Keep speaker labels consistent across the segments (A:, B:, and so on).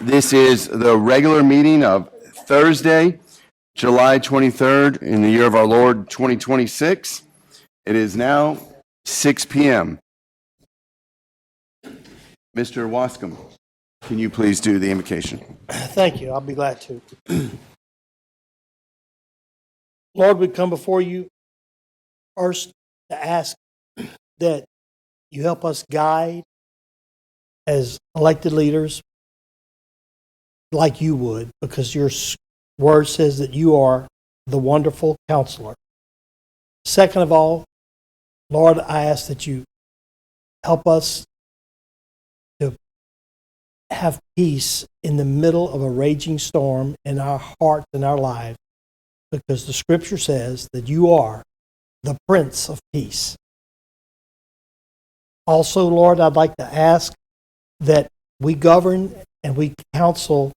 A: This is the regular meeting of Thursday, July 23rd in the year of our Lord 2026. It is now 6 p.m. Mr. Wascom, can you please do the invocation?
B: Thank you. I'll be glad to. Lord, we come before you first to ask that you help us guide as elected leaders like you would, because your word says that you are the wonderful counselor. Second of all, Lord, I ask that you help us to have peace in the middle of a raging storm in our hearts and our lives, because the scripture says that you are the Prince of Peace. Also, Lord, I'd like to ask that we govern and we counsel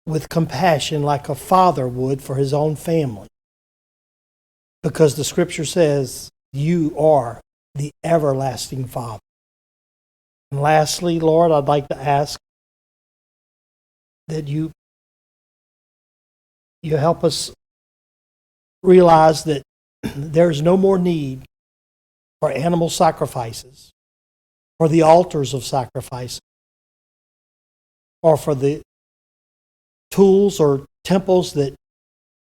B: with compassion like a father would for his own family, because the scripture says you are the everlasting Father. And lastly, Lord, I'd like to ask that you help us realize that there is no more need for animal sacrifices, for the altars of sacrifice, or for the tools or temples that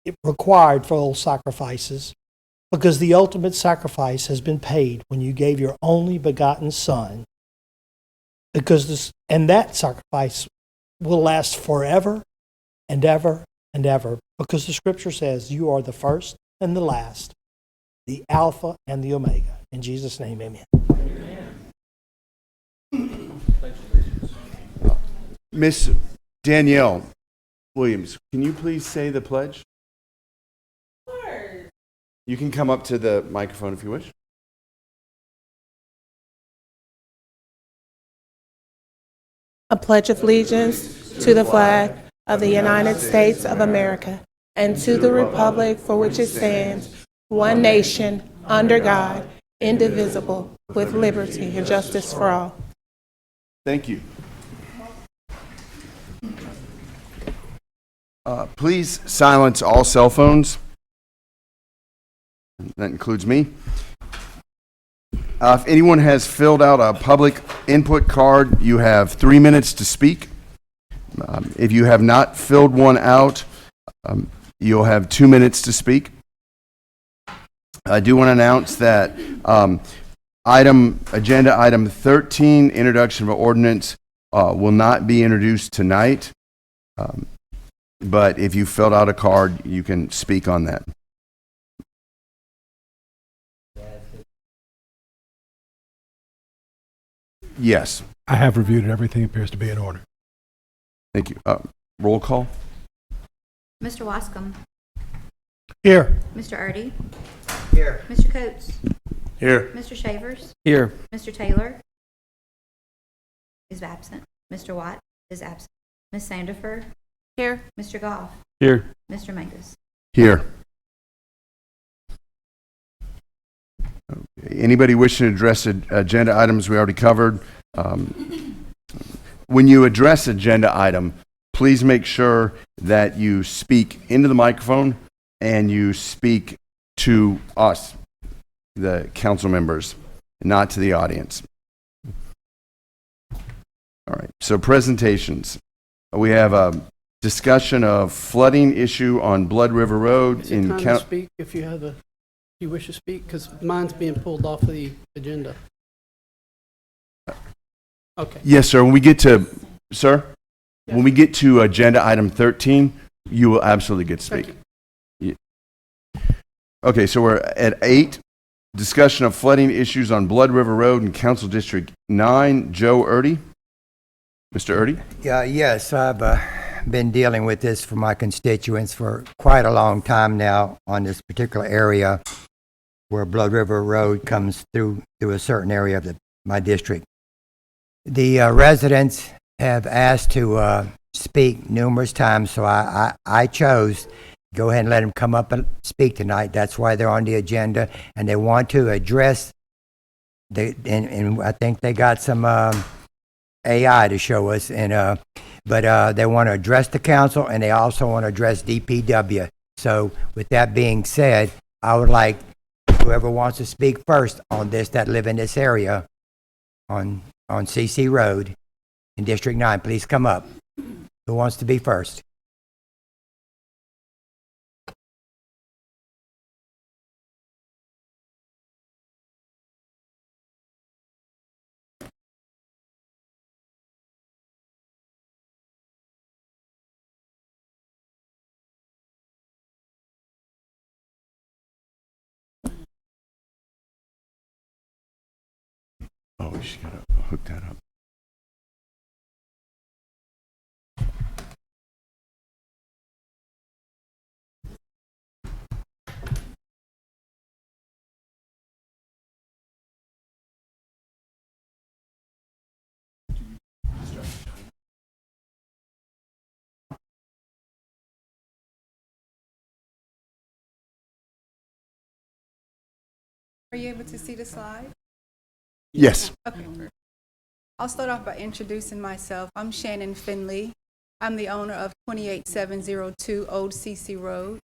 B: it required for those sacrifices, because the ultimate sacrifice has been paid when you gave your only begotten Son. And that sacrifice will last forever and ever and ever, because the scripture says you are the first and the last, the Alpha and the Omega. In Jesus' name, amen.
A: Miss Danielle Williams, can you please say the pledge?
C: Sure.
A: You can come up to the microphone if you wish.
C: A pledge of allegiance to the flag of the United States of America and to the republic for which it stands, one nation, under God, indivisible, with liberty and justice for all.
A: Thank you. Please silence all cell phones. That includes me. If anyone has filled out a public input card, you have 3 minutes to speak. If you have not filled one out, you'll have 2 minutes to speak. I do want to announce that agenda item 13, introduction of ordinance, will not be introduced tonight. But if you filled out a card, you can speak on that. Yes.
D: I have reviewed it. Everything appears to be in order.
A: Thank you. Roll call.
E: Mr. Wascom.
B: Here.
E: Mr. Erdy.
F: Here.
E: Mr. Coates.
A: Here.
E: Mr. Shavers.
F: Here.
E: Mr. Taylor is absent. Mr. Watt is absent. Ms. Sandifer. Here. Mr. Goff.
D: Here.
E: Mr. Mangus.
A: Here. Anybody wishing to address agenda items we already covered? When you address agenda item, please make sure that you speak into the microphone and you speak to us, the council members, not to the audience. All right, so presentations. We have a discussion of flooding issue on Blood River Road
G: Is it time to speak if you wish to speak? Because mine's being pulled off of the agenda. Okay.
A: Yes, sir. When we get to, when we get to agenda item 13, you will absolutely get to speak. Okay, so we're at 8, discussion of flooding issues on Blood River Road in Council District 9. Joe Erdy. Mr. Erdy?
F: Yes, I've been dealing with this for my constituents for quite a long time now on this particular area where Blood River Road comes through a certain area of my district. The residents have asked to speak numerous times, so I chose to go ahead and let them come up and speak tonight. That's why they're on the agenda, and they want to address and I think they got some AI to show us, and but they want to address the council, and they also want to address DPW. So with that being said, I would like whoever wants to speak first on this that live in this area on CC Road in District 9, please come up. Who wants to be first?
A: Oh, we should gotta hook that up.
H: Are you able to see the slide?
A: Yes.
H: Okay. I'll start off by introducing myself. I'm Shannon Finley. I'm the owner of 28702 Old CC Road.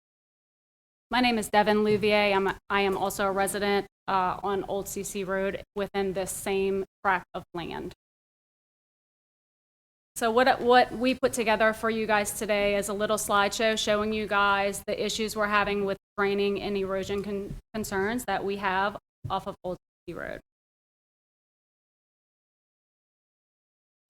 I: My name is Devin Louvier. I am also a resident on Old CC Road within this same tract of land. So what we put together for you guys today is a little slideshow showing you guys the issues we're having with draining and erosion concerns that we have off of Old CC Road.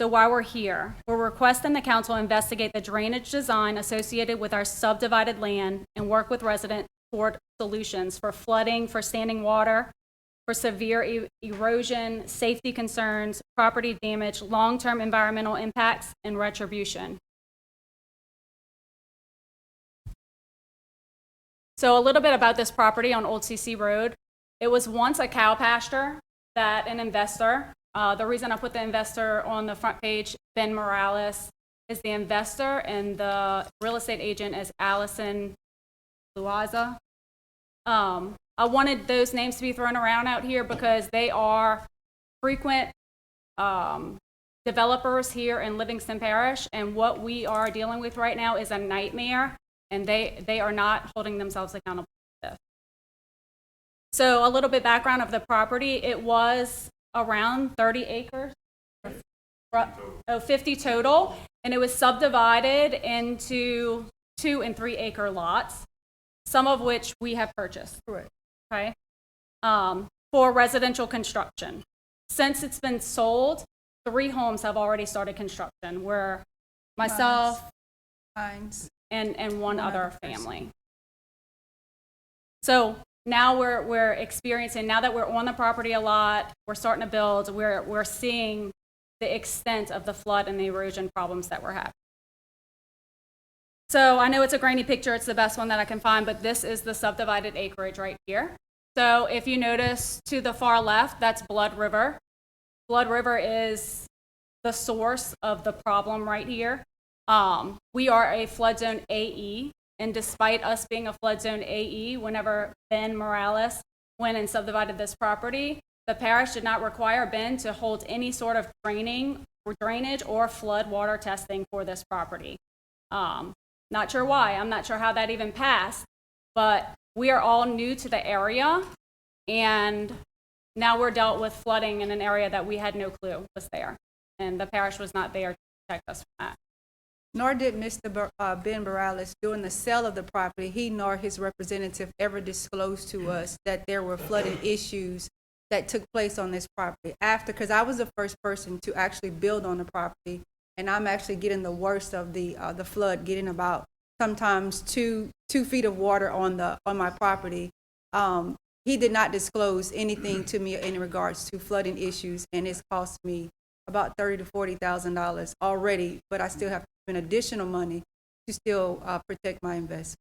I: So while we're here, we're requesting the council investigate the drainage design associated with our subdivided land and work with residents toward solutions for flooding, for standing water, for severe erosion, safety concerns, property damage, long-term environmental impacts, and retribution. So a little bit about this property on Old CC Road. It was once a cow pasture that an investor, the reason I put the investor on the front page, Ben Morales, is the investor, and the real estate agent is Allison Luaza. I wanted those names to be thrown around out here because they are frequent developers here in Livingston Parish, and what we are dealing with right now is a nightmare, and they are not holding themselves accountable for this. So a little bit background of the property. It was around 30 acres, 50 total, and it was subdivided into 2 and 3 acre lots, some of which we have purchased.
H: Correct.
I: Okay, for residential construction. Since it's been sold, 3 homes have already started construction, where myself
H: Hines.
I: and one other family. So now we're experiencing, now that we're on the property a lot, we're starting to build, we're seeing the extent of the flood and the erosion problems that we're having. So I know it's a grainy picture, it's the best one that I can find, but this is the subdivided acreage right here. So if you notice to the far left, that's Blood River. Blood River is the source of the problem right here. We are a flood zone AE, and despite us being a flood zone AE, whenever Ben Morales went and subdivided this property, the parish did not require Ben to hold any sort of drainage or flood water testing for this property. Not sure why. I'm not sure how that even passed, but we are all new to the area, and now we're dealt with flooding in an area that we had no clue was there, and the parish was not there to protect us from that.
H: Nor did Mr. Ben Morales, during the sale of the property, he nor his representative ever disclosed to us that there were flooding issues that took place on this property. Because I was the first person to actually build on the property, and I'm actually getting the worst of the flood, getting about sometimes 2 feet of water on my property. He did not disclose anything to me in regards to flooding issues, and it's cost me about $30,000 to $40,000 already, but I still have to spend additional money to still protect my investment.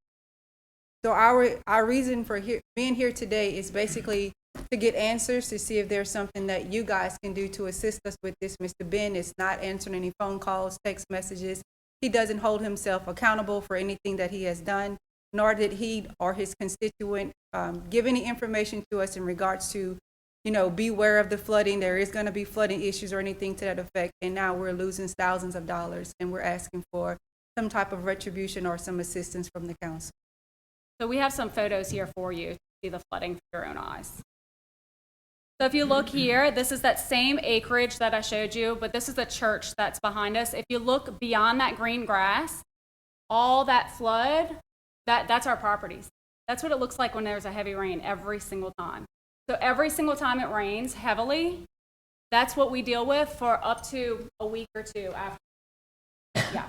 H: So our reason for being here today is basically to get answers, to see if there's something that you guys can do to assist us with this. Mr. Ben is not answering any phone calls, text messages. He doesn't hold himself accountable for anything that he has done, nor did he or his constituent give any information to us in regards to, beware of the flooding. There is going to be flooding issues or anything to that effect. And now we're losing thousands of dollars, and we're asking for some type of retribution or some assistance from the council.
I: So we have some photos here for you to see the flooding with your own eyes. So if you look here, this is that same acreage that I showed you, but this is the church that's behind us. If you look beyond that green grass, all that flood, that's our properties. That's what it looks like when there's a heavy rain every single time. So every single time it rains heavily, that's what we deal with for up to a week or two after. Yeah.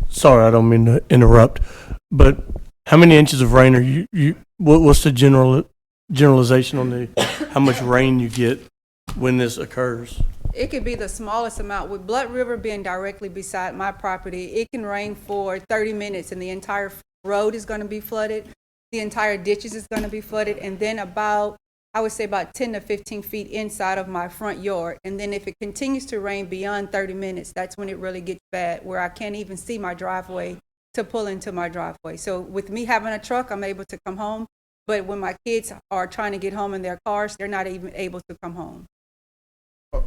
J: Sorry, I don't mean to interrupt, but how many inches of rain are what's the generalization on how much rain you get when this occurs?
H: It could be the smallest amount. With Blood River being directly beside my property, it can rain for 30 minutes and the entire road is going to be flooded. The entire ditches is going to be flooded. And then I would say about 10 to 15 feet inside of my front yard. And then if it continues to rain beyond 30 minutes, that's when it really gets bad, where I can't even see my driveway to pull into my driveway. So with me having a truck, I'm able to come home. But when my kids are trying to get home in their cars, they're not even able to come home.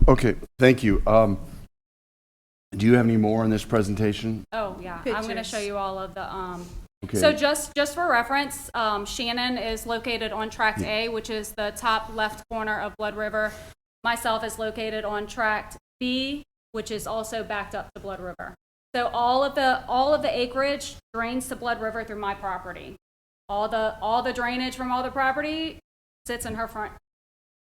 A: Okay, thank you. Do you have any more on this presentation?
I: Oh, yeah. I'm going to show you all of the,
A: Okay.
I: So just for reference, Shannon is located on Tract A, which is the top left corner of Blood River. Myself is located on Tract B, which is also backed up to Blood River. So all of the acreage drains to Blood River through my property. All the drainage from all the property sits in her front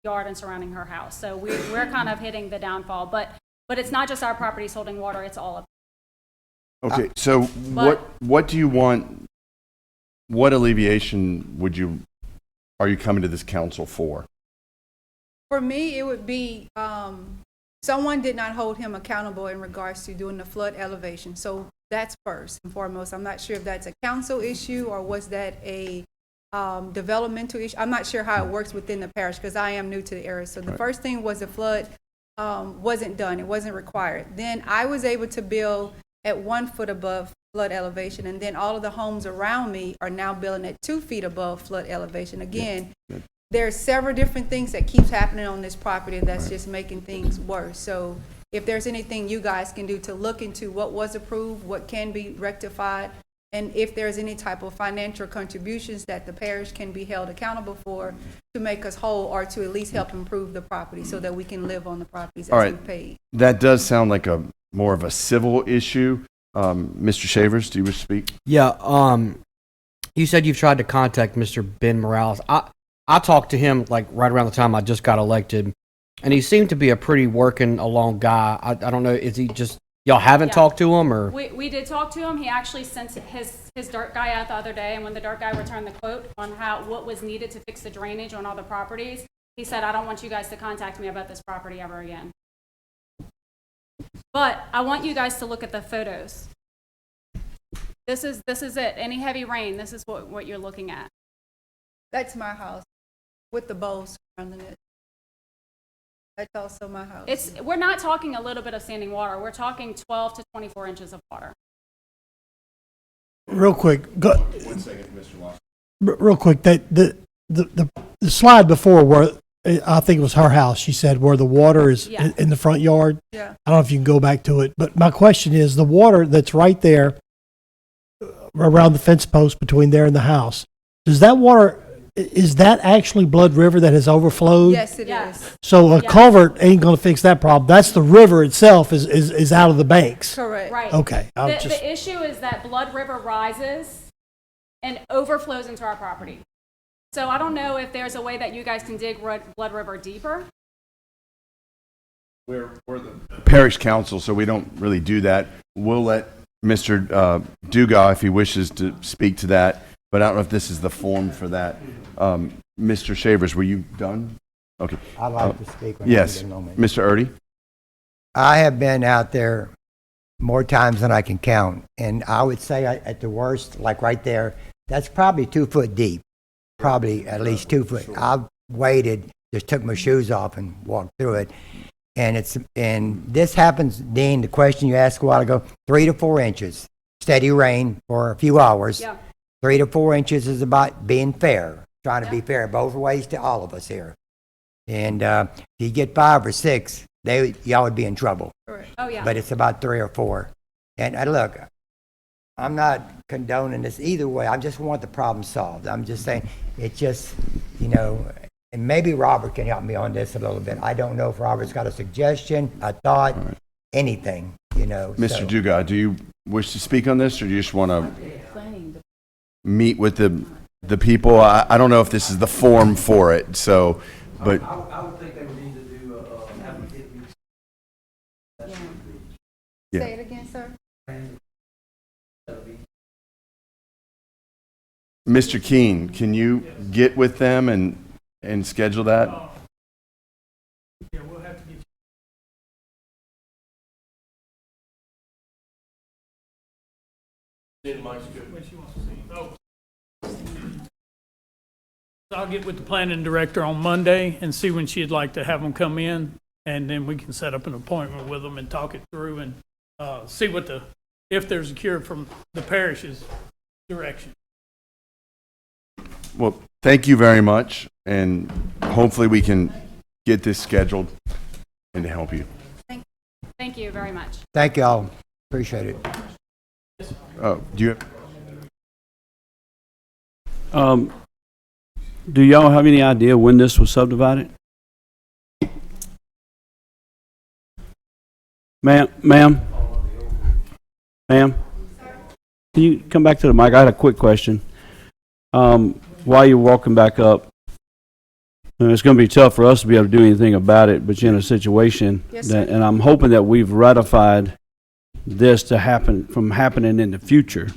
I: yard and surrounding her house. So we're kind of hitting the downfall, but it's not just our properties holding water; it's all of them.
A: Okay, so what do you want? What alleviation are you coming to this council for?
H: For me, it would be someone did not hold him accountable in regards to doing the flood elevation. So that's first and foremost. I'm not sure if that's a council issue or was that a developmental issue. I'm not sure how it works within the parish because I am new to the area. So the first thing was the flood wasn't done. It wasn't required. Then I was able to build at 1 foot above flood elevation, and then all of the homes around me are now building at 2 feet above flood elevation. Again, there's several different things that keeps happening on this property that's just making things worse. So if there's anything you guys can do to look into what was approved, what can be rectified, and if there's any type of financial contributions that the parish can be held accountable for to make us whole or to at least help improve the property so that we can live on the properties as we paid.
A: That does sound like more of a civil issue. Mr. Shavers, do you wish to speak?
K: Yeah, you said you've tried to contact Mr. Ben Morales. I talked to him like right around the time I just got elected, and he seemed to be a pretty working along guy. I don't know, is he just, y'all haven't talked to him, or?
I: We did talk to him. He actually sent his dirt guy out the other day, and when the dirt guy returned the quote on what was needed to fix the drainage on all the properties, he said, I don't want you guys to contact me about this property ever again. But I want you guys to look at the photos. This is it. Any heavy rain, this is what you're looking at.
H: That's my house with the bowls surrounding it. That's also my house.
I: We're not talking a little bit of standing water. We're talking 12 to 24 inches of water.
B: Real quick,
A: 1 second, Mr. Watson.
B: real quick, the slide before where I think it was her house, she said, where the water is in the front yard.
H: Yeah.
B: I don't know if you can go back to it, but my question is the water that's right there around the fence post between there and the house, does that water, is that actually Blood River that has overflowed?
H: Yes, it is.
B: So a culvert ain't going to fix that problem. That's the river itself is out of the banks.
H: Correct.
I: Right.
B: Okay.
I: The issue is that Blood River rises and overflows into our property. So I don't know if there's a way that you guys can dig Blood River deeper.
A: We're the parish council, so we don't really do that. We'll let Mr. Dugas, if he wishes to speak to that, but I don't know if this is the form for that. Mr. Shavers, were you done? Okay.
F: I'd like to speak. When
A: Yes,
F: I get a moment.
A: Mr. Erdy.
F: I have been out there more times than I can count, and I would say at the worst, like right there, that's probably 2 foot deep, probably at least 2 foot. I've waited, just took my shoes off and walked through it, and this happens, Dean. The question you asked a while ago, 3 to 4 inches, steady rain for a few hours.
I: Yeah.
F: 3 to 4 inches is about being fair, trying to be fair both ways to all of us here. And if you get 5 or 6, y'all would be in trouble.
H: Correct.
I: Oh, yeah.
F: But it's about 3 or 4. And look, I'm not condoning this either way. I just want the problem solved. I'm just saying, it just, and maybe Robert can help me on this a little bit. I don't know if Robert's got a suggestion, a thought, anything,
A: Mr.
F: so.
A: Dugas, do you wish to speak on this, or do you just want to meet with the people? I don't know if this is the forum for it, so, but.
J: I would think they would need to do,
A: Yeah.
H: Say it again, sir.
A: Mr. Keene, can you get with them and schedule that?
J: Yeah, we'll have to get you. Mike's good. What she wants to see. Oh. I'll get with the planning director on Monday and see when she'd like to have them come in, and then we can set up an appointment with them and talk it through and see if there's a cure from the parish's direction.
A: Well, thank you very much, and hopefully we can get this scheduled and to help you.
I: Thank you very much.
F: Thank y'all. Appreciate it.
A: Oh, do you?
L: Do y'all have any idea when this was subdivided? Ma'am, can you come back to the mic? I had a quick question. While you're walking back up, and it's going to be tough for us to be able to do anything about it, but you're in a situation that, and I'm hoping that we've ratified this to happen from happening in the future.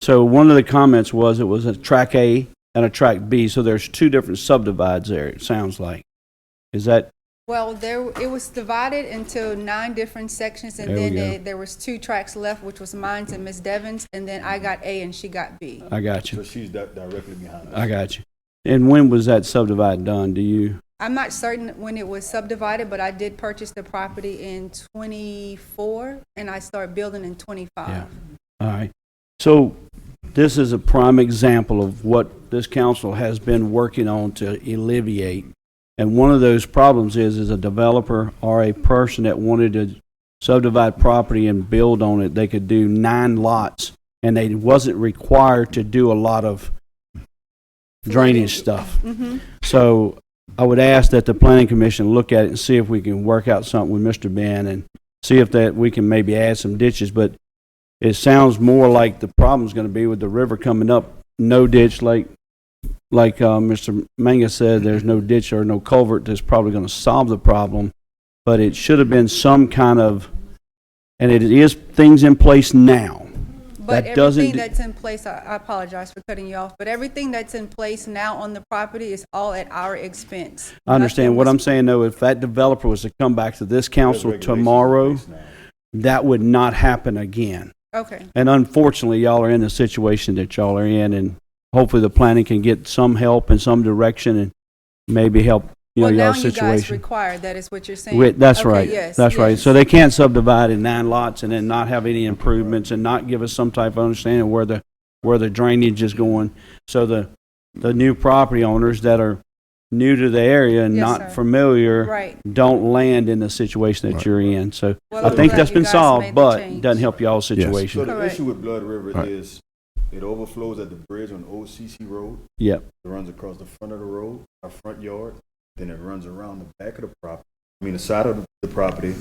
L: So one of the comments was it was a track A and a track B, so there's 2 different subdivides there, it sounds like. Is that?
H: Well, it was divided into 9 different sections, and then there was 2 tracks left, which was mine and Miss Devon's, and then I got A and she got B.
L: I got you.
M: So she's directly behind us.
L: I got you. And when was that subdivide done? Do you?
H: I'm not certain when it was subdivided, but I did purchase the property in 24, and I started building in 25.
L: Yeah. All right. So this is a prime example of what this council has been working on to alleviate. And one of those problems is a developer or a person that wanted to subdivide property and build on it, they could do 9 lots, and they wasn't required to do a lot of drainage stuff.
H: Mm-hmm.
L: So I would ask that the planning commission look at it and see if we can work out something with Mr. Ben and see if that we can maybe add some ditches. But it sounds more like the problem's going to be with the river coming up, no ditch, like Mr. Manga said, there's no ditch or no culvert that's probably going to solve the problem. But it should have been some kind of, and it is things in place now.
H: But
L: that doesn't
H: everything that's in place, I apologize for cutting you off, but everything that's in place now on the property is all at our expense.
L: I understand. What I'm saying, though, if that developer was to come back to this council tomorrow, that would not happen again.
H: Okay.
L: And unfortunately, y'all are in the situation that y'all are in, and hopefully the planning can get some help and some direction and maybe help,
H: Well, now
L: y'all's
H: you guys
L: situation.
H: require, that is what you're saying?
L: That's
H: Okay,
L: right.
H: yes,
L: That's right.
H: yes.
L: So they can't subdivide in 9 lots and then not have any improvements and not give us some type of understanding where the drainage is going. So the new property owners that are new to the area and
H: Yes,
L: not
H: sir.
L: familiar
H: Right.
L: don't land in the situation that you're in. So
H: Well,
L: I
H: I'm
L: think
H: glad
L: that's
H: you
L: been
H: guys
L: solved,
H: made the
L: but
H: change.
L: it doesn't help y'all's
M: So
L: situation.
M: the
H: Correct.
M: issue with Blood River
A: Right.
M: is it overflows at the bridge on Old CC Road.
L: Yep.
M: It runs across the front of the road, our front yard, then it runs around the back of the property, the side of the property,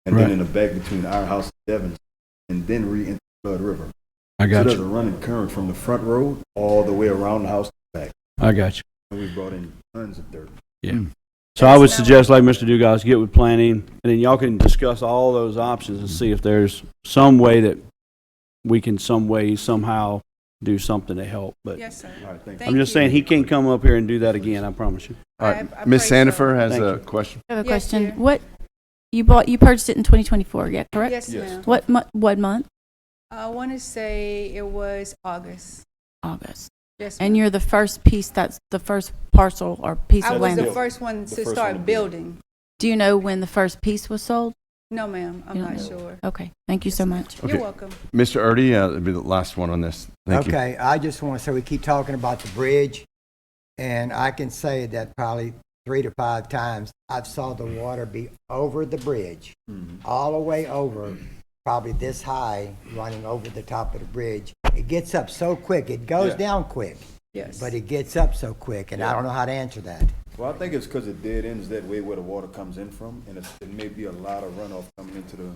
M: and
L: Right.
M: then in the back between our house and Devon's, and then re-enter Blood River.
L: I
M: So
L: got
M: there's
L: you.
M: a running current from the front road all the way around the house to the back.
L: I got you.
M: And we brought in tons of dirt.
L: Yeah. So I would suggest, like Mr. Dugas, get with planning, and then y'all can discuss all those options and see if there's some way that we can somehow do something to help. But
H: Yes, sir.
M: All right, thank you.
H: Thank
L: I'm just
H: you.
L: saying he can't come up here and do that again. I promise you.
A: All right,
H: I
A: Ms.
H: pray so.
A: Sandifer has
L: Thank
A: a
L: you.
A: question.
N: I have a
H: Yes,
N: question.
H: dear.
N: What you purchased it in 2024, yeah, correct?
H: Yes,
M: Yes.
H: ma'am.
N: What month?
H: I want to say it was August.
N: August.
H: Yes,
N: And
H: ma'am.
N: you're the first piece, that's the first parcel or piece
H: I
N: of
H: was
N: land.
H: the first one
M: The
H: to
M: first
H: start
M: one to build.
H: building.
N: Do you know when the first piece was sold?
H: No, ma'am, I'm
N: You don't
H: not
N: know.
H: sure.
N: Okay, thank you so much.
A: Okay.
H: You're welcome.
A: Mr. Erdy, it'll be the last one on this. Thank you.
F: Okay, I just want to say we keep talking about the bridge, and I can say that probably 3 to 5 times, I've saw the water be over the bridge, all the way over, probably this high, running over the top of the bridge. It gets up so quick. It goes down quick.
H: Yes.
F: But it gets up so quick, and I don't know how to answer that.
M: Well, I think it's because it dead ends that way where the water comes in from, and it may be a lot of runoff coming into the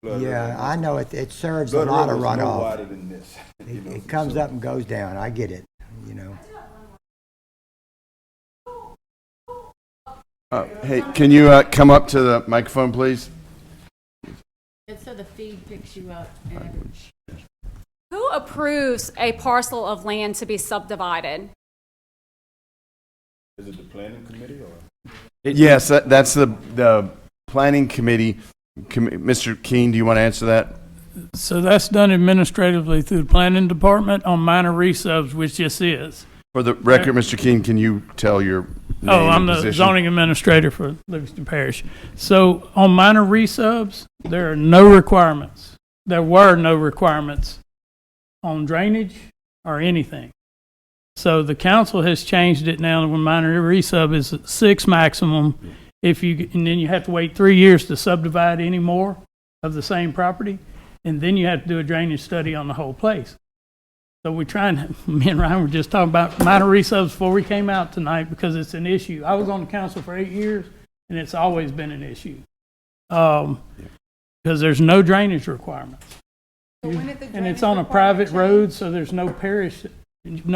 M: Blood River.
F: Yeah, I know it serves
M: Blood
F: a lot of
M: River is no
F: runoff.
M: wider than this. you know,
F: It comes
M: so-
F: up and goes down. I get it, you know.
A: Hey, can you come up to the microphone, please?
N: And so the feed picks you up.
I: Who approves a parcel of land to be subdivided?
M: Is it the planning committee or?
A: Yes, that's the planning committee. Mr. Keene, do you want to answer that?
O: So that's done administratively through the planning department on minor resubs, which this is.
A: For the record, Mr. Keene, can you tell your name
O: Oh, I'm
A: and
O: the
A: position?
O: zoning administrator for Livingston Parish. So on minor resubs, there are no requirements. There were no requirements on drainage or anything. So the council has changed it now when minor resub is 6 maximum. And then you have to wait 3 years to subdivide any more of the same property. And then you have to do a drainage study on the whole place. So we're trying, me and Ryan were just talking about minor resubs before we came out tonight because it's an issue. I was on the council for 8 years and it's always been an issue. Because there's no drainage requirements.
H: So when did the
O: And it's
H: drainage
O: on a
H: requirement
O: private
H: change?
O: road, so there's no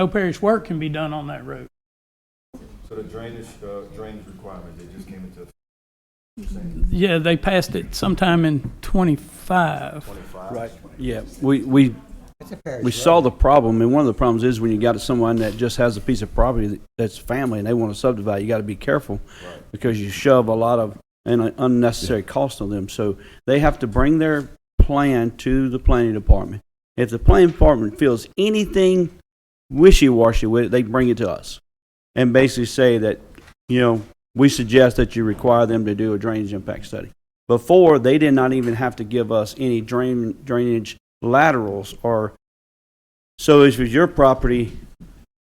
O: parish work can be done on that road.
M: So the drainage requirement, they just came into.
O: Yeah, they passed it sometime in 25.
L: Right, yeah. We saw the problem, and one of the problems is when you got someone that just has a piece of property that's family and they want to subdivide, you got to be careful because you shove a lot of unnecessary cost on them. So they have to bring their plan to the planning department. If the planning department feels anything wishy-washy with it, they bring it to us and basically say that, we suggest that you require them to do a drainage impact study. Before, they did not even have to give us any drainage laterals or, so if it was your property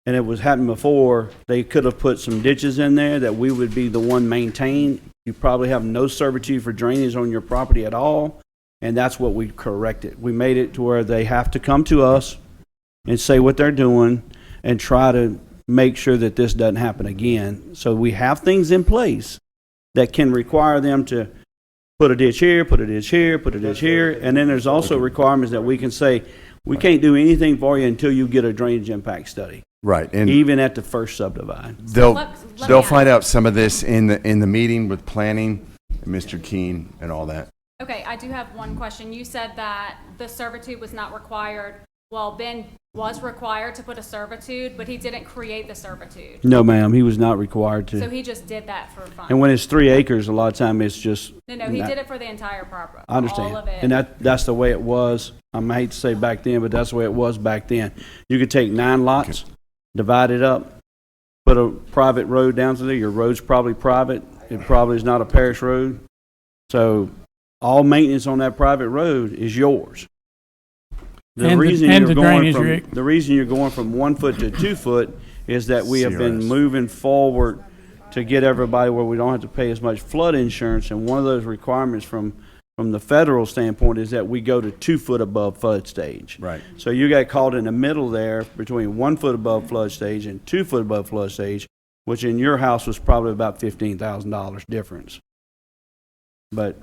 L: and it was happening before, they could have put some ditches in there that we would be the one maintain. You probably have no servitude for drainage on your property at all, and that's what we corrected. We made it to where they have to come to us and say what they're doing and try to make sure that this doesn't happen again. So we have things in place that can require them to put a ditch here, put a ditch here, put a ditch here, and then there's also requirements that we can say, we can't do anything for you until you get a drainage impact study.
A: Right, and
L: Even at the first subdivide.
A: they'll find out some of this in the meeting with planning, Mr. Keene, and all that.
I: Okay, I do have one question. You said that the servitude was not required. Well, Ben was required to put a servitude, but he didn't create the servitude.
L: No, ma'am, he was not required to.
I: So he just did that for fun.
L: And when it's 3 acres, a lot of time it's just.
I: No, he did it for the entire property.
L: I understand.
I: All of it.
L: And that's the way it was. I hate to say back then, but that's the way it was back then. You could take 9 lots, divide it up, put a private road down to there. Your road's probably private. It probably is not a parish road. So all maintenance on that private road is yours. The reason you're going from 1 foot to 2 foot is that we have been moving forward to get everybody where we don't have to pay as much flood insurance. And one of those requirements from the federal standpoint is that we go to 2 foot above flood stage.
A: Right.
L: So you got caught in the middle there between 1 foot above flood stage and 2 foot above flood stage, which in your house was probably about $15,000 difference. But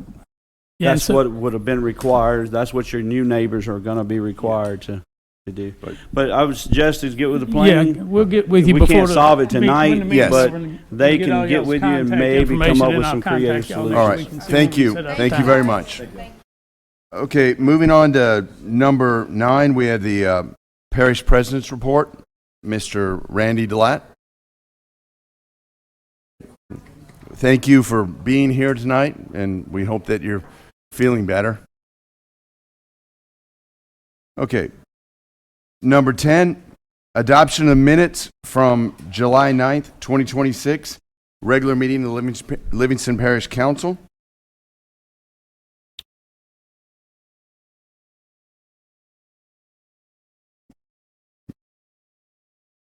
L: that's what would have been required. That's what your new neighbors are going to be required to do. But I would suggest is get with the planning.
O: Yeah, we'll get with you
L: We
O: before
L: can't solve it tonight, but they
O: get all
L: can get
O: y'all's
L: with you and
O: contact
L: maybe come
O: information,
L: up
O: and
L: with
O: I'll
L: some
O: contact
L: creative
O: y'all
L: solutions.
A: All
O: next
A: right,
O: week and see
A: thank
O: when we
A: you.
O: set up
A: Thank you
O: time.
A: very much. Okay, moving on to number 9, we have the parish president's report. Mr. Randy Delatt. Thank you for being here tonight, and we hope that you're feeling better. Okay. Number 10, adoption of minutes from July 9th, 2026, regular meeting of the Livingston Parish Council.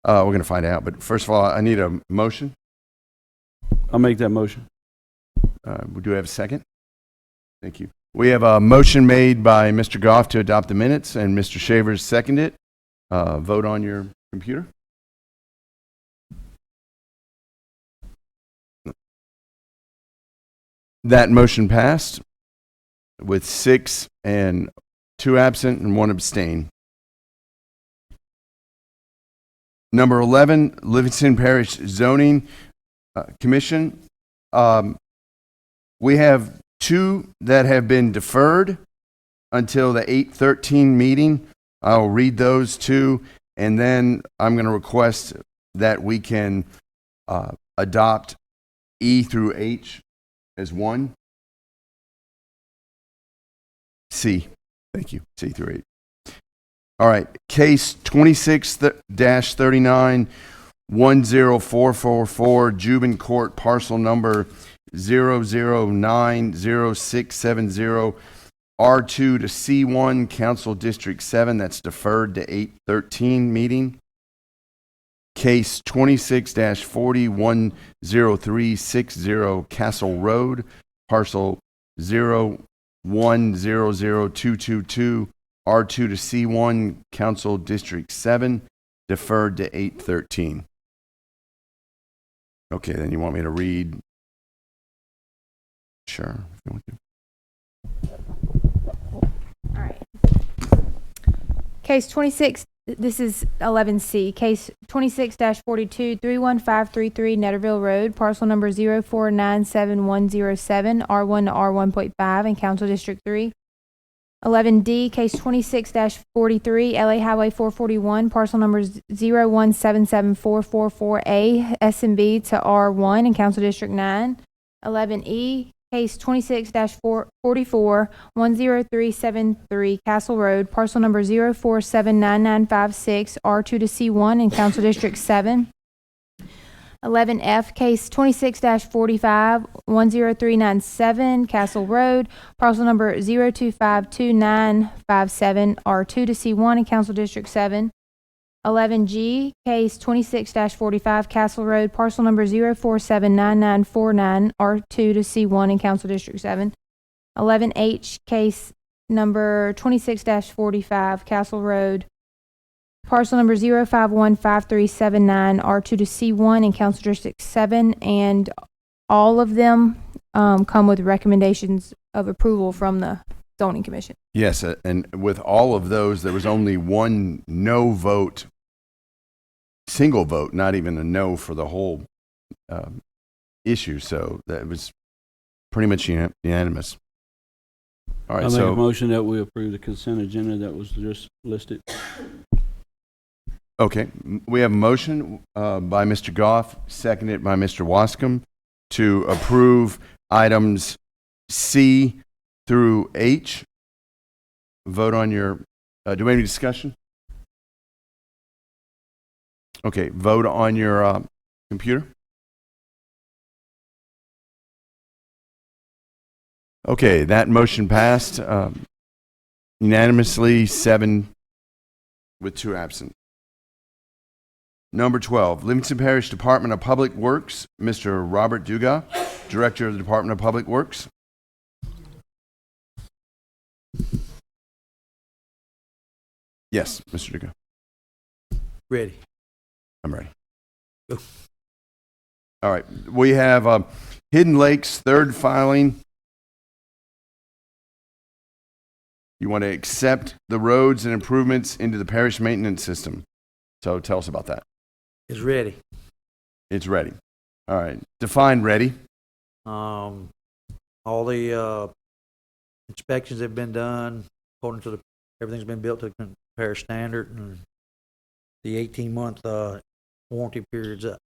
A: We're going to find out, but first of all, I need a motion.
L: I'll make that motion.
A: Do we have a second? Thank you. We have a motion made by Mr. Goff to adopt the minutes, and Mr. Shavers seconded it. Vote on your computer. That motion passed with 6 and 2 absent and 1 abstain. Number 11, Livingston Parish Zoning Commission. We have 2 that have been deferred until the 8/13 meeting. I'll read those 2, and then I'm going to request that we can adopt E through H as one. C. Thank you. C through 8. All right. Case 26-39 10444 Jubin Court, parcel number 0090670, R2 to C1, Council District 7. That's deferred to 8/13 meeting. Case 26-40 10360 Castle Road, parcel 0100222, R2 to C1, Council District 7, deferred to 8/13. Okay, then you want me to read? Sure. If you want to.
P: All right. Case 26, this is 11C. Case 26-42, 31533 Netterville Road, parcel number 0497107, R1 to R1.5 in Council District 3. 11D, case 26-43, LA Highway 441, parcel numbers 0177444A, S&B to R1 in Council District 9. 11E, case 26-44, 10373 Castle Road, parcel number 0479956, R2 to C1 in Council District 7. 11F, case 26-45, 10397 Castle Road, parcel number 0252957, R2 to C1 in Council District 7. 11G, case 26-45 Castle Road, parcel number 0479949, R2 to C1 in Council District 7. 11H, case number 26-45 Castle Road, parcel number 0515379, R2 to C1 in Council District 7, and all of them come with recommendations of approval from the Zoning Commission.
A: Yes, and with all of those, there was only one no vote, single vote, not even a no for the whole issue, so that was pretty much unanimous. All right,
L: I make
A: so
L: a motion that we approve the consent agenda that was just listed.
A: okay, we have a motion by Mr. Goff, seconded by Mr. Wascom, to approve items C through H. Vote on your, do we have any discussion? Okay, vote on your computer. Okay, that motion passed unanimously, 7 with 2 absent. Number 12, Livingston Parish Department of Public Works, Mr. Robert Duga, Director of the Department of Public Works. Yes, Mr. Duga.
Q: Ready.
A: I'm ready.
Q: Go.
A: All right, we have Hidden Lakes, third filing. You want to accept the roads and improvements into the parish maintenance system. So tell us about that.
Q: It's ready.
A: It's ready. All right. Define ready.
Q: All the inspections have been done according to everything's been built to the parish standard, and the 18-month warranty period's up.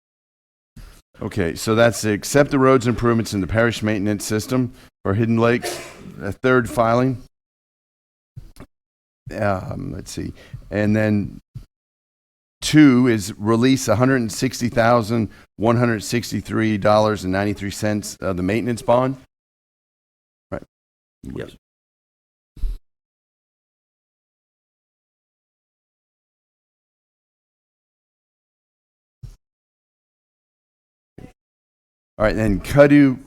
A: Okay, so that's to accept the roads and improvements in the parish maintenance system for Hidden Lakes, a third filing. Let's see. And then 2 is release $160,163.93 of the maintenance bond. Right.
Q: Yes.
A: All right, then Kudu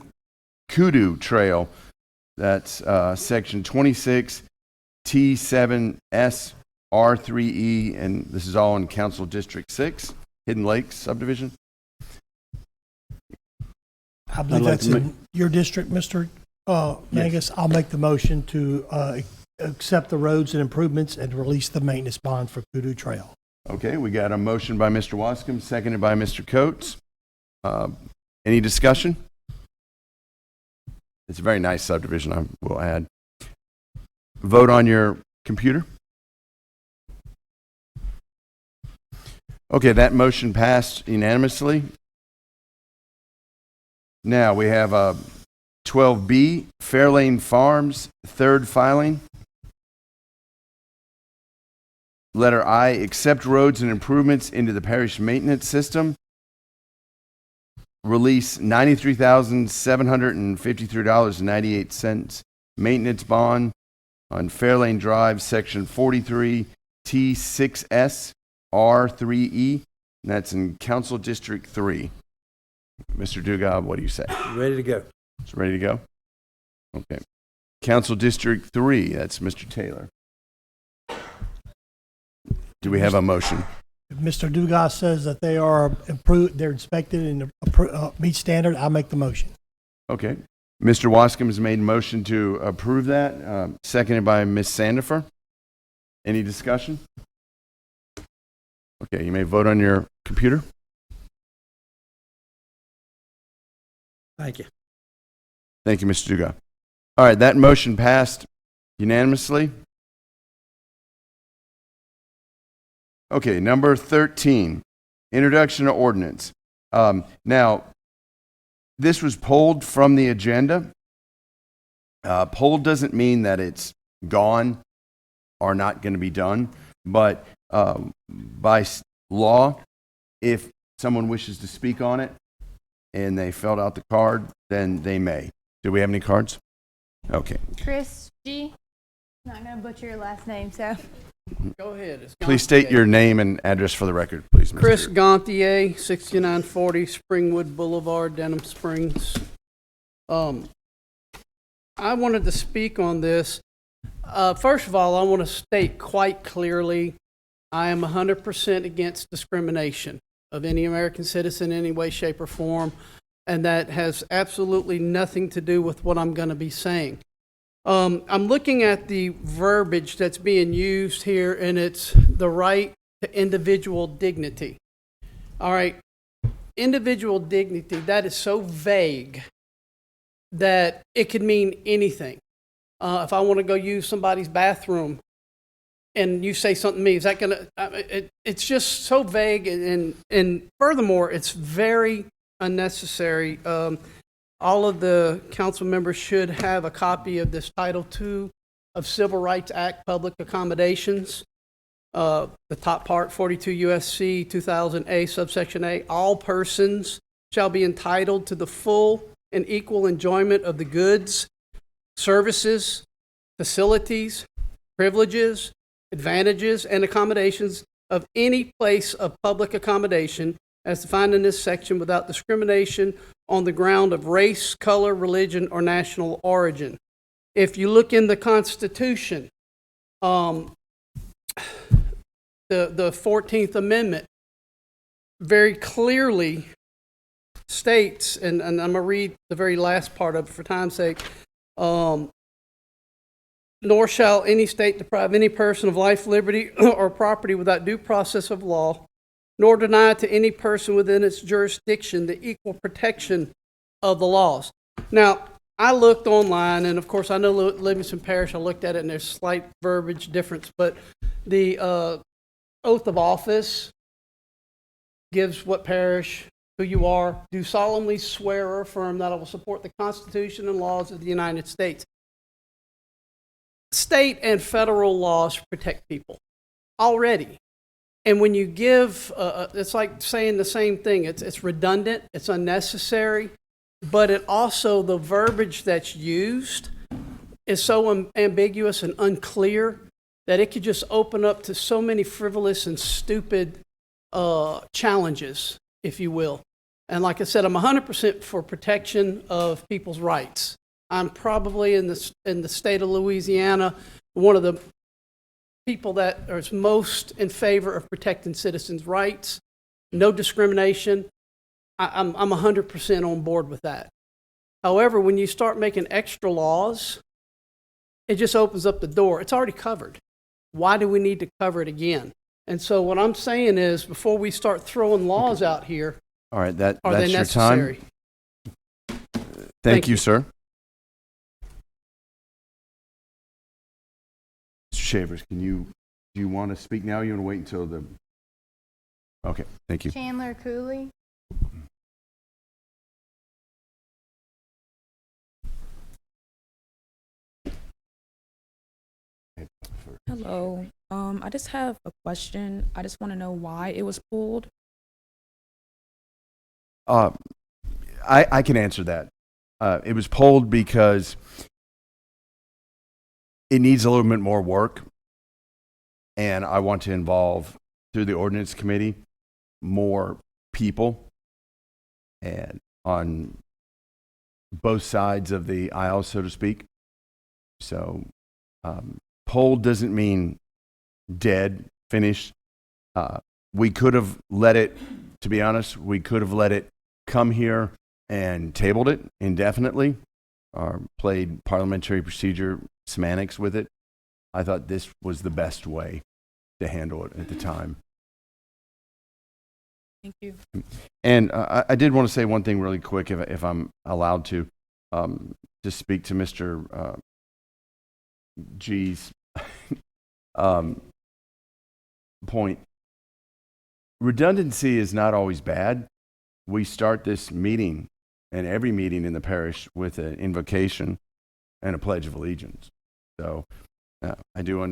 A: Trail, that's section 26 T7S R3E, and this is all in Council District 6, Hidden Lakes subdivision.
B: I believe that's in your district, Mr. Mangus. I'll make the motion to accept the roads and improvements and release the maintenance bond for Kudu Trail.
A: Okay, we got a motion by Mr. Wascom, seconded by Mr. Coates. Any discussion? It's a very nice subdivision, I will add. Vote on your computer. Okay, that motion passed unanimously. Now we have 12B, Fairlane Farms, third filing. Letter I, accept roads and improvements into the parish maintenance system. Release $93,753.98 maintenance bond on Fairlane Drive, section 43 T6S R3E, and that's in Council District 3. Mr. Dugas, what do you say?
Q: Ready to go.
A: It's ready to go? Okay. Council District 3, that's Mr. Taylor. Do we have a motion?
B: If Mr. Dugas says that they are improved, they're inspected and meet standard, I'll make the motion.
A: Okay. Mr. Wascom has made a motion to approve that, seconded by Ms. Sandifer. Any discussion? Okay, you may vote on your computer.
Q: Thank you.
A: Thank you, Mr. Dugas. All right, that motion passed unanimously. Okay, number 13, introduction to ordinance. Now, this was pulled from the agenda. Pulled doesn't mean that it's gone or not going to be done, but by law, if someone wishes to speak on it and they filled out the card, then they may. Do we have any cards? Okay.
P: Chris G. Not going to butcher your last name, so.
G: Go ahead. It's
A: Please state your name and address for the record, please, Mr.
G: Chris Gontier, 6940 Springwood Boulevard, Denham Springs. I wanted to speak on this. First of all, I want to state quite clearly, I am 100% against discrimination of any American citizen in any way, shape, or form, and that has absolutely nothing to do with what I'm going to be saying. I'm looking at the verbiage that's being used here, and it's the right to individual dignity. All right, individual dignity, that is so vague that it could mean anything. If I want to go use somebody's bathroom and you say something to me, is that going to, it's just so vague, and furthermore, it's very unnecessary. All of the council members should have a copy of this Title II of Civil Rights Act Public Accommodations. The top part, 42 U.S.C. 2000A, subsection A. All persons shall be entitled to the full and equal enjoyment of the goods, services, facilities, privileges, advantages, and accommodations of any place of public accommodation as defined in this section without discrimination on the ground of race, color, religion, or national origin. If you look in the Constitution, the 14th Amendment very clearly states, and I'm going to read the very last part of it for time's sake, nor shall any state deprive any person of life, liberty, or property without due process of law, nor deny to any person within its jurisdiction the equal protection of the laws. Now, I looked online, and of course I know Livingston Parish, I looked at it, and there's slight verbiage difference, but the oath of office gives what parish, who you are, do solemnly swear or affirm that I will support the Constitution and laws of the United States. State and federal laws protect people already. And when you give, it's like saying the same thing. It's redundant, it's unnecessary, but it also, the verbiage that's used is so ambiguous and unclear that it could just open up to so many frivolous and stupid challenges, if you will. And like I said, I'm 100% for protection of people's rights. I'm probably in the state of Louisiana, one of the people that is most in favor of protecting citizens' rights, no discrimination. I'm 100% on board with that. However, when you start making extra laws, it just opens up the door. It's already covered. Why do we need to cover it again? And so what I'm saying is, before we start throwing laws out here,
A: All right,
G: are
A: that's
G: they
A: your
G: necessary?
A: time. Thank you, sir. Mr. Shavers, do you want to speak now? Or you want to wait until the? Okay, thank you.
P: Chandler Cooley.
R: Hello. I just have a question. I just want to know why it was pulled.
A: I can answer that. It was pulled because it needs a little bit more work, and I want to involve, through the ordinance committee, more people and on both sides of the aisle, so to speak. So pulled doesn't mean dead, finished. We could have let it, to be honest, we could have let it come here and tabled it indefinitely, or played parliamentary procedure semantics with it. I thought this was the best way to handle it at the time.
R: Thank you.
A: And I did want to say one thing really quick, if I'm allowed to speak to Mr. G's point. Redundancy is not always bad. We start this meeting and every meeting in the parish with an invocation and a pledge of allegiance. So I do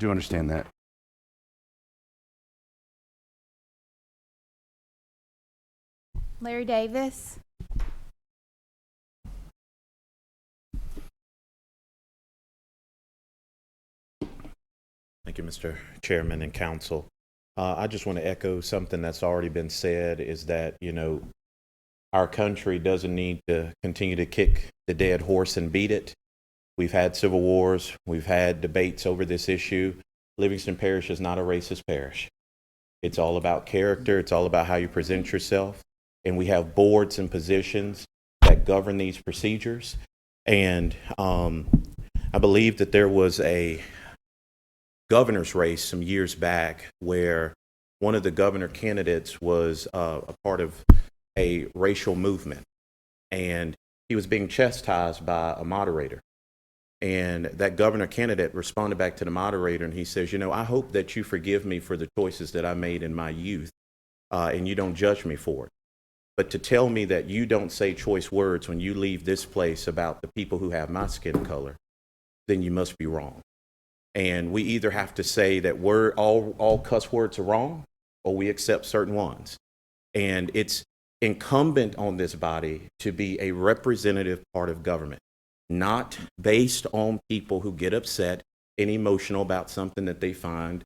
A: understand that.
P: Larry Davis.
S: Thank you, Mr. Chairman and Council. I just want to echo something that's already been said, is that, our country doesn't need to continue to kick the dead horse and beat it. We've had civil wars. We've had debates over this issue. Livingston Parish is not a racist parish. It's all about character. It's all about how you present yourself. And we have boards and positions that govern these procedures. And I believe that there was a governor's race some years back where one of the governor candidates was a part of a racial movement, and he was being chastised by a moderator. And that governor candidate responded back to the moderator, and he says, I hope that you forgive me for the choices that I made in my youth, and you don't judge me for it. But to tell me that you don't say choice words when you leave this place about the people who have my skin color, then you must be wrong. And we either have to say that all cuss words are wrong, or we accept certain ones. And it's incumbent on this body to be a representative part of government, not based on people who get upset and emotional about something that they find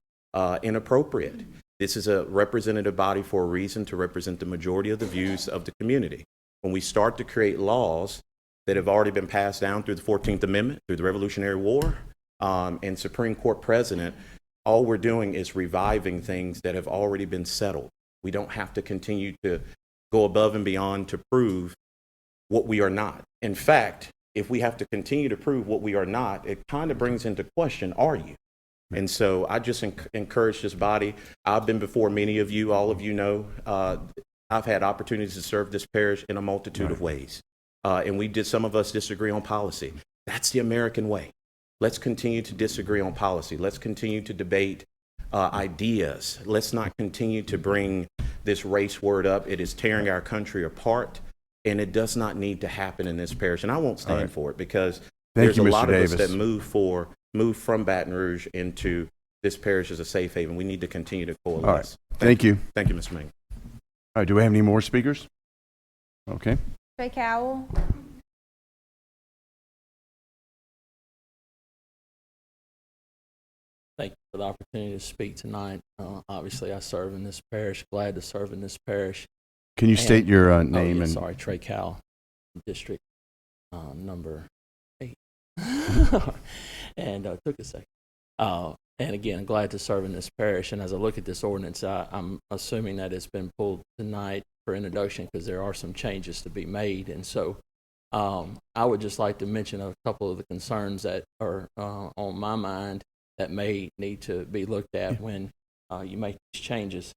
S: inappropriate. This is a representative body for a reason, to represent the majority of the views of the community. When we start to create laws that have already been passed down through the 14th Amendment, through the Revolutionary War, and Supreme Court precedent, all we're doing is reviving things that have already been settled. We don't have to continue to go above and beyond to prove what we are not. In fact, if we have to continue to prove what we are not, it kind of brings into question, are you? And so I just encourage this body. I've been before many of you, all of you know, I've had opportunities to serve this parish in a multitude of ways. And some of us disagree on policy. That's the American way. Let's continue to disagree on policy. Let's continue to debate ideas. Let's not continue to bring this race word up. It is tearing our country apart, and it does not need to happen in this parish. And I won't stand for it, because there's a lot of us that move from Baton Rouge into this parish as a safe haven. We need to continue to coalesce.
A: All right. Thank you.
S: Thank you, Mr. Ming.
A: All right. Do we have any more speakers? Okay.
P: Trey Cowell.
T: Thank you for the opportunity to speak tonight. Obviously, I serve in this parish. Glad to serve in this parish.
A: Can you state your name?
T: Oh, yeah,
A: and
T: sorry, Trey Cal, District number 8. And took a second. And again, I'm glad to serve in this parish. And as I look at this ordinance, I'm assuming that it's been pulled tonight for introduction because there are some changes to be made. And so I would just like to mention a couple of the concerns that are on my mind that may need to be looked at when you make these changes.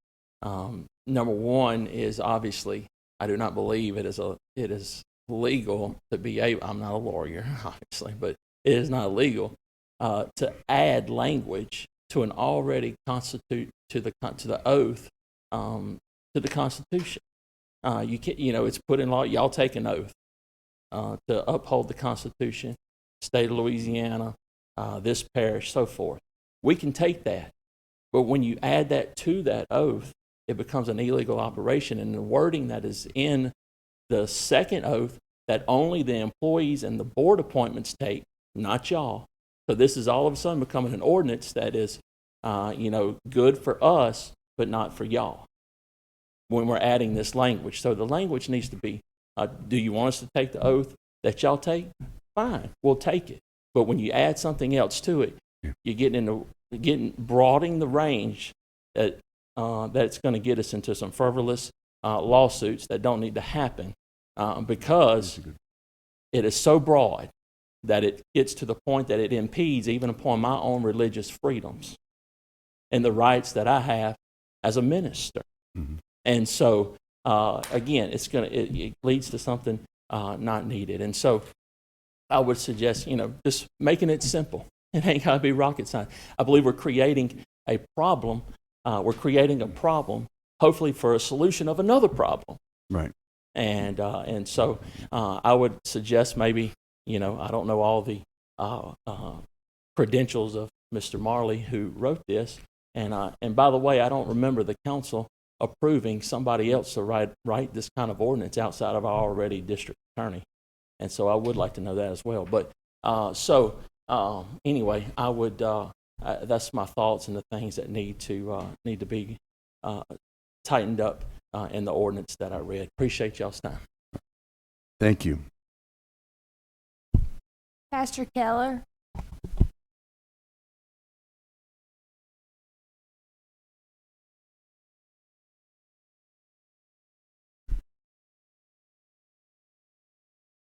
T: Number one is obviously, I do not believe it is legal to be able, I'm not a lawyer, obviously, but it is not illegal to add language to an already constitute to the oath to the Constitution. You can, it's put in law. Y'all take an oath to uphold the Constitution, state of Louisiana, this parish, so forth. We can take that, but when you add that to that oath, it becomes an illegal operation. And the wording that is in the second oath that only the employees and the board appointments take, not y'all. So this is all of a sudden becoming an ordinance that is, good for us, but not for y'all when we're adding this language. So the language needs to be, do you want us to take the oath that y'all take? Fine, we'll take it. But when you add something else to it, you're broadening the range that that's going to get us into some frivolous lawsuits that don't need to happen because it is so broad that it gets to the point that it impedes even upon my own religious freedoms and the rights that I have as a minister. Mm-hmm. And so, again, it leads to something not needed. And so I would suggest, just making it simple. It ain't got to be rocket science. I believe we're creating a problem. Hopefully for a solution of another problem.
A: Right.
T: And so I would suggest maybe, I don't know all the credentials of Mr. Marley who wrote this. And by the way, I don't remember the council approving somebody else to write this kind of ordinance outside of our already district attorney. And so I would like to know that as well. But anyway, I would, that's my thoughts and the things that need to be tightened up in the ordinance that I read. Appreciate y'all's time.
A: Thank you.
P: Pastor Keller.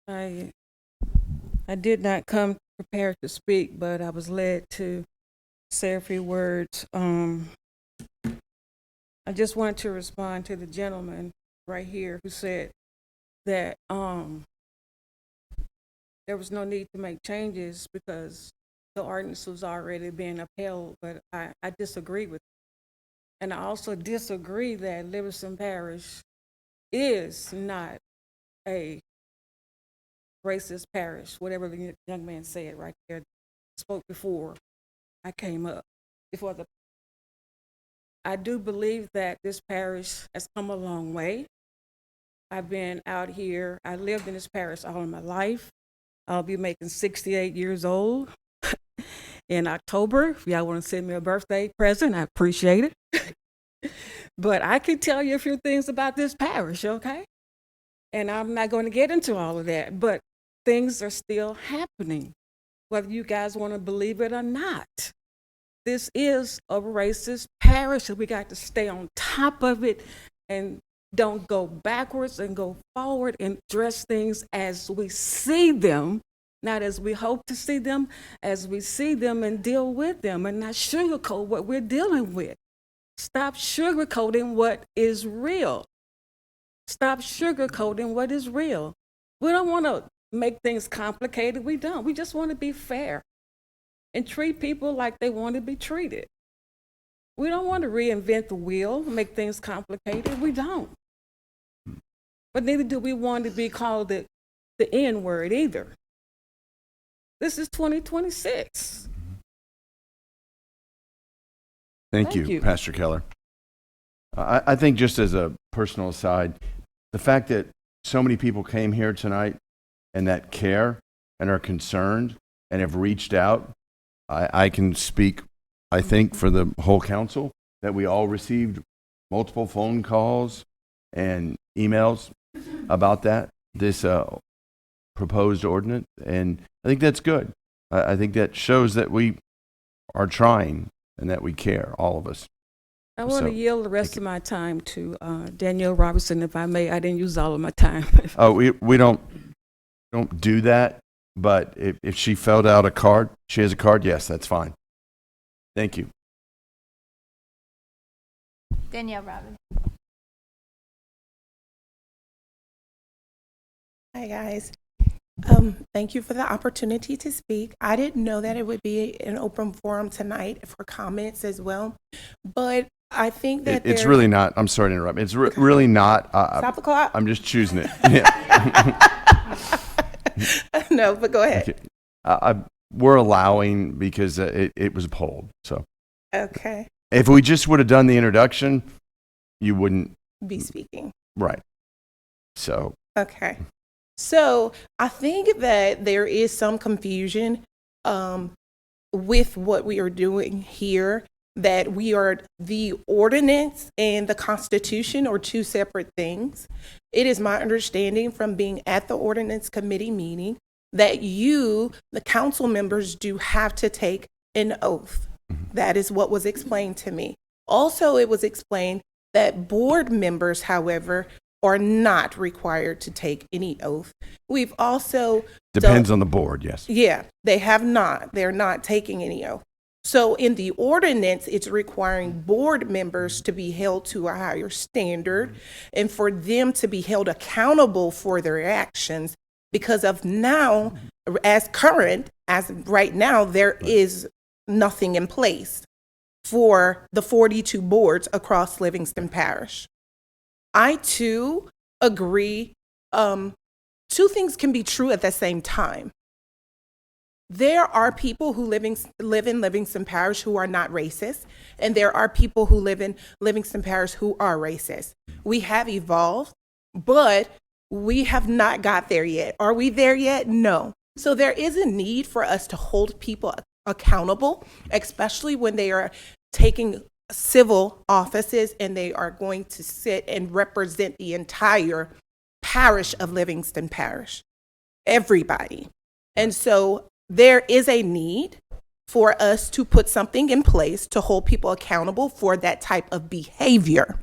U: I did not come prepared to speak, but I was led to say a few words. I just wanted to respond to the gentleman right here who said that there was no need to make changes because the ordinance was already being upheld, but I disagree with it. And I also disagree that Livingston Parish is not a racist parish, whatever the young man said right there, spoke before I came up. I do believe that this parish has come a long way. I've been out here, I lived in this parish all of my life. I'll be making 68 years old in October. If y'all want to send me a birthday present, I appreciate it. But I can tell you a few things about this parish, okay? And I'm not going to get into all of that, but things are still happening, whether you guys want to believe it or not. This is a racist parish, and we got to stay on top of it and don't go backwards and go forward and address things as we see them, not as we hope to see them, as we see them and deal with them and not sugarcoat what we're dealing with. Stop sugarcoating what is real. Stop sugarcoating what is real. We don't want to make things complicated. We don't. We just want to be fair and treat people like they want to be treated. We don't want to reinvent the wheel, make things complicated. We don't. But neither do we want to be called the N-word either. This is 2026.
A: Thank you, Pastor Keller. I think just as a personal aside, the fact that so many people came here tonight and that care and are concerned and have reached out, I can speak, I think, for the whole council, that we all received multiple phone calls and emails about this proposed ordinance, and I think that's good. I think that shows that we are trying and that we care, all of us.
U: I want
A: So,
U: to yield the rest of my time to Danielle Robertson, if I may. I didn't use all of my time.
A: Oh, we don't do that, but if she filled out a card, she has a card, yes, that's fine. Thank you.
P: Danielle Robin.
C: Hi, guys. Thank you for the opportunity to speak. I didn't know that it would be an open forum tonight for comments as well, but I think that
A: It's really not. I'm sorry to interrupt. It's really not.
C: Stop the clock.
A: I'm just choosing it. Yeah.
C: No, but go ahead.
A: Okay. We're allowing because it was polled. So
C: Okay.
A: if we just would have done the introduction, you wouldn't
C: Be speaking.
A: right. So
C: Okay. So I think that there is some confusion with what we are doing here, that the ordinance and the Constitution are two separate things. It is my understanding from being at the ordinance committee meeting that the council members, do have to take an oath. That is what was explained to me. Also, it was explained that board members, however, are not required to take any oath. We've also
A: depends on the board. Yes.
C: Yeah, they have not. They're not taking any oath. So in the ordinance, it's requiring board members to be held to a higher standard and for them to be held accountable for their actions, because of now, as right now, there is nothing in place for the 42 boards across Livingston Parish. I too agree. Two things can be true at the same time. There are people who live in Livingston Parish who are not racist, and there are people who live in Livingston Parish who are racist. We have evolved, but we have not got there yet. Are we there yet? No. So there is a need for us to hold people accountable, especially when they are taking civil offices and they are going to sit and represent the entire parish of Livingston Parish, everybody. And so there is a need for us to put something in place to hold people accountable for that type of behavior.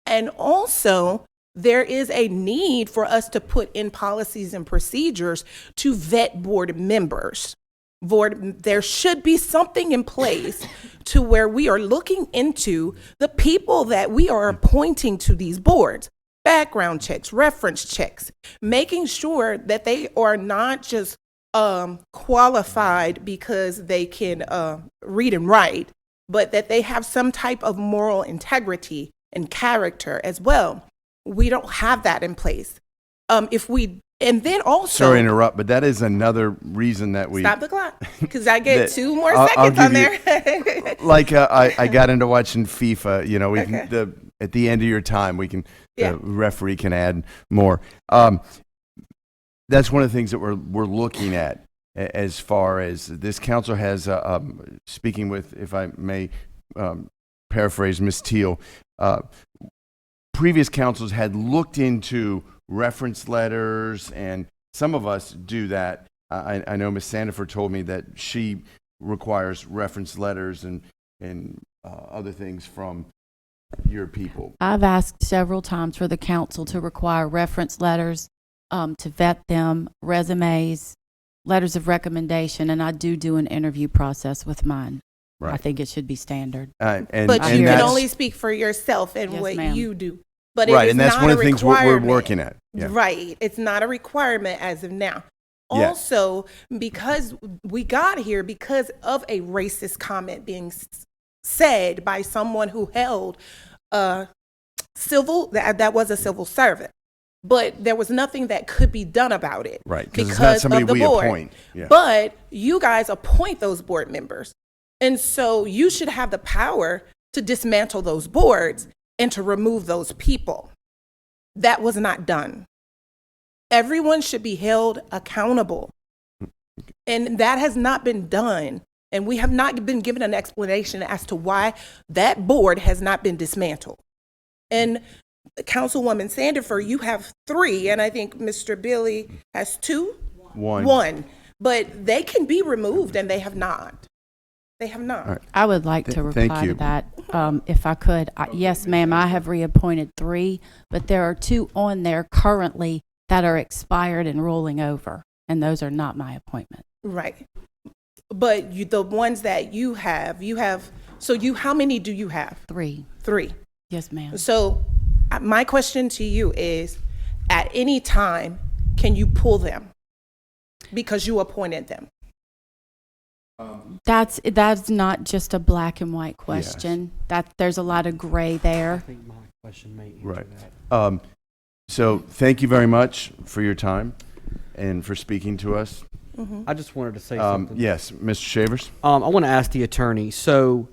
C: And also, there is a need for us to put in policies and procedures to vet board members. There should be something in place to where we are looking into the people that we are appointing to these boards. Background checks, reference checks, making sure that they are not just qualified because they can read and write, but that they have some type of moral integrity and character as well. We don't have that in place. And then also,
A: Sorry to interrupt, but that is another reason that we
C: stop the clock, because I get
A: that-
C: 2 more
A: I'll
C: seconds
A: give
C: on there.
A: like I got into watching FIFA. You know, we
C: Okay.
A: can, at the end of your time, we can
C: Yeah.
A: the referee can add more. That's one of the things that we're looking at as far as this council has. Speaking with, if I may paraphrase Ms. Teal, previous councils had looked into reference letters, and some of us do that. I know Ms. Sandifer told me that she requires reference letters and other things from your people.
N: I've asked several times for the council to require reference letters, to vet them, resumes, letters of recommendation, and I do an interview process with mine.
A: Right.
N: I think it should be standard.
C: But you can only speak for yourself and
N: Yes,
C: what
N: ma'am.
C: you do. But
A: Right,
C: it is
A: and that's
C: not
A: one
C: a
A: of the things we're
C: requirement.
A: working at. Yeah.
C: Right. It's not a requirement as of now.
A: Yeah.
C: Also, because we got here because of a racist comment being said by someone who held that was a civil servant. But there was nothing that could be done about it.
A: Right, 'cause it's not somebody
C: of the
A: we
C: board.
A: appoint. Yeah.
C: But you guys appoint those board members. And so you should have the power to dismantle those boards and to remove those people. That was not done. Everyone should be held accountable. And that has not been done. And we have not been given an explanation as to why that board has not been dismantled. And Councilwoman Sandifer, you have 3, and I think Mr. Billy has 2?
A: One.
C: 1. But they can be removed, and they have not. They have not.
A: All right.
N: I would like to
A: Thank
N: reply
A: you.
N: to that, if I could. Yes, ma'am, I have reappointed 3, but there are 2 on there currently that are expired and rolling over, and those are not my appointment.
C: Right. But the ones that you have, how many do you have?
N: 3.
C: 3.
N: Yes, ma'am.
C: So my question to you is, at any time, can you pull them? Because you appointed them.
N: That's not just a black and white question. That there's a lot of gray
K: I
N: there.
K: think my question may answer
A: Right.
K: that.
A: So thank you very much for your time and for speaking to us.
K: I just wanted to say something.
A: Yes, Mr. Shavers.
K: I want to ask the attorney. So,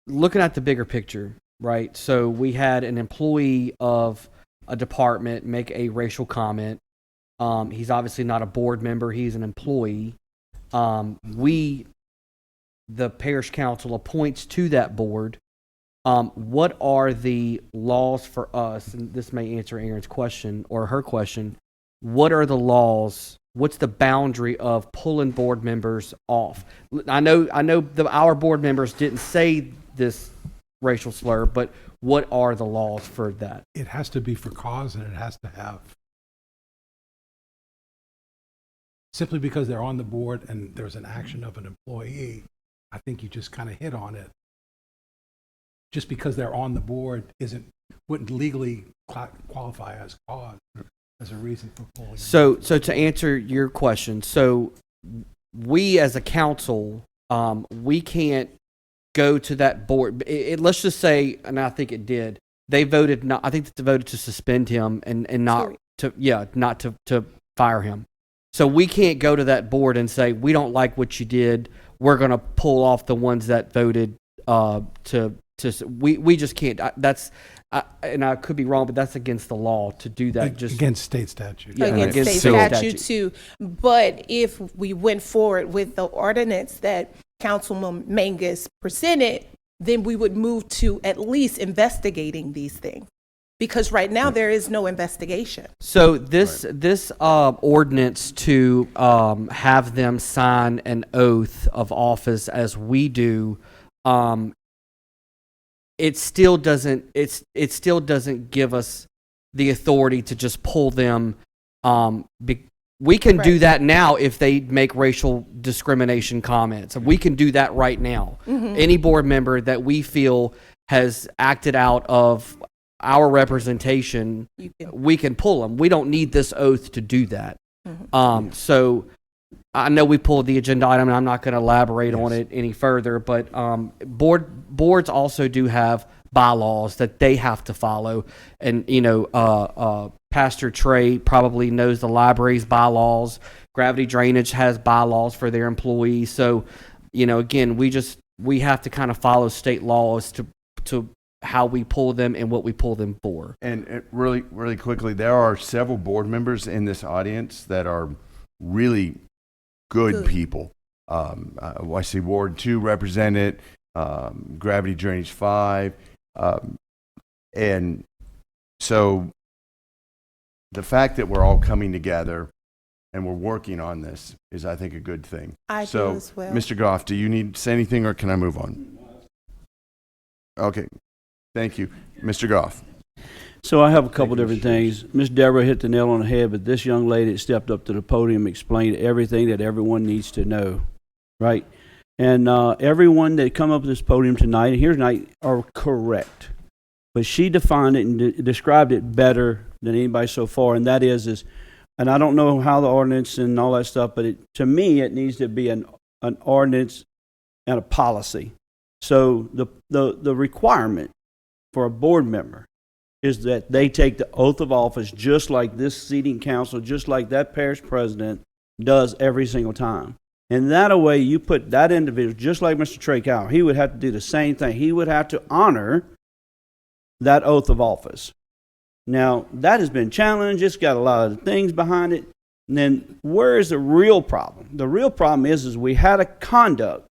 K: looking at the bigger picture, right? So we had an employee of a department make a racial comment. He's obviously not a board member. He's an employee. The parish council appoints to that board. What are the laws for us? And this may answer Aaron's question or her question. What are the laws? What's the boundary of pulling board members off? I know our board members didn't say this racial slur, but what are the laws for that?
D: It has to be for cause, and it has to have, simply because they're on the board and there's an action of an employee, I think you just kind of hit on it. Just because they're on the board wouldn't legally qualify as cause, as a reason for pulling.
K: So to answer your question, so we as a council, we can't go to that board. Let's just say, and I think it did. They voted not. I think they voted to suspend him and not to fire him. So we can't go to that board and say we don't like what you did. We're going to pull off the ones that voted to. We just can't. And I could be wrong, but that's against the law to do that. Just
D: against state statute.
K: Yeah,
C: Against state statute too. But if we went forward with the ordinance that Councilman Mangus presented, then we would move to at least investigating these things. Because right now there is no investigation.
K: So this ordinance to have them sign an oath of office as we do, it still doesn't give us the authority to just pull them. We can do that now if they make racial discrimination comments. We can do that right now.
C: Mm-hmm.
K: Any board member that we feel has acted out of our representation, we can pull them. We don't need this oath to do that.
C: Mm-hmm.
K: So I know we pulled the agenda item, and I'm not going to elaborate on it any further, but boards also do have bylaws that they have to follow. And, Pastor Trey probably knows the library's bylaws. Gravity Drainage has bylaws for their employees. So, again, we have to kind of follow state laws to how we pull them and what we pull them for.
A: And really, really quickly, there are several board members in this audience that are really good people. I see Ward 2 represented, Gravity Drainage 5. And so the fact that we're all coming together and we're working on this is, I think, a good thing.
C: I do as well.
A: Mr. Goff, do you need to say anything, or can I move on? Okay. Thank you. Mr. Goff.
L: So I have a couple different things. Miss Deborah hit the nail on the head, but this young lady that stepped up to the podium explained everything that everyone needs to know, right? And everyone that come up to this podium tonight and here tonight are correct. But she defined it and described it better than anybody so far, and that is, and I don't know how the ordinance and all that stuff, but to me it needs to be an ordinance and a policy. So the requirement for a board member is that they take the oath of office just like this seating council, just like that parish president does every single time. And that way you put that individual, just like Mr. Trey Cow, he would have to do the same thing. He would have to honor that oath of office. Now, that has been challenged. It's got a lot of things behind it. And then where is the real problem? The real problem is we had a conduct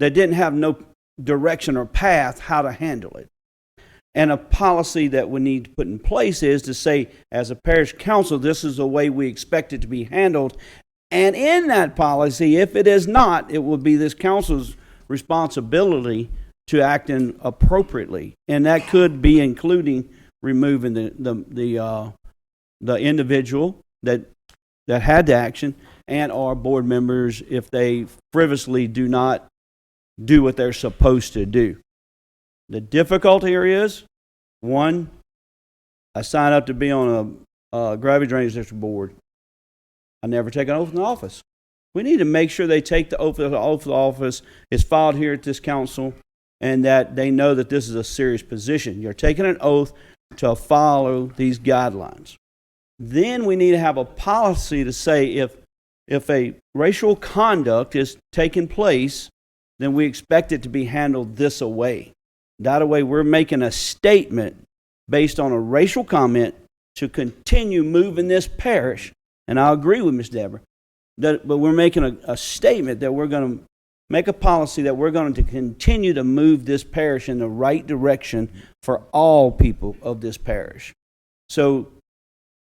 L: that didn't have no direction or path how to handle it. And a policy that we need to put in place is to say, as a parish council, this is the way we expect it to be handled. And in that policy, if it is not, it will be this council's responsibility to act in appropriately. And that could be including removing the individual that had the action, and our board members if they frivolously do not do what they're supposed to do. The difficulty here is, one, I signed up to be on a gravity drainage district board. I never take an oath in office. We need to make sure they take the oath of office. It's filed here at this council, and that they know that this is a serious position. You're taking an oath to follow these guidelines. Then we need to have a policy to say if a racial conduct is taking place, then we expect it to be handled this way. That way, we're making a statement based on a racial comment to continue moving this parish. And I agree with Ms. Deborah, but we're making a statement that we're going to make a policy that we're going to continue to move this parish in the right direction for all people of this parish. So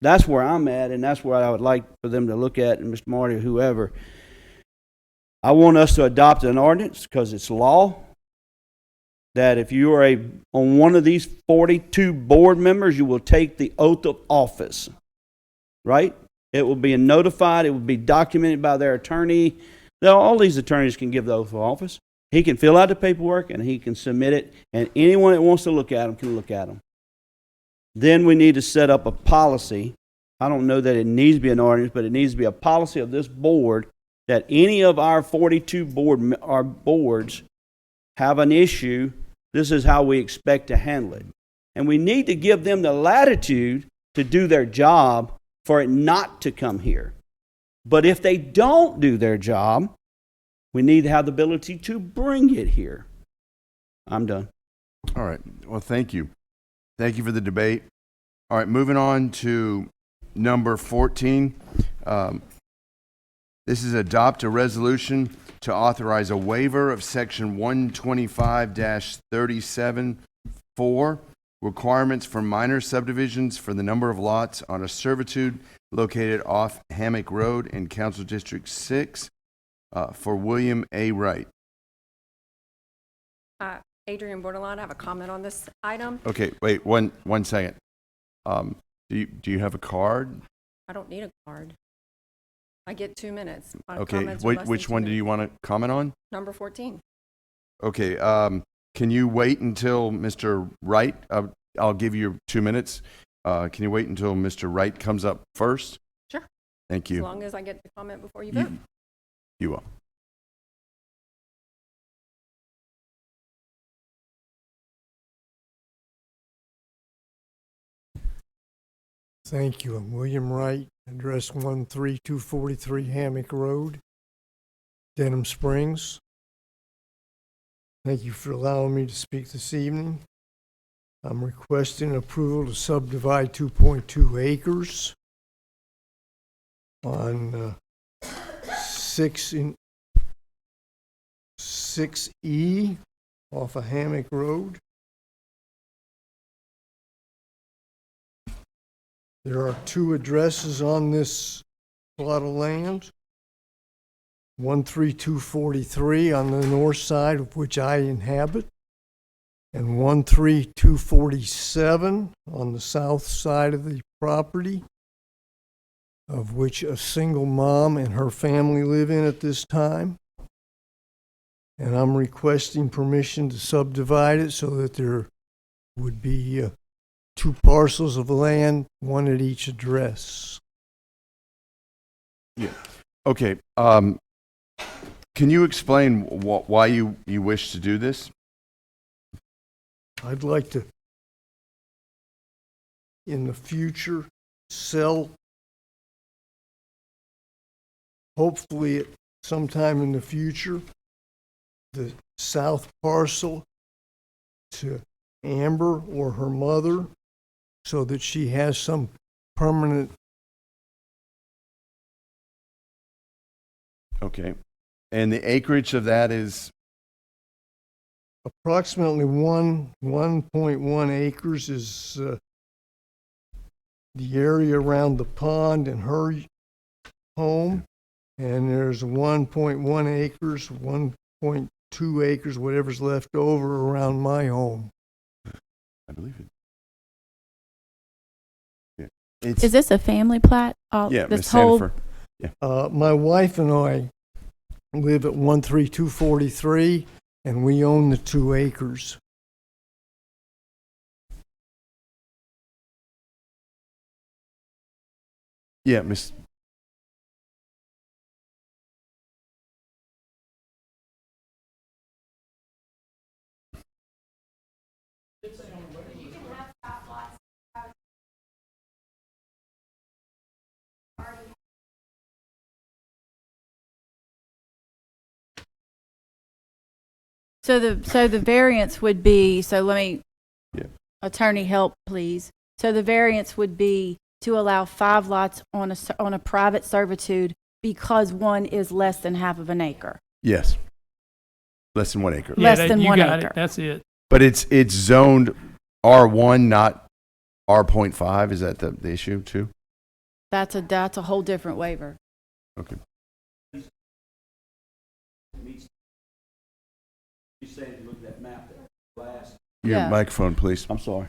L: that's where I'm at, and that's where I would like for them to look at, and Mr. Marty or whoever. I want us to adopt an ordinance, because it's law, that if you are on one of these 42 board members, you will take the oath of office, right? It will be notified. It will be documented by their attorney. Now, all these attorneys can give the oath of office. He can fill out the paperwork, and he can submit it, and anyone that wants to look at them can look at them. Then we need to set up a policy. I don't know that it needs to be an ordinance, but it needs to be a policy of this board that any of our 42 boards have an issue. This is how we expect to handle it. And we need to give them the latitude to do their job for it not to come here. But if they don't do their job, we need to have the ability to bring it here. I'm done.
A: All right. Well, thank you. Thank you for the debate. All right, moving on to number 14. This is adopt a resolution to authorize a waiver of section 125-37(4) requirements for minor subdivisions for the number of lots on a servitude located off Hammock Road in Council District 6 for William A. Wright.
E: Adrian Bordelon, I have a comment on this item.
A: Okay, wait one second. Do you have a card?
E: I don't need a card. I get 2 minutes.
A: Okay, which one do you want to comment on?
E: Number 14.
A: Okay, can you wait until Mr. Wright? I'll give you 2 minutes. Can you wait until Mr. Wright comes up first?
E: Sure.
A: Thank you.
E: As long as I get the comment before you vote.
A: You will.
V: Thank you. I'm William Wright, address 13243 Hammock Road, Denham Springs. Thank you for allowing me to speak this evening. I'm requesting approval to subdivide 2.2 acres on 6E off of Hammock Road. There are 2 addresses on this plot of land. 13243 on the north side, of which I inhabit, and 13247 on the south side of the property, of which a single mom and her family live in at this time. And I'm requesting permission to subdivide it so that there would be 2 parcels of land, 1 at each address.
A: Yeah. Okay. Can you explain why you wish to do this?
V: I'd like to, in the future, sell, hopefully at sometime in the future, the south parcel to Amber or her mother, so that she has some permanent.
A: Okay. And the acreage of that is?
V: approximately 1.1 acres is the area around the pond and her home. And there's 1.1 acres, 1.2 acres, whatever's left over around my home.
A: I believe it.
N: Is this a family plat?
A: Yeah,
N: this
A: Miss
N: whole
A: Sandifer. Yeah.
V: My wife and I live at 13243, and we own the 2 acres.
A: Yeah, Miss.
N: So the variance would be, so let me,
A: Yeah.
N: attorney help, please. So the variance would be to allow 5 lots on a private servitude because one is less than half of an acre.
A: Yes. Less than 1 acre.
N: Less than
O: you
N: 1
O: got
N: acre.
O: it. That's it.
A: But it's zoned R1, not R.5. Is that the issue too?
N: That's a whole different waiver.
A: Okay. Your
N: Yeah.
A: microphone, please.
L: I'm sorry.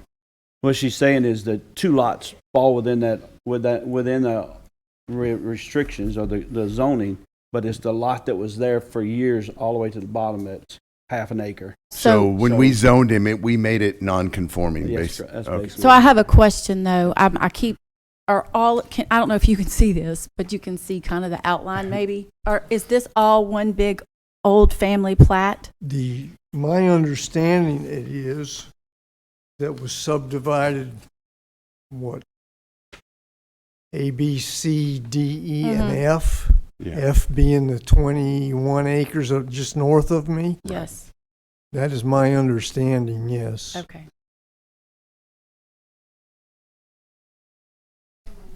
L: What she's saying is that 2 lots fall within the restrictions or the zoning, but it's the lot that was there for years all the way to the bottom that's half an acre.
A: So when we zoned him, we made it non-conforming.
L: Yes,
A: basically.
L: that's
A: Okay.
L: basically.
N: So I have a question though. I don't know if you can see this, but you can see kind of the outline maybe. Or is this all one big old family plat?
V: My understanding it is that was subdivided, A, B, C, D, E, and F.
A: Yeah.
V: F being the 21 acres just north of me.
N: Yes.
V: That is my understanding, yes.
N: Okay.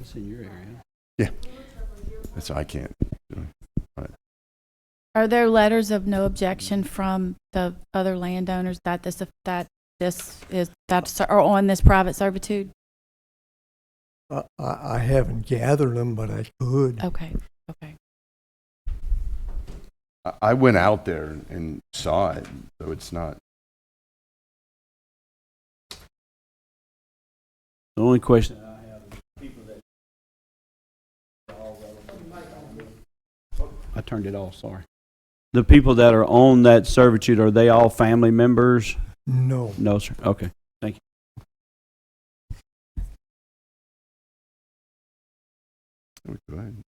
L: It's in your area.
A: Yeah. That's I can't.
N: Are there letters of no objection from the other landowners that are on this private servitude?
V: I haven't gathered them, but I could.
N: Okay. Okay.
A: I went out there and saw it, so it's not.
L: The only question I have is people that I turned it off, sorry. The people that are on that servitude, are they all family members?
V: No.
L: No, sir. Okay. Thank you.
A: Go ahead.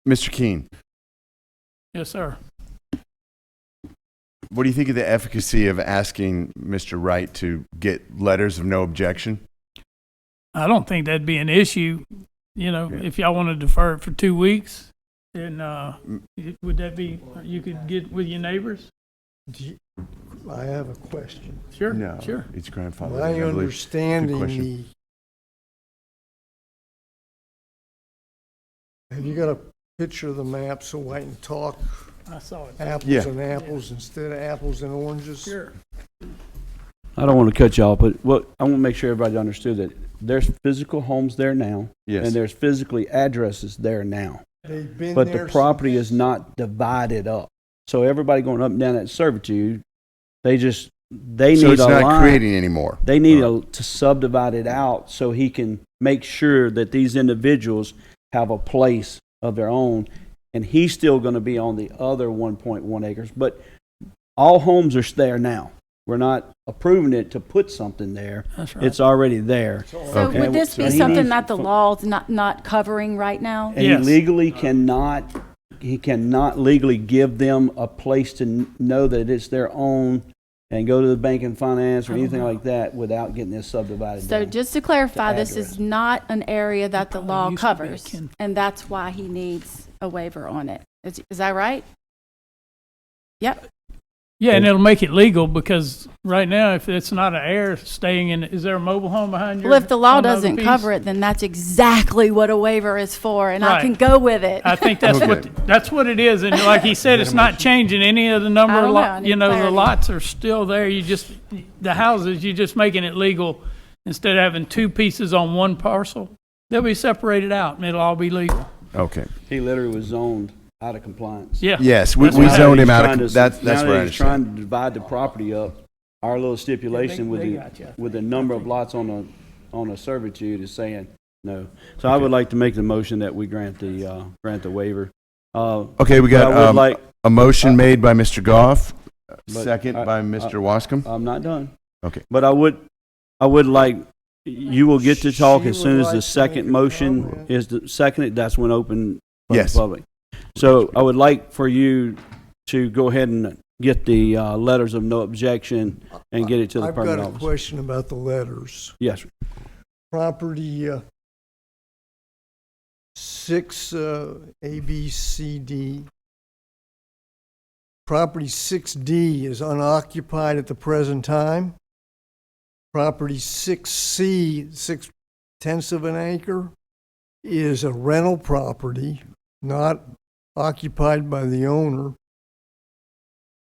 A: Mr. Keene,
O: Yes, sir.
A: what do you think of the efficacy of asking Mr. Wright to get letters of no objection?
O: I don't think that'd be an issue. If y'all want to defer it for 2 weeks, then would that be, you could get with your neighbors?
V: I have a question.
O: Sure,
A: No,
O: sure.
A: it's grandfather.
V: My understanding, have you got a picture of the map so I can talk
O: I saw it.
V: apples and apples instead of apples and oranges?
O: Sure.
L: I don't want to cut y'all, but I want to make sure everybody understood that there's physical homes there now.
A: Yes.
L: And there's physically addresses there now.
V: They've been
L: But
V: there
L: the property
V: since-
L: is not divided up. So everybody going up and down that servitude, they
A: So
L: need
A: it's
L: a
A: not
L: line.
A: creating anymore.
L: They need to subdivide it out so he can make sure that these individuals have a place of their own. And he's still going to be on the other 1.1 acres. But all homes are there now. We're not approving it to put something there.
O: That's right.
L: It's already there.
N: So
A: Okay.
N: would this
L: So
N: be
L: he
N: something
L: needs-
N: that the law's not covering right now?
L: And
O: Yes.
L: he legally cannot legally give them a place to know that it's their own and go to the bank and finance or anything like that without getting this subdivided
N: So
L: down.
N: just to clarify,
L: The
N: this is not an area that the law
O: used to be a
N: covers,
O: kin-
N: and that's why he needs a waiver on it. Is that right? Yep.
O: Yeah, and it'll make it legal because right now, if it's not an heir staying in, is there a mobile home behind your?
N: Well, if the law
O: on the other
N: doesn't
O: piece?
N: cover it, then that's exactly what a waiver is for, and I
O: Right.
N: can go with it.
O: I think that's that's what it is, and like he said, it's not changing any of the number
N: I
O: of
N: don't know, I need
O: the
N: clarity.
O: lots are still there. The houses, you're just making it legal instead of having two pieces on one parcel. They'll be separated out, and it'll all be legal.
A: Okay.
L: He literally was zoned out of compliance.
O: Yeah.
A: Yes, we
L: Now
A: zoned him
L: he's
A: out
L: trying
A: of,
L: to-
A: that's
L: now
A: what
L: that
A: I
L: he's trying
A: understand.
L: to divide the property up. Our little stipulation with
O: they
L: the,
O: got you.
L: with the number of lots on a servitude is saying no. So I would like to make the motion that we grant the waiver.
A: Okay, we
L: but I would
A: got
L: like-
A: a motion made by Mr. Goff,
L: But
A: second by Mr. Wascom.
L: I'm not done.
A: Okay.
L: But I would like, you will get to talk
V: She
L: as soon
V: would
L: as
V: like
L: the
V: to
L: second
V: make a
L: motion
V: comment.
L: is the second, that's when open for the
A: Yes.
L: public. So I would like for you to go ahead and get the letters of no objection and get it to the
V: I've
L: permanent
V: got a
L: office.
V: question about the letters.
L: Yes, sir.
V: Property 6 A, B, C, D. Property 6D is unoccupied at the present time. Property 6C, 6/10 of an acre, is a rental property, not occupied by the owner.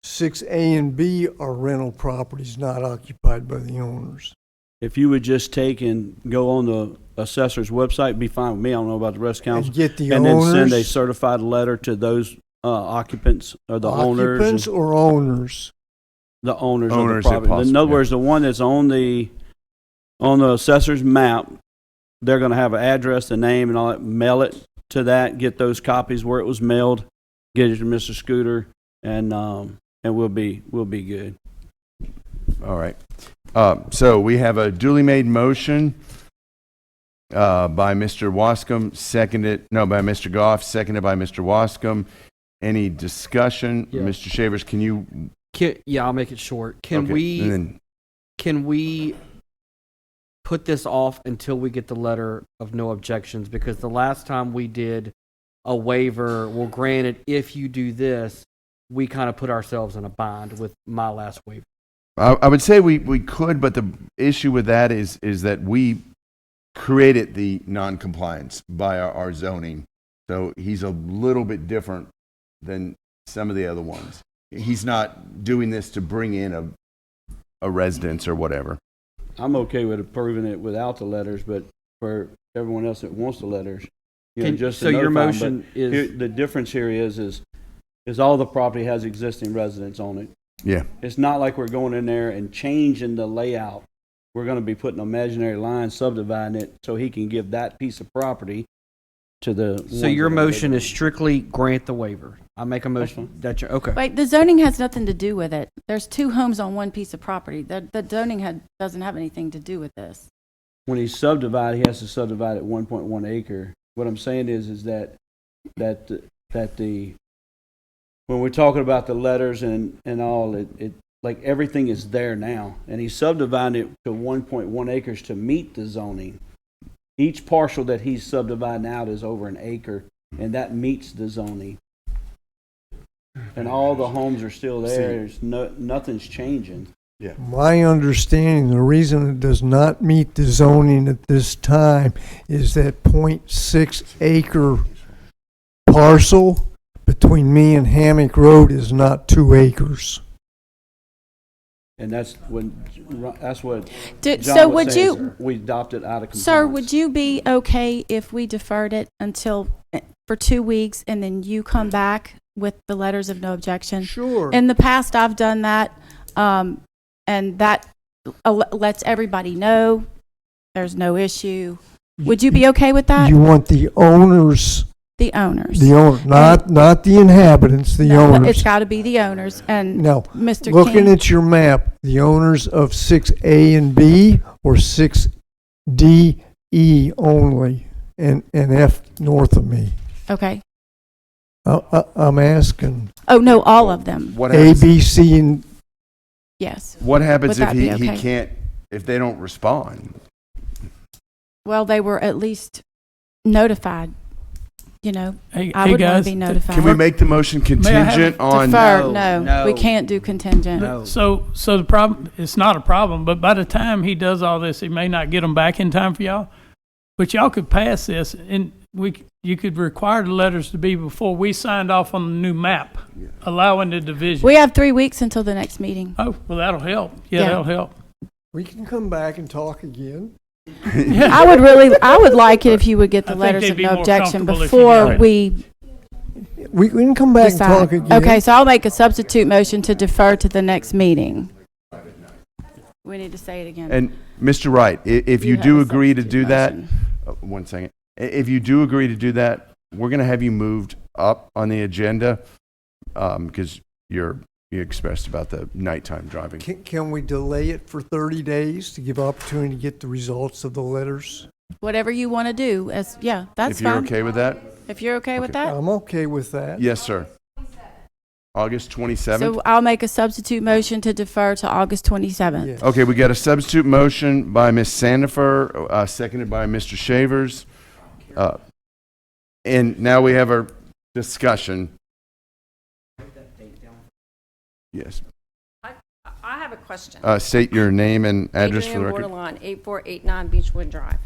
V: 6A and B are rental properties not occupied by the owners.
L: If you would just take and go on the assessor's website, it'd be fine with me. I don't know about the rest of council.
V: And get the
L: And then send a
V: owners?
L: certified letter to those occupants or the owners.
V: Occupants or owners?
L: The owners
A: Owners,
L: of
A: if
L: the property.
A: possible,
L: In other
A: yeah.
L: words, the one that's on the assessor's map, they're going to have an address, the name, and all that. Mail it to that. Get those copies where it was mailed. Get it to Mr. Scooter, and we'll be good.
A: All right. So we have a duly made motion by Mr. Wascom, by Mr. Goff, seconded by Mr. Wascom. Any discussion?
K: Yeah.
A: Mr. Shavers, can you?
K: Yeah, I'll make it short. Can
A: Okay, and then-
K: can we put this off until we get the letter of no objections? Because the last time we did a waiver, well, granted, if you do this, we kind of put ourselves in a bind with my last waiver.
A: I would say we could, but the issue with that is that we created the non-compliance by our zoning. So he's a little bit different than some of the other ones. He's not doing this to bring in a residence or whatever.
L: I'm okay with approving it without the letters, but for everyone else that wants the letters, just to
K: So your
L: notify 'em.
K: motion
L: But
K: is-
L: here, the difference here is all the property has existing residents on it.
A: Yeah.
L: It's not like we're going in there and changing the layout. We're going to be putting an imaginary line, subdividing it so he can give that piece of property to the.
K: So your motion is strictly grant the waiver. I make a motion that you're okay.
N: Wait, the zoning has nothing to do with it. There's two homes on one piece of property. The zoning doesn't have anything to do with this.
L: When he's subdivided, he has to subdivide at 1.1 acre. What I'm saying is that the when we're talking about the letters and all, it like everything is there now, and he's subdividing it to 1.1 acres to meet the zoning. Each parcel that he's subdividing out is over an acre, and that meets the zoning. And all the homes are still there. There's nothing's changing.
A: Yeah.
V: My understanding, the reason it does not meet the zoning at this time is that .6 acre parcel between me and Hammock Road is not 2 acres.
L: And that's what
N: So
L: John was
N: would
L: saying,
N: you-
L: is we adopted out of compliance.
N: Sir, would you be okay if we deferred it for 2 weeks and then you come back with the letters of no objection?
V: Sure.
N: In the past, I've done that, and that lets everybody know there's no issue. Would you be okay with that?
V: You want the owners,
N: The owners.
V: not the inhabitants, the
N: No,
V: owners.
N: It's got to be the owners. And
V: Now,
N: Mr.
V: looking
N: King,
V: at your map, the owners of 6A and B or 6D, E only, and F north of me?
N: okay.
V: I'm asking.
N: Oh, no, all of them.
A: What
V: A,
A: happens,
V: B, C, and
N: Yes.
A: what happens
N: Would
A: if
N: that
A: he
N: be okay?
A: can't, if they don't respond?
N: Well, they were at least notified. you know,
O: Hey,
N: I
O: hey
N: would want
O: guys,
N: to be notified.
A: Can we make the motion contingent on?
N: Defer, no, we can't do contingent.
O: So the problem, it's not a problem, but by the time he does all this, he may not get them back in time for y'all. But y'all could pass this, and you could require the letters to be before we signed off on the new map, allowing the division.
N: We have 3 weeks until the next meeting.
O: Oh, well, that'll help. Yeah, that'll help.
V: We can come back and talk again.
N: I would like it if you would get the
O: I think
N: letters
O: they'd
N: of
O: be
N: no
O: more
N: objection
O: comfortable if you
N: before
O: did.
N: we
V: We can come back and
N: decide.
V: talk again.
N: Okay, so I'll make a substitute motion to defer to the next meeting. We need to say it again.
A: And Mr. Wright, if you
N: have
A: do
N: a
A: agree to do
N: substitute
A: that,
N: motion.
A: 1 second. If you do agree to do that, we're going to have you moved up on the agenda because you expressed about the nighttime driving.
V: Can we delay it for 30 days to give opportunity to get the results of the letters?
N: Whatever you want to do, that's fine.
A: If you're okay with that?
N: If you're okay with that?
V: I'm okay with that.
A: Yes, sir. August 27th?
N: So I'll make a substitute motion to defer to August 27th.
V: Yes.
A: Okay, we got a substitute motion by Ms. Sandifer, seconded by Mr. Shavers. And now we have our discussion. Yes.
E: I have a question.
A: State your name and address for the
E: Adrian
A: record.
E: Bordelon, 8489 Beechwood Drive.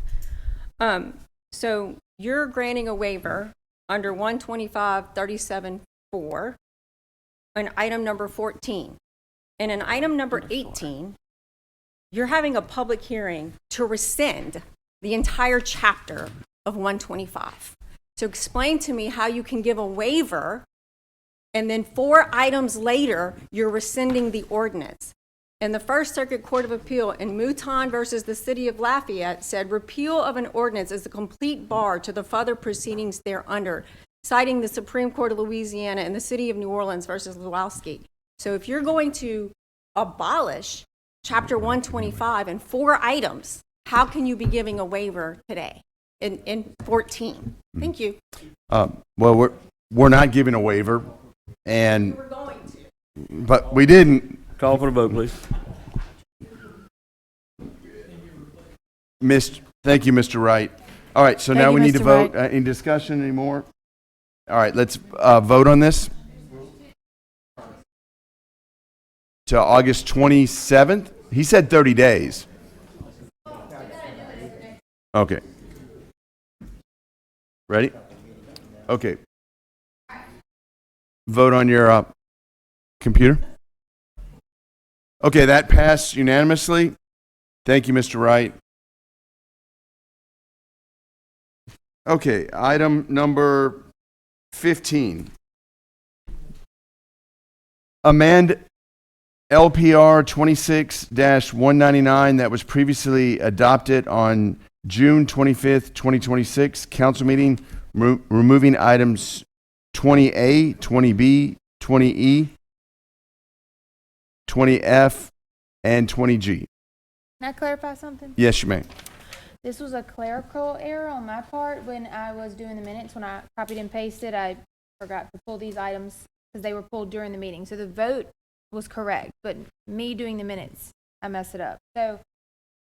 E: So you're granting a waiver under 125-37-4 on item number 14. And in item number 18, you're having a public hearing to rescind the entire chapter of 125. So explain to me how you can give a waiver and then 4 items later, you're rescinding the ordinance. And the First Circuit Court of Appeal in Mouton versus the City of Lafayette said repeal of an ordinance is a complete bar to the further proceedings thereunder, citing the Supreme Court of Louisiana and the City of New Orleans versus Lewowski. So if you're going to abolish Chapter 125 in 4 items, how can you be giving a waiver today in 14? Thank you.
A: Well, we're not giving a waiver, and
E: We're going to.
A: but we didn't.
L: Call for the vote, please.
A: Thank you, Mr. Wright. All right, so
N: Thank
A: now
N: you,
A: we need to
N: Mr.
A: vote.
N: Wright.
A: Any discussion anymore? All right, let's vote on this. To August 27th? He said 30 days. Okay. Ready? Okay. Vote on your computer. Okay, that passed unanimously. Thank you, Mr. Wright. Okay, item number 15. Amend LPR 26-199 that was previously adopted on June 25th, 2026, council meeting, removing items 20A, 20B, 20E, 20F, and 20G.
P: Can I clarify something?
A: Yes, you may.
P: This was a clerical error on my part when I was doing the minutes. When I copied and pasted, I forgot to pull these items because they were pulled during the meeting. So the vote was correct, but me doing the minutes, I messed it up. So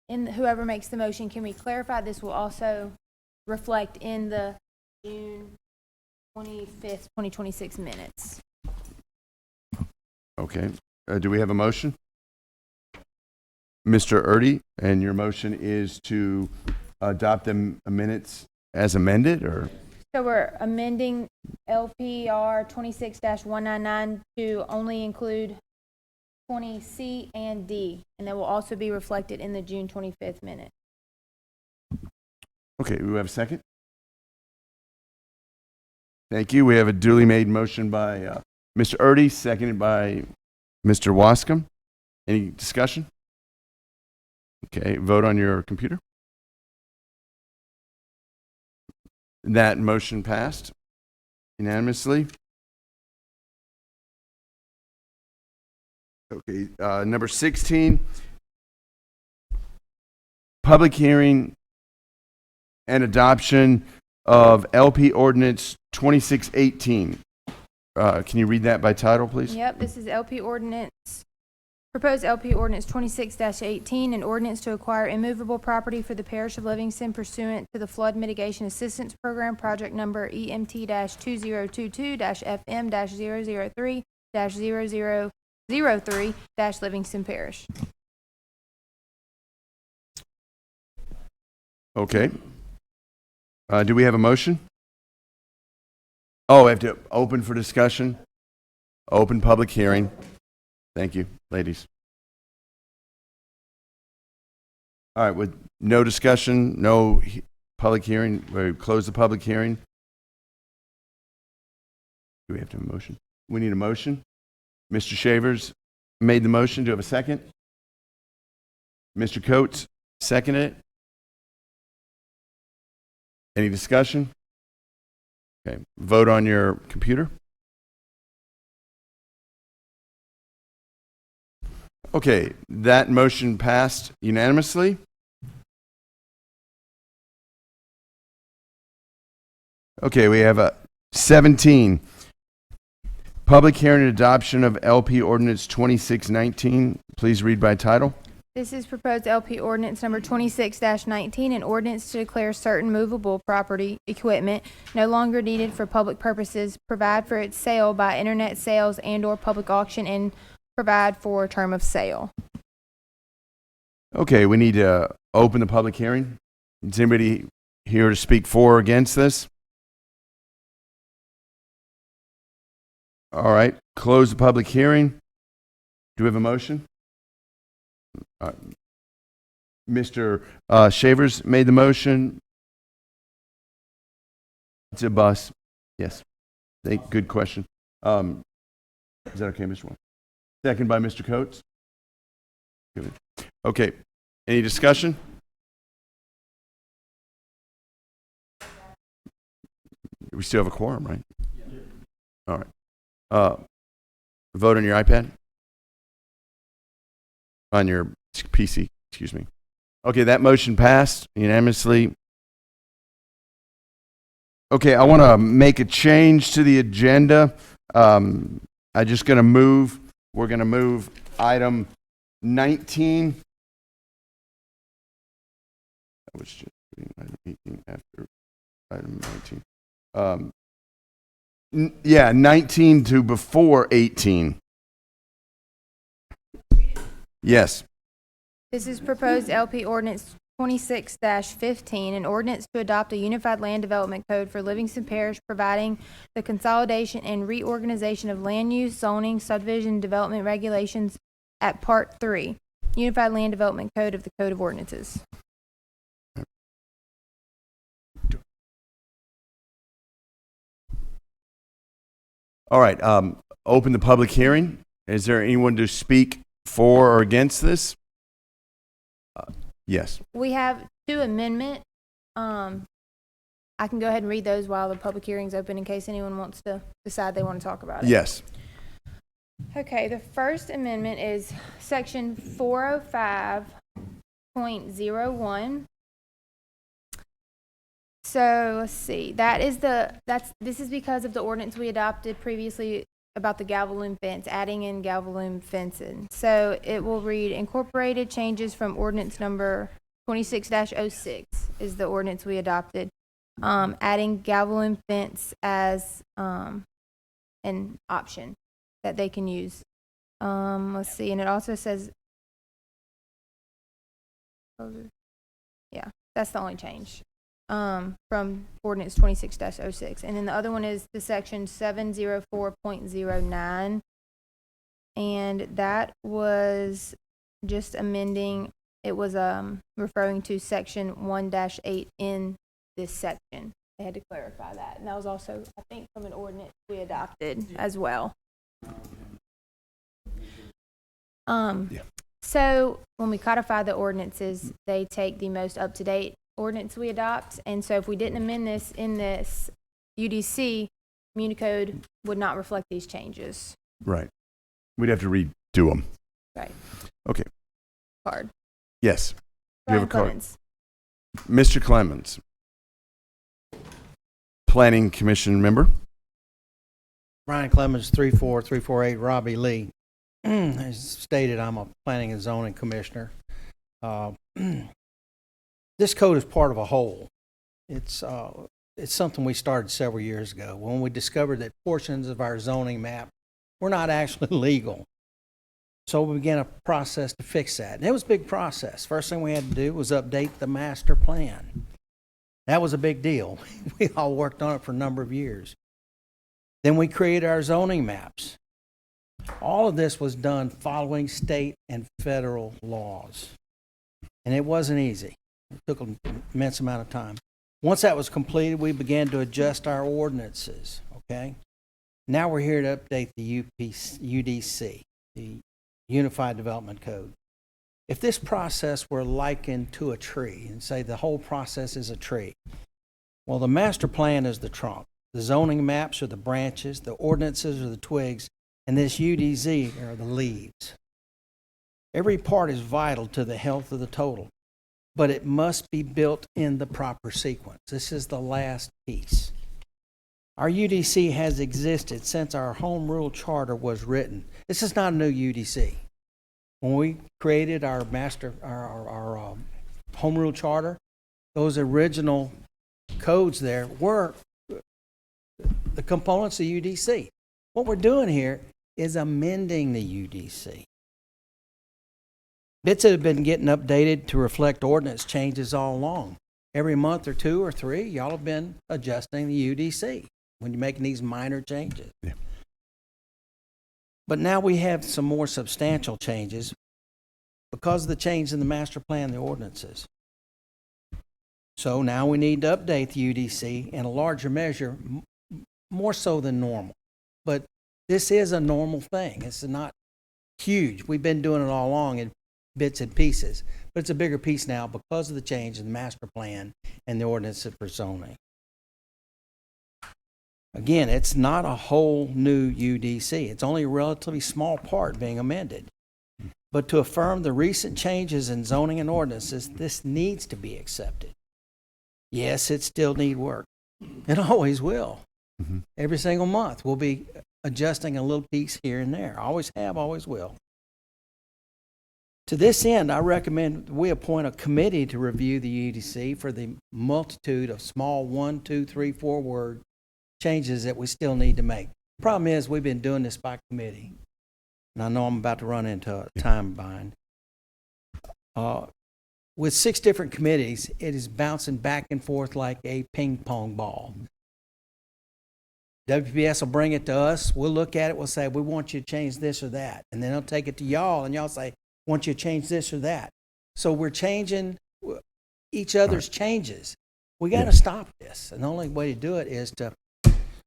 P: whoever makes the motion, can we clarify this will also reflect in the June 25th, 2026 minutes?
A: Okay. Do we have a motion? Mr. Erdy, and your motion is to adopt the minutes as amended, or?
P: So we're amending LPR 26-199 to only include 20C and D, and that will also be reflected in the June 25th minute.
A: Okay, we have a second? Thank you. We have a duly made motion by Mr. Erdy, seconded by Mr. Wascom. Any discussion? Okay, vote on your computer. That motion passed unanimously. Okay, number 16, public hearing and adoption of LP Ordinance 2618. Can you read that by title, please?
P: Yep, this is LP ordinance Proposed LP ordinance 26-18, an ordinance to acquire immovable property for the parish of Livingston pursuant to the Flood Mitigation Assistance Program, project number EMT-2022-FM-003-0003-Livingston Parish.
A: Okay. Do we have a motion? Oh, we have to open for discussion. Open public hearing. Thank you, ladies. All right, with no discussion, no public hearing, we close the public hearing. Do we have to have a motion? We need a motion. Mr. Shavers made the motion. Do you have a second? Mr. Coates seconded it. Any discussion? Okay, vote on your computer. Okay, that motion passed unanimously. Okay, we have a 17. Public hearing and adoption of LP Ordinance 2619. Please read by title.
P: This is proposed LP ordinance number 26-19, an ordinance to declare certain movable property equipment no longer needed for public purposes, provide for its sale by internet sales and/or public auction, and provide for a term of sale.
A: Okay, we need to open the public hearing. Is anybody here to speak for or against this? All right, close the public hearing. Do we have a motion? Mr. Shavers made the motion. It's a bus. Yes. Good question. Is that okay, Mr. Warren? Second by Mr. Coates. Good. Okay. Any discussion? We still have a quorum, right? All right. Vote on your iPad? On your PC, excuse me. Okay, that motion passed unanimously. Okay, I want to make a change to the agenda. I'm just going to move. We're going to move item 19. That was just item 18 after item 19. 19 to before 18. Yes.
P: This is proposed LP ordinance 26-15, an ordinance to adopt a unified land development code for Livingston Parish, providing the consolidation and reorganization of land use, zoning, subdivision, development regulations at Part 3, Unified Land Development Code of the Code of Ordinances.
A: All right, open the public hearing. Is there anyone to speak for or against this? Yes.
P: We have two amendments. I can go ahead and read those while the public hearing's open in case anyone wants to decide they want to talk about it.
A: Yes.
P: Okay, the first amendment is section 405.01. So let's see. This is because of the ordinance we adopted previously about the Galvaloon fence, adding in Galvaloon fencing. So it will read, incorporated changes from ordinance number 26-06 is the ordinance we adopted, adding Galvaloon fence as an option that they can use. Let's see, and it also says, yeah, that's the only change from ordinance 26-06. And then the other one is the section 704.09, and that was just amending, it was referring to section 1-8 in this section. They had to clarify that, and that was also, I think, from an ordinance we adopted as well. So when we codify the ordinances, they take the most up-to-date ordinance we adopt, and so if we didn't amend this in this UDC, Municode would not reflect these changes.
A: Right. We'd have to redo them.
P: Right.
A: Okay.
P: Card.
A: Yes. Do you have a card?
P: Clemens.
A: Mr. Clemens, Planning Commission member.
F: Brian Clemens, 34348 Robbie Lee. as stated, I'm a planning and zoning commissioner. This code is part of a whole. It's something we started several years ago when we discovered that portions of our zoning map were not actually legal. So we began a process to fix that. And it was a big process. First thing we had to do was update the master plan. That was a big deal. We all worked on it for a number of years. Then we created our zoning maps. All of this was done following state and federal laws. And it wasn't easy. It took an immense amount of time. Once that was completed, we began to adjust our ordinances, okay? Now we're here to update the UDC, the Unified Development Code. If this process were likened to a tree, and say the whole process is a tree, well, the master plan is the trunk. The zoning maps are the branches, the ordinances are the twigs, and this UDZ are the leaves. Every part is vital to the health of the total, but it must be built in the proper sequence. This is the last piece. Our UDC has existed since our home rule charter was written. This is not a new UDC. When we created our home rule charter, those original codes there were the components of UDC. What we're doing here is amending the UDC. Bits have been getting updated to reflect ordinance changes all along. Every month or two or three, y'all have been adjusting the UDC when you're making these minor changes.
A: Yeah.
F: But now we have some more substantial changes because of the change in the master plan, the ordinances. So now we need to update the UDC in a larger measure, more so than normal. But this is a normal thing. It's not huge. We've been doing it all along in bits and pieces. But it's a bigger piece now because of the change in the master plan and the ordinance for zoning. Again, it's not a whole new UDC. It's only a relatively small part being amended. But to affirm the recent changes in zoning and ordinances, this needs to be accepted. Yes, it still needs work. It always will.
A: Mm-hmm.
F: Every single month, we'll be adjusting a little piece here and there. Always have, always will. To this end, I recommend we appoint a committee to review the UDC for the multitude of small 1, 2, 3, 4 word changes that we still need to make. The problem is we've been doing this by committee. And I know I'm about to run into a time bind. With 6 different committees, it is bouncing back and forth like a ping pong ball. WPS will bring it to us. We'll look at it. We'll say, we want you to change this or that. And then they'll take it to y'all, and y'all say, want you to change this or that. So we're changing each other's changes. We got to stop this. And the only way to do it is to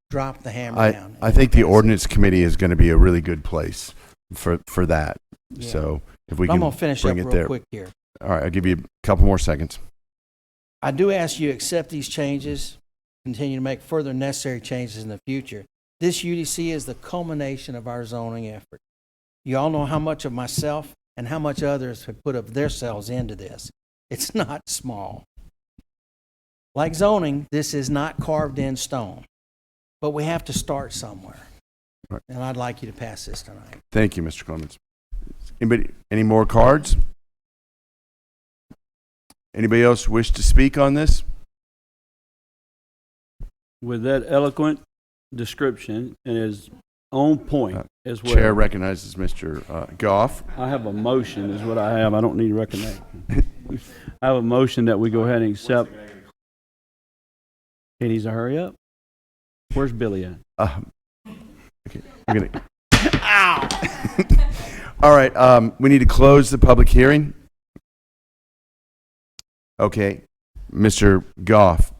F: drop the hammer down.
A: I think the ordinance committee is going to be a really good place for that.
F: Yeah.
A: So if we
F: I'm
A: can
F: going to finish
A: bring
F: up
A: it
F: real
A: there.
F: quick here.
A: All right, I'll give you a couple more seconds.
F: I do ask you to accept these changes, continue to make further necessary changes in the future. This UDC is the culmination of our zoning effort. You all know how much of myself and how much others have put of themselves into this. It's not small. Like zoning, this is not carved in stone, but we have to start somewhere.
A: Right.
F: And I'd like you to pass this tonight.
A: Thank you, Mr. Clemens. Anybody, any more cards? Anybody else wish to speak on this?
L: With that eloquent description and his own point as well.
A: Chair recognizes Mr. Goff.
L: I have a motion is what I have. I don't need recognition. I have a motion that we go ahead and accept. He needs to hurry up. Where's Billy at?
A: Okay, we're gonna. Ow! All right, we need to close the public hearing. Okay, Mr. Goff.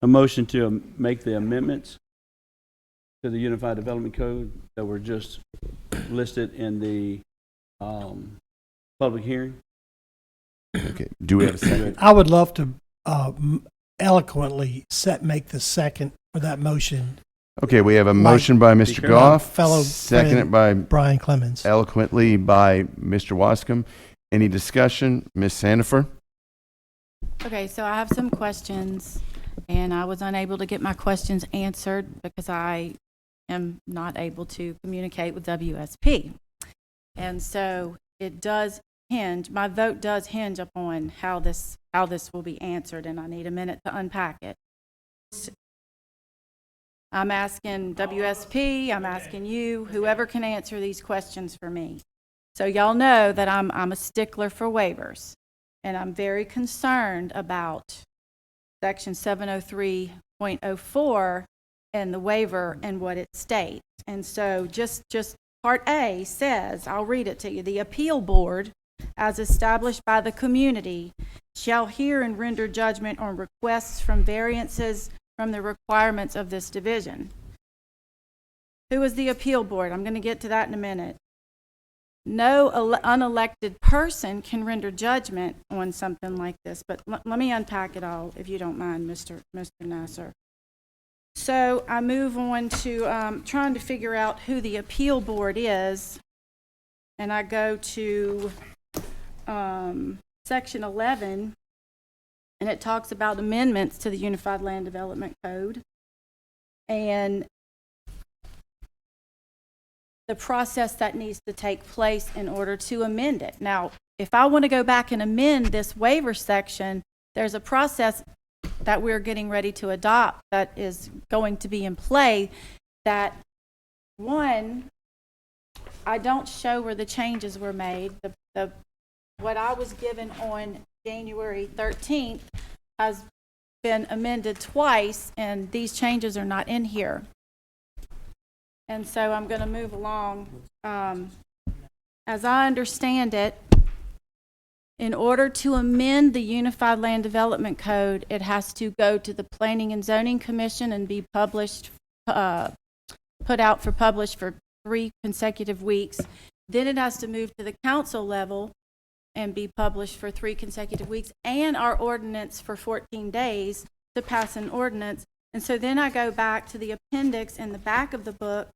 L: A motion to make the amendments to the Unified Development Code that were just listed in the public hearing.
A: Okay, do we have a second?
B: I would love to eloquently make the second for that motion.
A: Okay, we have a motion by Mr. Goff,
B: fellow
A: seconded by
B: Brian Clemens,
A: eloquently by Mr. Wascom. Any discussion? Ms. Sandifer?
N: Okay, so I have some questions, and I was unable to get my questions answered because I am not able to communicate with WSP. And so it does hinge, my vote does hinge upon how this will be answered, and I need a minute to unpack it. I'm asking WSP, I'm asking you, whoever can answer these questions for me. So y'all know that I'm a stickler for waivers, and I'm very concerned about Section 703.04 and the waiver and what it states. And so just Part A says, I'll read it to you, the appeal board, as established by the community, shall hear and render judgment on requests from variances from the requirements of this division. Who is the appeal board? I'm going to get to that in a minute. No unelected person can render judgment on something like this, but let me unpack it all, if you don't mind, Mr. Nasser. So I move on to trying to figure out who the appeal board is, and I go to Section 11, and it talks about amendments to the Unified Land Development Code and the process that needs to take place in order to amend it. Now, if I want to go back and amend this waiver section, there's a process that we're getting ready to adopt that is going to be in play. That one, I don't show where the changes were made. What I was given on January 13th has been amended twice, and these changes are not in here. And so I'm going to move along. As I understand it, in order to amend the Unified Land Development Code, it has to go to the Planning and Zoning Commission and be published, put out for publish for 3 consecutive weeks. Then it has to move to the council level and be published for 3 consecutive weeks, and our ordinance for 14 days to pass an ordinance. And so then I go back to the appendix in the back of the book,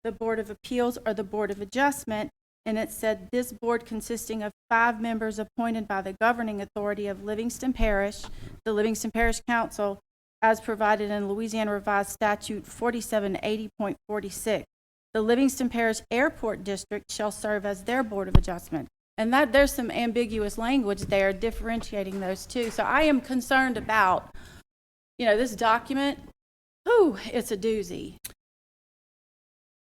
N: the Board of Appeals or the Board of Adjustment, and it said this board consisting of 5 members appointed by the governing authority of Livingston Parish, the Livingston Parish Council, as provided in Louisiana Revised Statute 4780.46. The Livingston Parish Airport District shall serve as their Board of Adjustment. And that there's some ambiguous language there differentiating those two. So I am concerned about, this document. It's a doozy.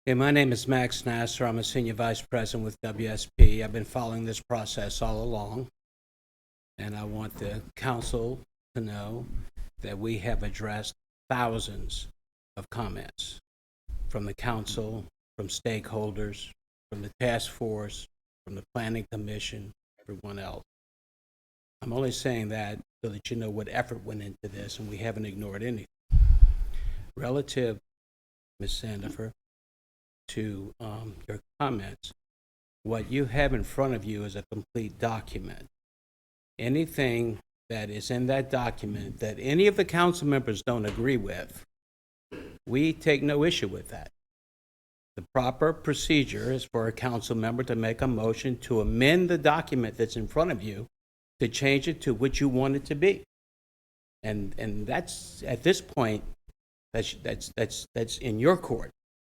H: Hey, my name is Max Nasser. I'm a Senior Vice President with WSP. I've been following this process all along, and I want the council to know that we have addressed thousands of comments from the council, from stakeholders, from the task force, from the Planning Commission, everyone else. I'm only saying that so that you know what effort went into this, and we haven't ignored anything. Relative, Ms. Sandifer, to your comments, what you have in front of you is a complete document. Anything that is in that document that any of the council members don't agree with, we take no issue with that. The proper procedure is for a council member to make a motion to amend the document that's in front of you to change it to what you want it to be. And that's, at this point, that's in your court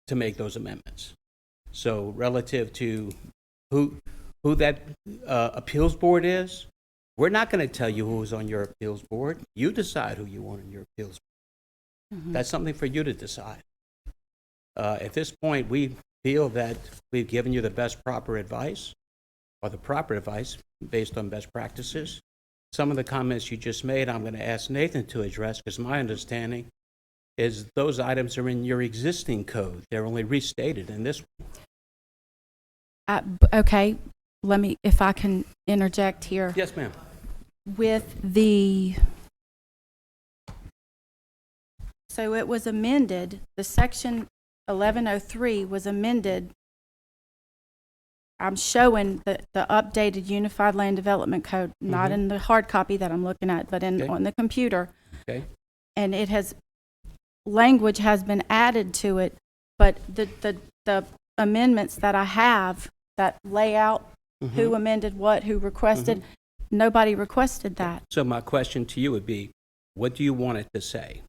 H: to make those amendments. So relative to who that appeals board is, we're not going to tell you who's on your appeals board. You decide who you want on your appeals board. Mm-hmm. That's something for you to decide. At this point, we feel that we've given you the best proper advice, or the proper advice based on best practices. Some of the comments you just made, I'm going to ask Nathan to address, because my understanding is those items are in your existing code. They're only restated in this one.
N: Okay, if I can interject here.
H: Yes, ma'am.
N: So it was amended, the section 1103 was amended. I'm showing the updated Unified Land Development Code, not in the hard copy that I'm looking at, but on the computer.
H: Okay.
N: And language has been added to it, but the amendments that I have that lay out who amended what, who requested, nobody requested that.
H: So my question to you would be, what do you want it to say?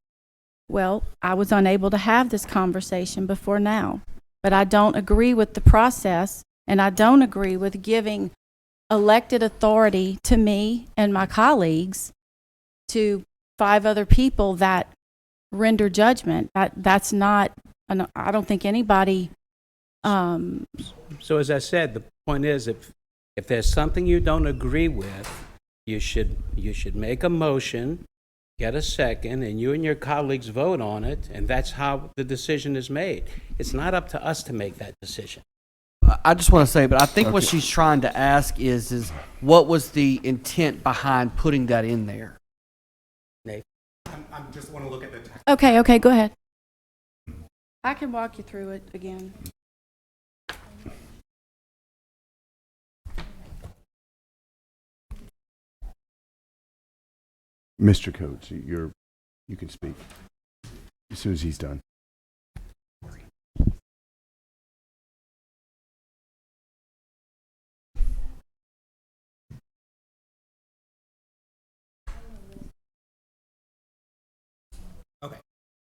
N: Well, I was unable to have this conversation before now, but I don't agree with the process, And I don't agree with giving elected authority to me and my colleagues to 5 other people that render judgment. That's not, I don't think anybody,
H: So as I said, the point is, if there's something you don't agree with, you should make a motion, get a second, and you and your colleagues vote on it, and that's how the decision is made. It's not up to us to make that decision.
K: I just want to say, but I think what she's trying to ask is what was the intent behind putting that in there?
H: Nate?
J: I just want to look at the text.
N: okay, go ahead. I can walk you through it again.
A: Mr. Coates, you can speak as soon as he's done.
J: Okay.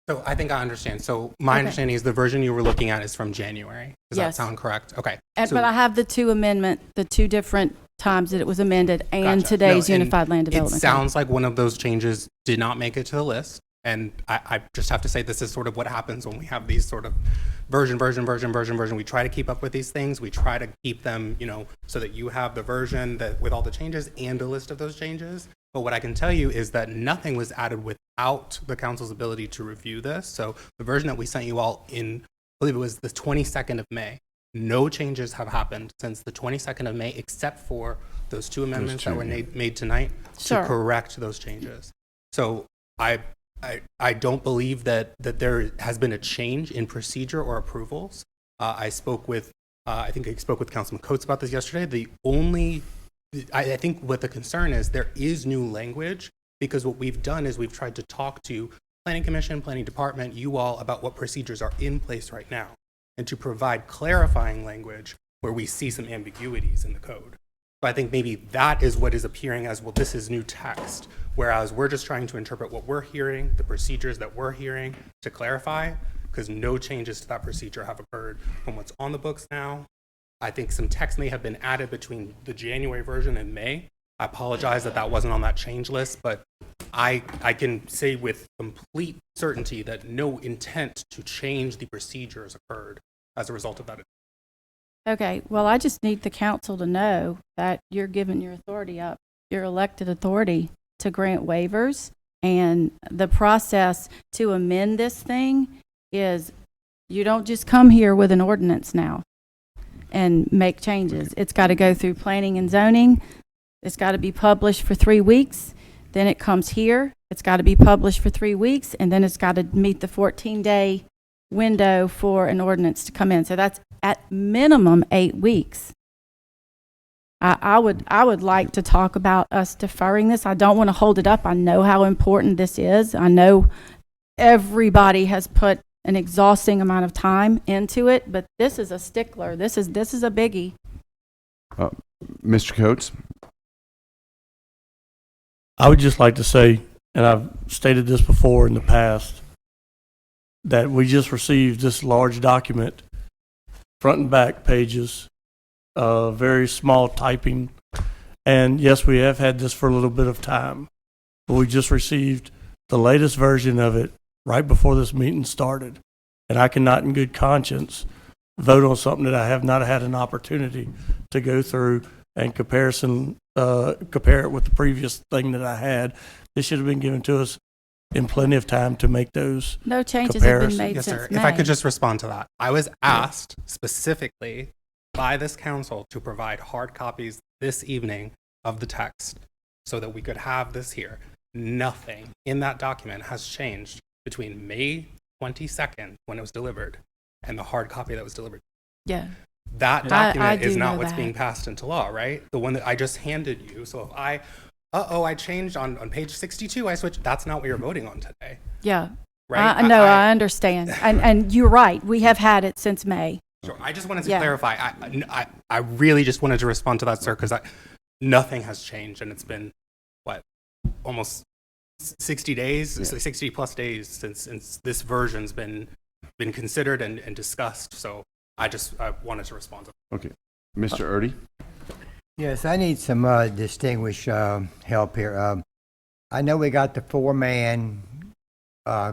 J: So I think I understand. So my understanding is the version you were looking at is from January. Does that sound correct? Okay.
N: But I have the 2 different times that it was amended and
J: Gotcha.
N: today's
J: No, and
N: Unified Land Development.
J: It sounds like one of those changes did not make it to the list. And I just have to say this is sort of what happens when we have these sort of version. We try to keep up with these things. We try to keep them, so that you have the version that with all the changes and a list of those changes. But what I can tell you is that nothing was added without the council's ability to review this. So the version that we sent you all in, I believe it was the 22nd of May. No changes have happened since the 22nd of May, except for those 2 amendments that were made tonight to correct those changes. So I don't believe that there has been a change in procedure or approvals. I spoke with, I think I spoke with Councilman Coates about this yesterday. I think what the concern is, there is new language, because what we've done is we've tried to talk to Planning Commission, Planning Department, you all, about what procedures are in place right now, and to provide clarifying language where we see some ambiguities in the code. So I think maybe that is what is appearing as, well, this is new text, whereas we're just trying to interpret what we're hearing, the procedures that we're hearing, to clarify, because no changes to that procedure have occurred from what's on the books now. I think some text may have been added between the January version and May. I apologize that wasn't on that change list, but I can say with complete certainty that no intent to change the procedures occurred as a result of that.
N: Okay, well, I just need the council to know that you're giving your authority up, your elected authority, to grant waivers. And the process to amend this thing is, you don't just come here with an ordinance now and make changes. It's got to go through planning and zoning. It's got to be published for 3 weeks. Then it comes here. It's got to be published for 3 weeks. And then it's got to meet the 14-day window for an ordinance to come in. So that's at minimum 8 weeks. I would like to talk about us deferring this. I don't want to hold it up. I know how important this is. I know everybody has put an exhausting amount of time into it, but this is a stickler. This is a biggie.
A: Mr. Coates?
M: I would just like to say, and I've stated this before in the past, that we just received this large document, front and back pages, very small typing, and yes, we have had this for a little bit of time, but we just received the latest version of it right before this meeting started, and I cannot in good conscience vote on something that I have not had an opportunity to go through and compare it with the previous thing that I had. This should have been given to us in plenty of time to make those
N: No changes have been
M: comparisons.
N: made
J: Yes,
N: since
J: sir.
N: May.
J: If I could just respond to that. I was asked specifically by this council to provide hard copies this evening of the text so that we could have this here. Nothing in that document has changed between May 22nd, when it was delivered, and the hard copy that was delivered.
N: Yeah.
J: That
N: I
J: document
N: do
J: is not
N: know
J: what's
N: that.
J: being passed into law, right? The one that I just handed you. So if I changed on page 62, I switched. That's not what you're voting on today.
N: Yeah.
J: Right?
N: No, I understand. And you're right. We have had it since May.
J: Sure. I just wanted to clarify. I really just wanted to respond to that, sir, because nothing has changed, and it's been, what, almost 60 days, 60 plus days since this version's been considered and discussed. So I wanted to respond to that.
A: Okay. Mr. Erdy?
I: Yes, I need some distinguished help here. I know we got the four-man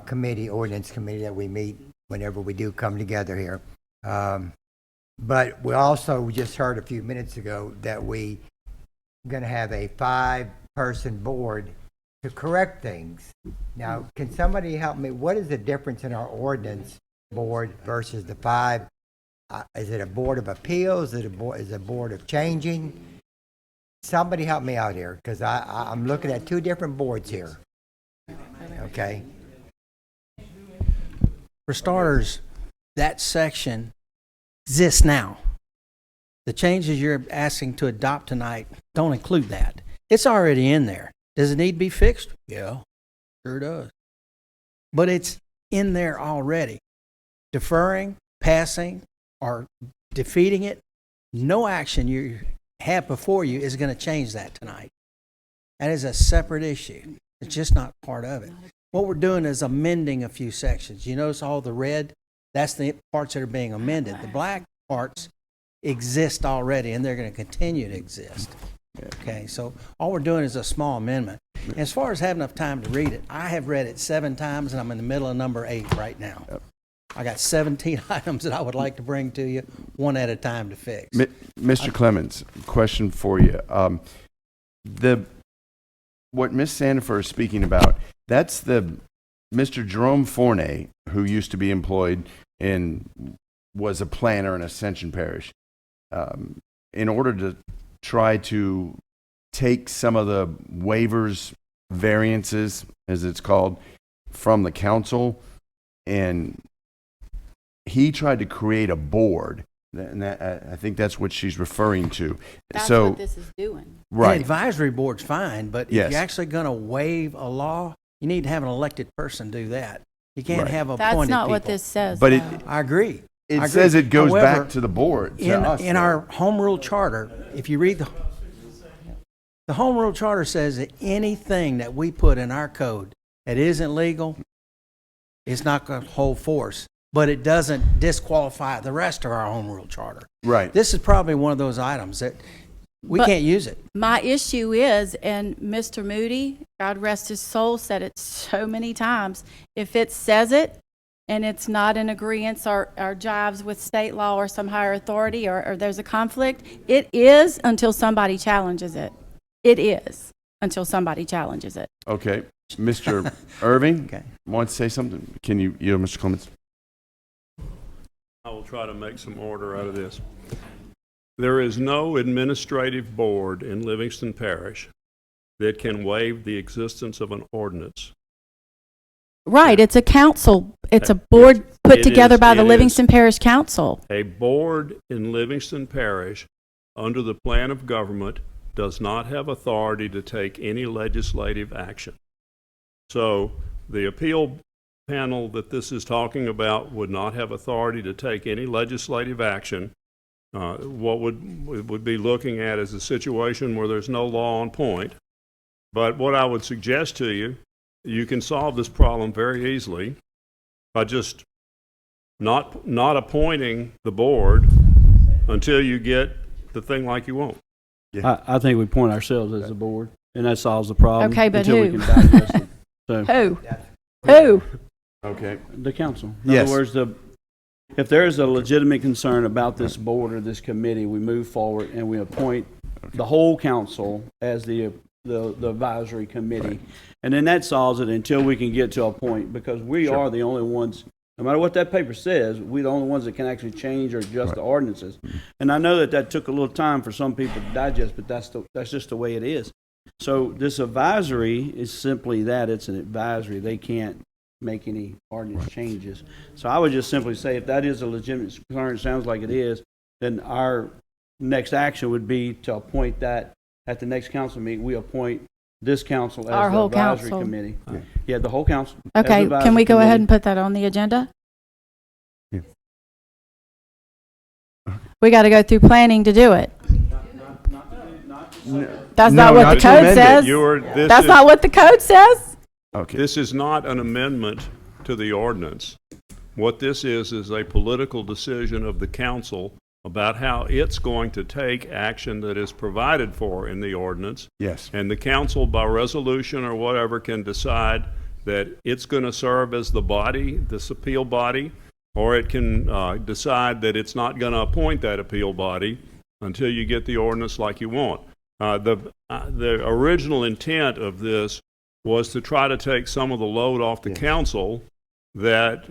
I: committee, ordinance committee that we meet whenever we do come together here. But we also just heard a few minutes ago that we going to have a 5-person board to correct things. Now, can somebody help me? What is the difference in our ordinance board versus the 5? Is it a board of appeals? Is it a board of changing? Somebody help me out here, because I'm looking at 2 different boards here. Okay.
F: For starters, that section exists now. The changes you're asking to adopt tonight don't include that. It's already in there. Does it need to be fixed? Yeah, sure does. But it's in there already. Deferring, passing, or defeating it, no action you have before you is going to change that tonight. That is a separate issue. It's just not part of it. What we're doing is amending a few sections. You notice all the red? That's the parts that are being amended. The black parts exist already, and they're going to continue to exist. Okay, so all we're doing is a small amendment. And as far as having enough time to read it, I have read it 7 times, and I'm in the middle of number 8 right now. I got 17 items that I would like to bring to you, one at a time to fix.
A: Mr. Clemens, question for you. What Ms. Sandifer is speaking about, that's the Mr. Jerome Forney, who used to be employed and was a planner in Ascension Parish. In order to try to take some of the waivers, variances, as it's called, from the council, and he tried to create a board, and I think that's what she's referring to.
N: That's
A: so,
N: what this is doing.
A: Right.
F: The advisory board's fine, but if
A: Yes.
F: you're actually going to waive a law, you need to have an elected person do that. You can't
A: Right.
F: have appointed
N: That's not
F: people.
N: what this says.
A: But
N: though.
F: I agree.
A: It
F: I agree.
A: says it goes
F: However,
A: back to the board, to
F: in,
A: us.
F: in our home rule charter, if you read the home rule charter says that anything that we put in our code that isn't legal is not going to hold force, but it doesn't disqualify the rest of our home rule charter.
A: Right.
F: This is probably one of those items that we
N: But
F: can't use it.
N: My issue is, and Mr. Moody, God rest his soul, said it so many times, if it says it and it's not in agreement or jives with state law or some higher authority or there's a conflict, it is until somebody challenges it. It is until somebody challenges it.
A: Okay. Mr. Irving
F: Okay.
A: wants to say something. Can you, Mr. Clemens?
Q: I will try to make some order out of this. There is no administrative board in Livingston Parish that can waive the existence of an ordinance.
N: Right, it's a council. It's a board put
Q: It
N: together
Q: is-
N: by the
Q: it is
N: Livingston Parish Council.
Q: A board in Livingston Parish, under the plan of government, does not have authority to take any legislative action. So the appeal panel that this is talking about would not have authority to take any legislative action. What would be looking at is a situation where there's no law on point. But what I would suggest to you, you can solve this problem very easily by just not appointing the board until you get the thing like you want.
L: I think we point ourselves as a board, and that solves the problem.
N: Okay, but
L: until
N: who?
L: we can digest it. So,
N: Who? Who?
A: Okay.
L: the council. In
A: Yes.
L: other words, if there is a legitimate concern about this board or this committee, we move forward and we appoint the whole council as the advisory committee. And then that solves it until we can get to a point, because we are the only ones, no matter what that paper says, we're the only ones that can actually change or adjust the ordinances. And I know that took a little time for some people to digest, but that's just the way it is. So this advisory is simply that, it's an advisory. They can't make any ordinance changes. So I would just simply say, if that is a legitimate concern, it sounds like it is, then our next action would be to appoint that at the next council meeting. We appoint this council as
N: Our
L: the
N: whole
L: advisory
N: council.
L: committee. Yeah, the whole council. as the
N: Okay, can
L: advisory
N: we go ahead
L: committee.
N: and put that on the agenda?
A: Yeah.
N: We got to go through planning to do it. That's
A: No,
N: not what
A: not
N: the
A: to
N: code
A: amend it.
N: says. That's not what the code says.
A: Okay.
Q: This is not an amendment to the ordinance. What this is a political decision of the council about how it's going to take action that is provided for in the ordinance.
A: Yes.
Q: And the council, by resolution or whatever, can decide that it's going to serve as the body, this appeal body, or it can decide that it's not going to appoint that appeal body until you get the ordinance like you want. The original intent of this was to try to take some of the load off the council that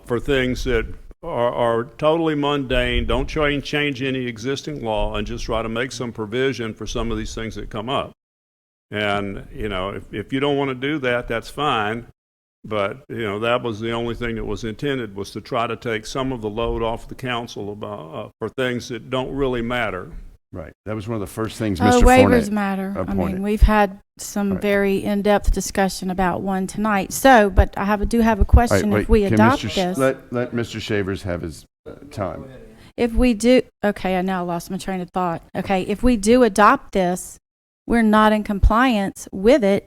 Q: for things that are totally mundane, don't change any existing law, and just try to make some provision for some of these things that come up. And, you know, if you don't want to do that, that's fine. But, you know, that was the only thing that was intended, was to try to take some of the load off the council about, for things that don't really matter.
A: Right. That was one of the first things Mr.
N: Waivers
A: Fournette
N: matter. I
A: appointed.
N: mean, we've had some very in-depth discussion about one tonight. So, but I do have a question.
A: All right,
N: If we
A: can
N: adopt
A: Mr.
N: this,
A: Let Mr. Shavers have his time.
N: if we do, okay, I now lost my train of thought. Okay, if we do adopt this, we're not in compliance with it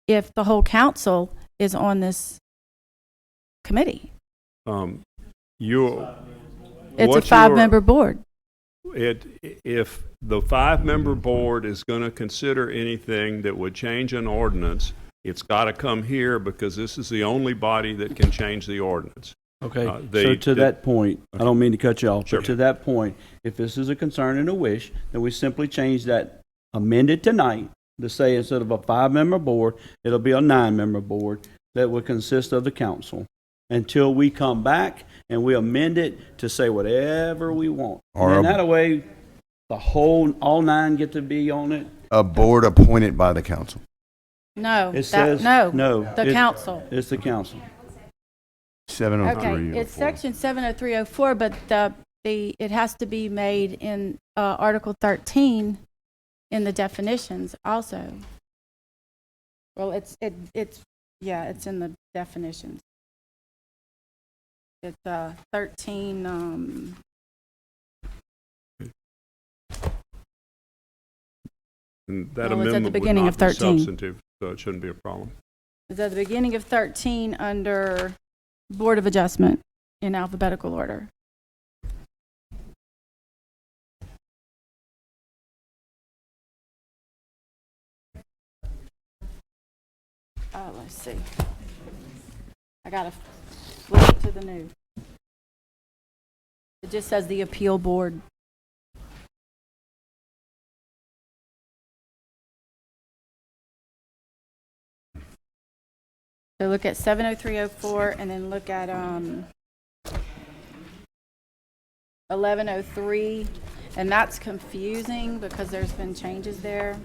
N: if the whole council is on this committee. It's a 5-member board.
Q: If the 5-member board is going to consider anything that would change an ordinance, it's got to come here, because this is the only body that can change the ordinance.
L: Okay, so to that point, I don't mean to cut you off,
Q: Sure.
L: but to that point, if this is a concern and a wish, then we simply change that, amend it tonight to say instead of a 5-member board, it'll be a 9-member board that would consist of the council until we come back and we amend it to say whatever we want.
A: Or
L: And that way, all 9 get to be on it.
A: A board appointed by the council.
N: No,
L: It says,
N: the council.
L: It's the council.
A: 703.
N: Okay, it's section 70304, but it has to be made in Article 13 in the definitions also. Well, it's in the definitions. It's 13.
Q: And that
N: Well, it's at the
Q: amendment would
N: beginning
Q: not
N: of
Q: be
N: 13.
Q: substantive, so it shouldn't be a problem.
N: It's at the beginning of 13 under Board of Adjustment in alphabetical order. Let's see. I gotta flip it to the new. It just says the appeal board. So look at 70304 and then look at 1103, and that's confusing because there's been changes there.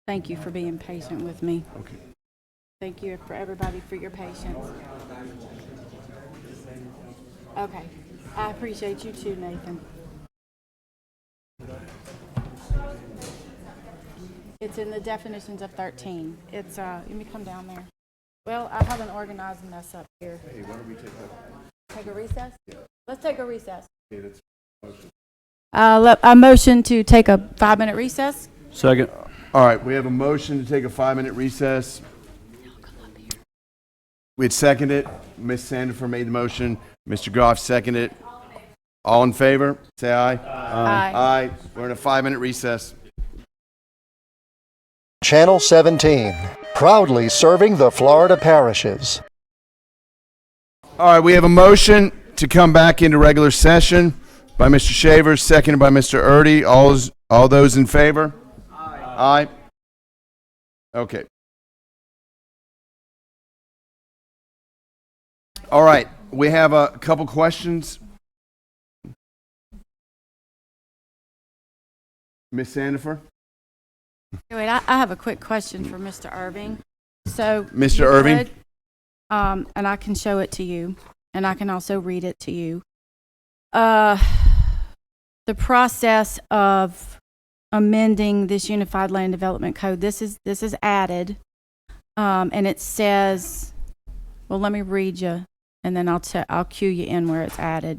N: Thank you for being patient with me.
A: Okay.
N: Thank you for everybody for your patience. Okay. I appreciate you too, Nathan. It's in the definitions of 13. It's, let me come down there. Well, I have an organized mess up here.
A: Hey, why don't we
N: Take a recess? Yeah. Let's take a recess.
A: Okay, that's motion.
N: I motion to take a 5-minute recess.
L: Second.
A: All right, we have a motion to take a 5-minute recess. We had seconded it. Ms. Sandifer made the motion. Mr. Goff seconded it. All in favor? Say aye.
N: Aye.
A: Aye. We're in a 5-minute recess.
G: Channel 17, proudly serving the Florida parishes.
A: All right, we have a motion to come back into regular session by Mr. Shavers, seconded by Mr. Erdy. All those in favor? Aye. Okay. All right, we have a couple questions. Ms. Sandifer?
N: Wait, I have a quick question for Mr. Irving. So,
A: Mr.
N: you
A: Irving?
N: could, and I can show it to you, and I can also read it to you. The process of amending this Unified Land Development Code. This is added, and it says, well, let me read you, and then I'll cue you in where it's added.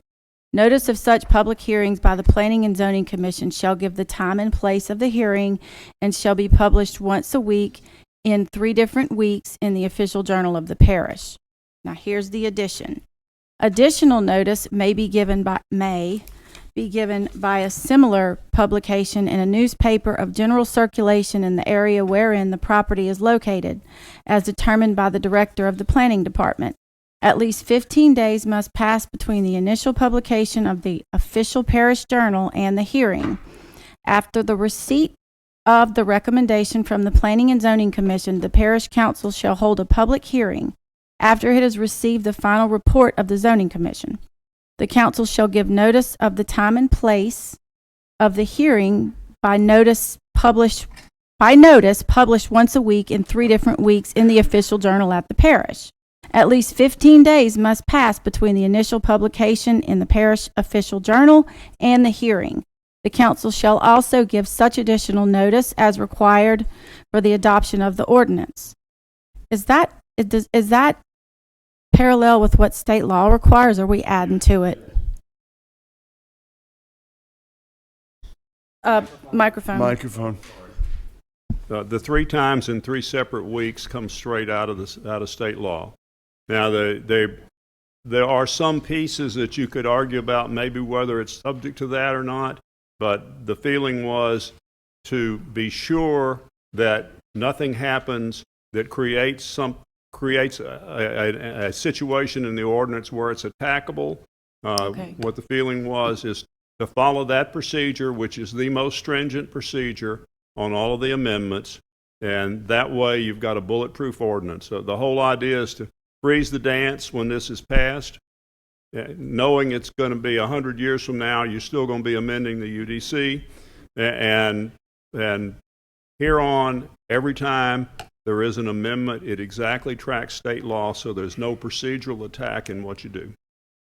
N: Notice of such public hearings by the Planning and Zoning Commission shall give the time and place of the hearing and shall be published once a week in 3 different weeks in the official journal of the parish. Now here's the addition. Additional notice may be given by a similar publication in a newspaper of general circulation in the area wherein the property is located, as determined by the director of the planning department. At least 15 days must pass between the initial publication of the official parish journal and the hearing. After the receipt of the recommendation from the Planning and Zoning Commission, the parish council shall hold a public hearing after it has received the final report of the Zoning Commission. The council shall give notice of the time and place of the hearing by notice published once a week in 3 different weeks in the official journal at the parish. At least 15 days must pass between the initial publication in the parish official journal and the hearing. The council shall also give such additional notice as required for the adoption of the ordinance. Is that parallel with what state law requires, or are we adding to it? Microphone.
A: Microphone.
Q: The 3 times in 3 separate weeks comes straight out of state law. Now, there are some pieces that you could argue about, maybe whether it's subject to that or not, but the feeling was to be sure that nothing happens that creates a situation in the ordinance where it's attackable.
N: Okay.
Q: What the feeling was is to follow that procedure, which is the most stringent procedure on all of the amendments, and that way you've got a bulletproof ordinance. So the whole idea is to freeze the dance when this is passed, knowing it's going to be 100 years from now, you're still going to be amending the UDC, and here on, every time there is an amendment, it exactly tracks state law, so there's no procedural attack in what you do.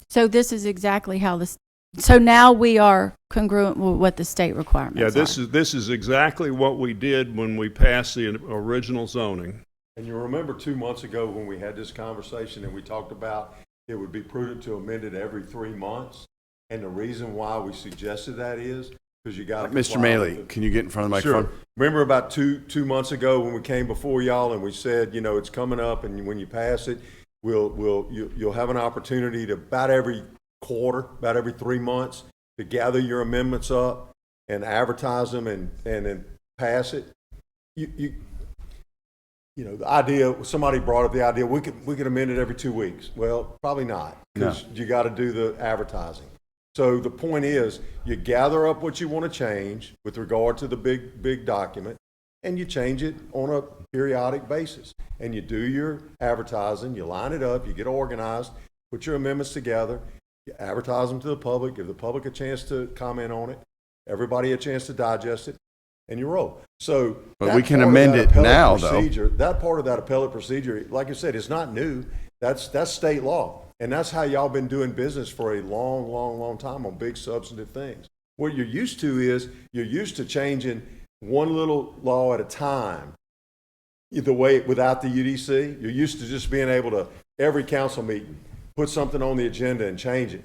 N: So this is exactly how this. So now we are congruent with what the state requirements
Q: Yeah,
N: are.
Q: this is exactly what we did when we passed the original zoning.
R: And you remember 2 months ago when we had this conversation and we talked about it would be prudent to amend it every 3 months? And the reason why we suggested that is because you got
A: Mr. Maley, can you get in front of the microphone?
R: Sure. Remember about two months ago when we came before y'all and we said, you know, it's coming up, and when you pass it, you'll have an opportunity to about every quarter, about every 3 months, to gather your amendments up and advertise them and then pass it. You know, the idea, somebody brought up the idea, we could amend it every 2 weeks. Well, probably not, because you got to do the advertising. So the point is, you gather up what you want to change with regard to the big document, and you change it on a periodic basis. And you do your advertising, you line it up, you get organized, put your amendments together, you advertise them to the public, give the public a chance to comment on it, everybody a chance to digest it, and you roll. So,
A: but we can amend it now, though.
R: That part of that appellate procedure, like I said, it's not new. That's state law, and that's how y'all been doing business for a long time on big substantive things. What you're used to is you're used to changing one little law at a time. The way without the UDC, you're used to just being able to every council meeting put something on the agenda and change it,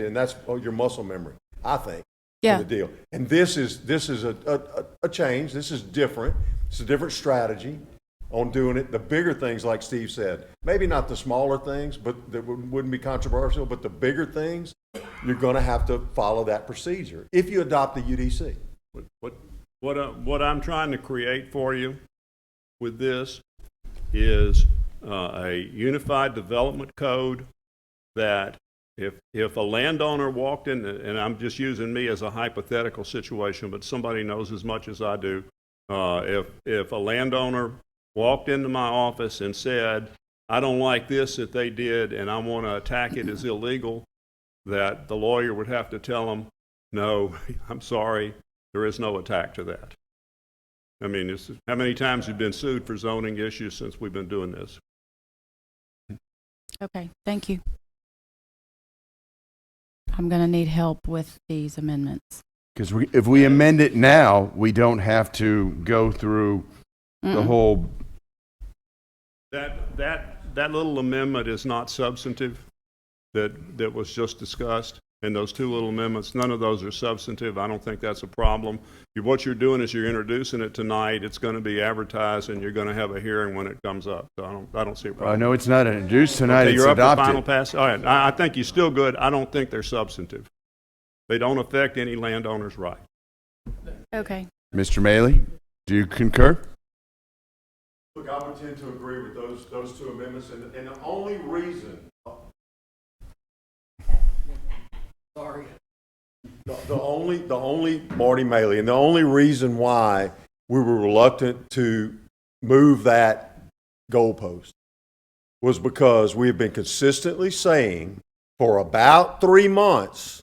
R: and that's your muscle memory, I think.
N: Yeah.
R: The deal. And this is a change. This is different. It's a different strategy on doing it. The bigger things, like Steve said, maybe not the smaller things, but that wouldn't be controversial. But the bigger things, you're going to have to follow that procedure if you adopt the UDC.
Q: What I'm trying to create for you with this is a unified development code that if a landowner walked in, and I'm just using me as a hypothetical situation, but somebody knows as much as I do, if a landowner walked into my office and said, I don't like this that they did and I want to attack it as illegal, that the lawyer would have to tell them, no, I'm sorry, there is no attack to that. I mean, how many times you've been sued for zoning issues since we've been doing this?
N: Okay, thank you. I'm going to need help with these amendments.
A: Because if we amend it now, we don't have to go through the whole.
Q: That little amendment is not substantive. that was just discussed, and those two little amendments, none of those are substantive. I don't think that's a problem. What you're doing is you're introducing it tonight. It's going to be advertised, and you're going to have a hearing when it comes up. So I don't see a problem.
A: I know it's not introduced tonight,
Q: Okay,
A: it's
Q: you're up for
A: adopted.
Q: final pass? All right, I think you're still good. I don't think they're substantive. They don't affect any landowner's right.
N: Okay.
A: Mr. Maley, do you concur?
R: Look, I would tend to agree with those two amendments, and the only reason. Sorry. The only Marty Maley, and the only reason why we were reluctant to move that goalpost was because we have been consistently saying for about 3 months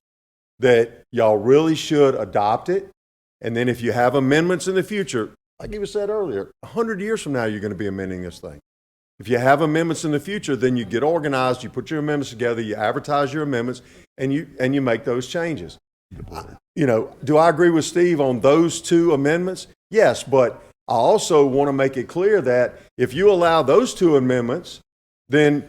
R: that y'all really should adopt it. And then if you have amendments in the future, like you said earlier, 100 years from now, you're going to be amending this thing. If you have amendments in the future, then you get organized, you put your amendments together, you advertise your amendments, and you make those changes. You know, do I agree with Steve on those two amendments? Yes, but I also want to make it clear that if you allow those two amendments, then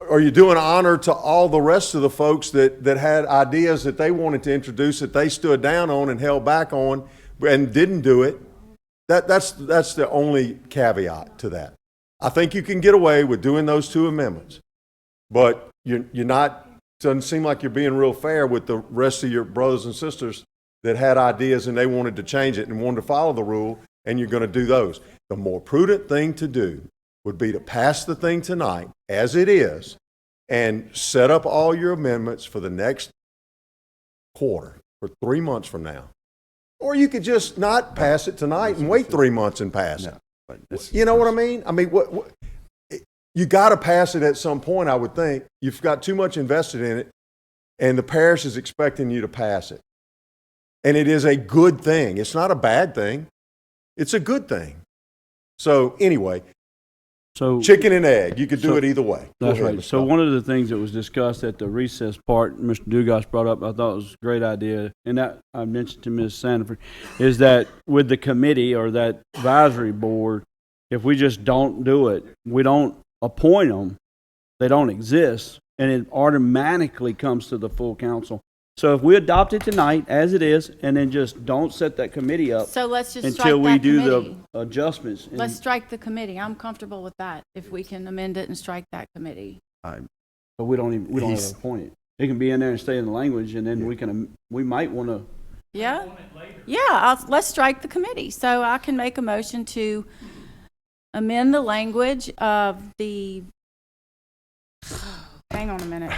R: are you doing honor to all the rest of the folks that had ideas that they wanted to introduce that they stood down on and held back on and didn't do it? That's the only caveat to that. I think you can get away with doing those two amendments, but you're not. Doesn't seem like you're being real fair with the rest of your brothers and sisters that had ideas and they wanted to change it and wanted to follow the rule, and you're going to do those. The more prudent thing to do would be to pass the thing tonight as it is and set up all your amendments for the next quarter, for 3 months from now. Or you could just not pass it tonight and wait 3 months and pass it. You know what I mean? I mean, what you got to pass it at some point, I would think. You've got too much invested in it, and the parish is expecting you to pass it. And it is a good thing. It's not a bad thing. It's a good thing. So anyway, chicken and egg. You could do it either way.
L: That's right. So one of the things that was discussed at the recess part, Mr. Dugas brought up, I thought was a great idea, and that I mentioned to Ms. Sanford, is that with the committee or that advisory board, if we just don't do it, we don't appoint them, they don't exist, and it automatically comes to the full council. So if we adopt it tonight as it is, and then just don't set that committee up
N: So let's just
L: until
N: strike
L: we
N: that
L: do
N: committee.
L: the adjustments.
N: Let's strike the committee. I'm comfortable with that, if we can amend it and strike that committee.
L: But we don't have to appoint it. It can be in there and stay in the language, and then we might want to.
N: Yeah? Yeah, let's strike the committee. So I can make a motion to amend the language of the, hang on a minute.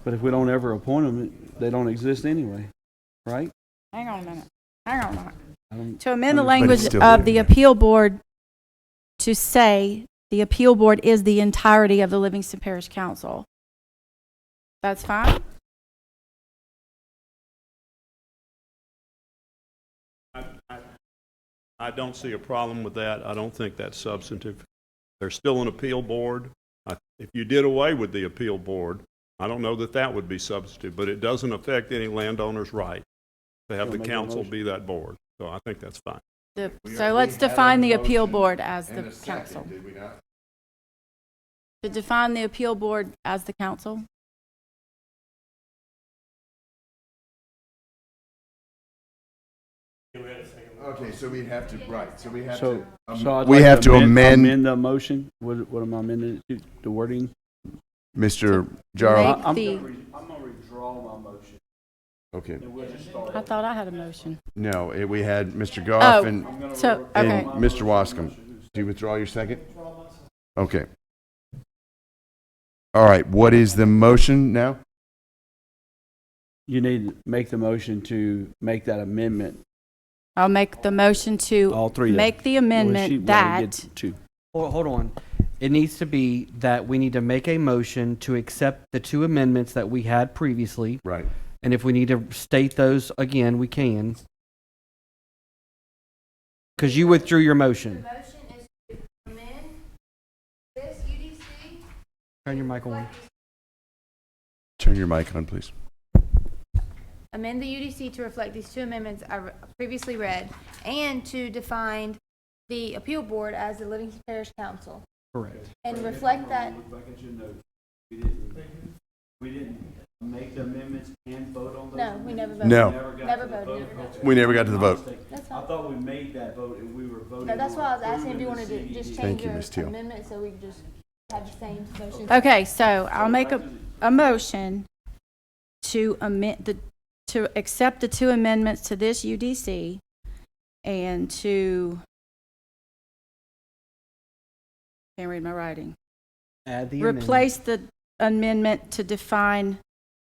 L: But if we don't ever appoint them, they don't exist anyway, right?
N: Hang on a minute. Hang on a
L: I
N: minute.
L: don't-
N: To amend the
L: But it's
N: language
L: still
N: of
L: in
N: the
L: there.
N: appeal board to say the appeal board is the entirety of the Livingston Parish Council. That's fine?
Q: I don't see a problem with that. I don't think that's substantive. There's still an appeal board. If you did away with the appeal board, I don't know that that would be substantive, but it doesn't affect any landowner's right to have the
L: Make a
Q: council
L: motion.
Q: be that board. So I think that's fine.
N: So let's define the appeal board as the council. To define the appeal board as the council?
A: Okay, so we have to, right, so we have
L: So,
A: to.
L: so I'd
A: We
L: like
A: have to amend.
L: amend the motion. What am I amending it to? The wording?
A: Mr. Jarrell.
N: Make
L: I'm
N: the-
L: going to withdraw my motion.
A: Okay.
L: And we'll just start.
N: I thought I had a motion.
A: No, we had Mr. Goff and
N: So,
A: and
N: okay.
A: Mr. Wascom. Do you withdraw your second? Okay. All right, what is the motion now?
L: You need to make the motion to make that amendment.
N: I'll make the motion to
L: All three of them.
N: make the
L: Well, we
N: amendment
L: only
N: that,
L: get two.
K: Hold on. It needs to be that we need to make a motion to accept the two amendments that we had previously.
A: Right.
K: And if we need to state those again, we can. Because you withdrew your motion.
P: motion is to amend this UDC.
K: Turn your mic on.
A: Turn your mic on, please.
P: Amend the UDC to reflect these two amendments I previously read, and to define the appeal board as the Livingston Parish Council.
K: Correct.
P: And reflect that,
L: We didn't make the amendments and vote on those?
P: No, we never voted.
A: No.
P: Never voted.
A: We never got to the vote.
P: That's
L: I
P: fine.
L: thought we made that vote and we were voting.
P: No, that's
L: on
P: why I was asking if you
L: approving
P: wanted
L: the
P: to just
L: CDD.
P: change
A: you,
P: your
A: Ms. Teal.
P: amendment so we could just have the same motion.
N: Okay, so I'll make a motion to to accept the two amendments to this UDC and to, can't read my writing.
H: Add the
N: Replace the amendment to define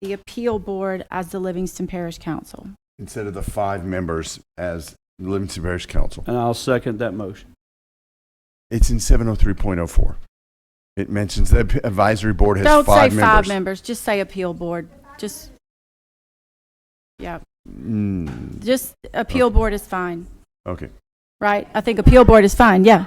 N: the appeal board as the Livingston Parish Council.
A: Instead of the 5 members as the Livingston Parish Council.
L: And I'll second that motion.
A: It's in 703.04. It mentions the advisory board has
N: Don't
A: 5
N: say
A: members.
N: 5 members, just say appeal board. Just, yeah, just appeal board is fine,
A: Okay.
N: right? I think appeal board is fine, yeah.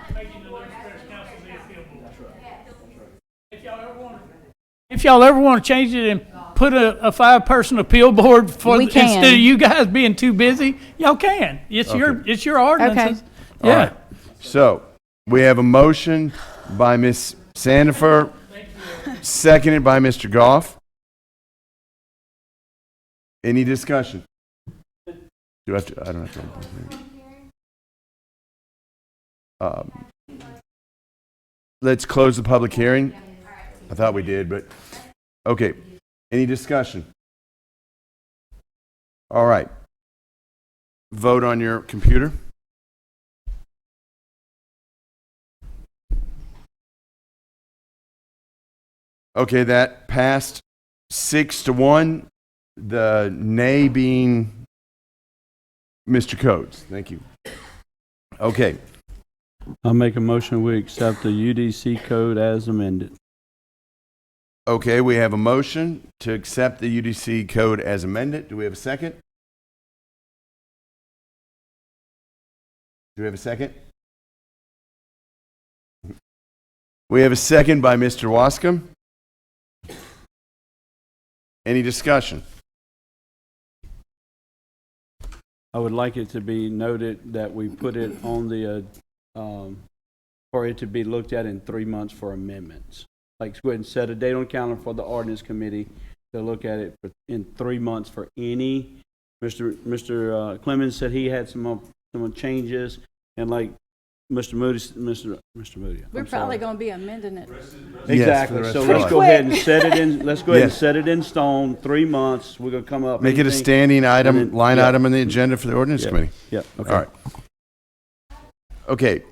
O: If y'all ever want to change it and put a 5-person appeal board for
N: We can.
O: instead of you guys being too busy, y'all can. It's your ordinances.
A: All
O: Yeah.
A: right. So we have a motion by Ms. Sandifer, seconded by Mr. Goff. Any discussion? Do I have to? I don't have to. Let's close the public hearing. I thought we did, but okay. Any discussion? All right. Vote on your computer. Okay, that passed 6-1. The nay being Mr. Coates. Thank you. Okay.
L: I'll make a motion we accept the UDC code as amended.
A: Okay, we have a motion to accept the UDC code as amended. Do we have a second? Do we have a second? We have a second by Mr. Wascom. Any discussion?
L: I would like it to be noted that we put it on the, for it to be looked at in 3 months for amendments. Like, go ahead and set a date on calendar for the ordinance committee to look at it in 3 months for any. Mr. Clemens said he had some changes, and like Mr. Moody.
N: We're probably going to be amending it.
L: Exactly. So let's go ahead and set it in. Let's go ahead and set it in stone. 3 months. We're gonna come up.
A: Make it a standing item, line item on the agenda for the ordinance committee.
L: Yeah. Okay.
A: All right. Okay.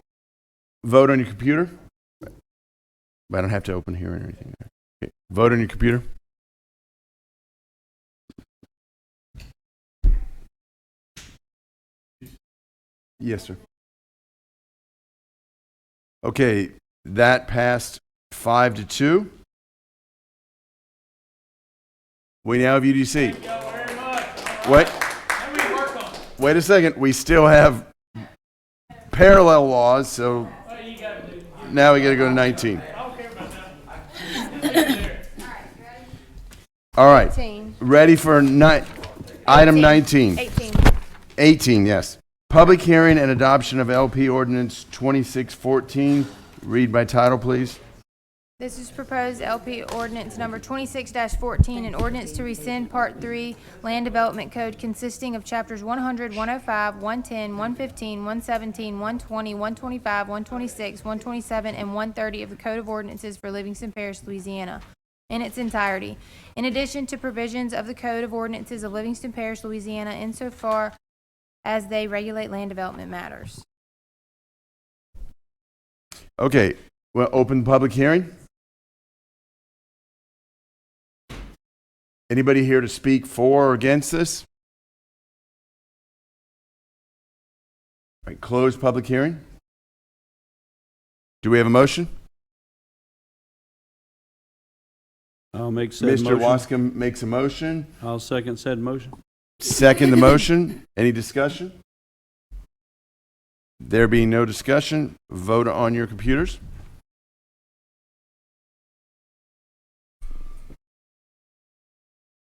A: Vote on your computer. I don't have to open here or anything. Okay. Vote on your computer. Yes, sir. Okay, that passed 5-2. We now have UDC. Wait a second. We still have parallel laws, so now we got to go to 19. All right. Ready for item 19. 18, yes. Public hearing and adoption of LP Ordinance 2614. Read by title, please.
P: This is proposed LP ordinance number 26-14, an ordinance to rescind Part 3 Land Development Code consisting of chapters 100, 105, 110, 115, 117, 120, 125, 126, 127, and 130 of the Code of Ordinances for Livingston Parish, Louisiana, in its entirety. In addition to provisions of the Code of Ordinances of Livingston Parish, Louisiana, insofar as they regulate land development matters.
A: Okay, well, open public hearing. Anybody here to speak for or against this? All right, close public hearing. Do we have a motion?
L: I'll make said
A: Mr.
L: motion.
A: Wascom makes a motion.
L: I'll second said motion.
A: Second the motion. Any discussion? There being no discussion, vote on your computers.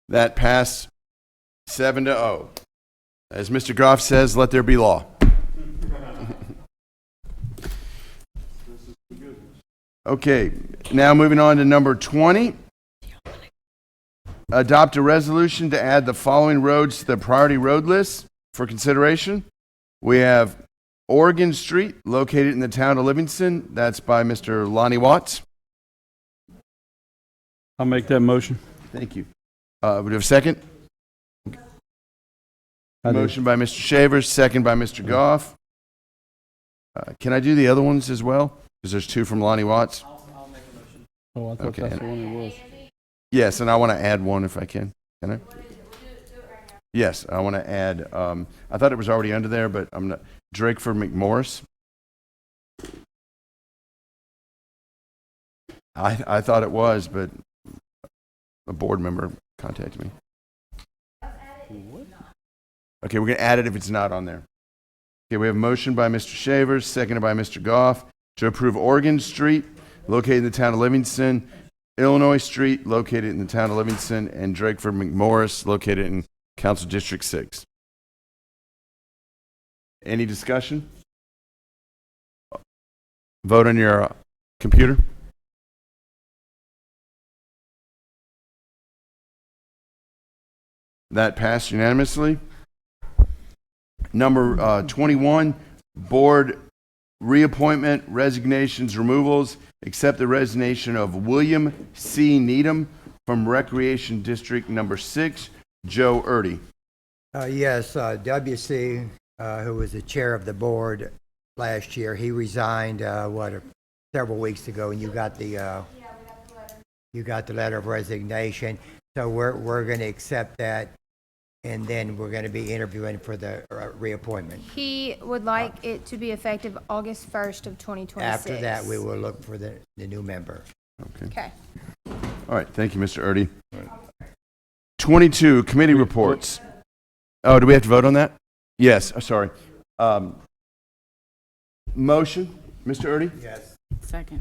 A: That passed 7-0. As Mr. Groff says, let there be law. Okay, now moving on to number 20. adopt a resolution to add the following roads to the priority road list for consideration. We have Oregon Street, located in the town of Livingston. That's by Mr. Lonnie Watts.
L: I'll make that motion.
A: Thank you. Would you have a second?
L: I do.
A: Motion by Mr. Shavers, second by Mr. Goff. Can I do the other ones as well? Because there's two from Lonnie Watts.
L: Oh, I thought
A: Okay.
L: that's the one it was.
A: Yes, and I want to add one if I can. Can I? Yes, I want to add, I thought it was already under there, but I'm not. Drakeford McMorris. I thought it was, but a board member contacted me. Okay, we're going to add it if it's not on there. Okay, we have a motion by Mr. Shavers, seconded by Mr. Goff, to approve Oregon Street, located in the town of Livingston, Illinois Street, located in the town of Livingston, and Drakeford McMorris, located in Council District 6. Any discussion? Vote on your computer. That passed unanimously. Number 21, board reappointment, resignations, removals. Accept the resignation of William C. Needham from Recreation District Number 6, Joe Erdy.
I: Yes, WC, who was the chair of the board last year, he resigned, several weeks ago, and you got the letter of resignation. So we're going to accept that, and then we're going to be interviewing for the reappointment.
P: He would like it to be effective August 1st of 2026.
I: After that, we will look for the new member.
P: Okay.
A: All right, thank you, Mr. Erdy. 22, committee reports. Oh, do we have to vote on that? Yes, sorry. Motion, Mr. Erdy?
I: Yes.
U: Second.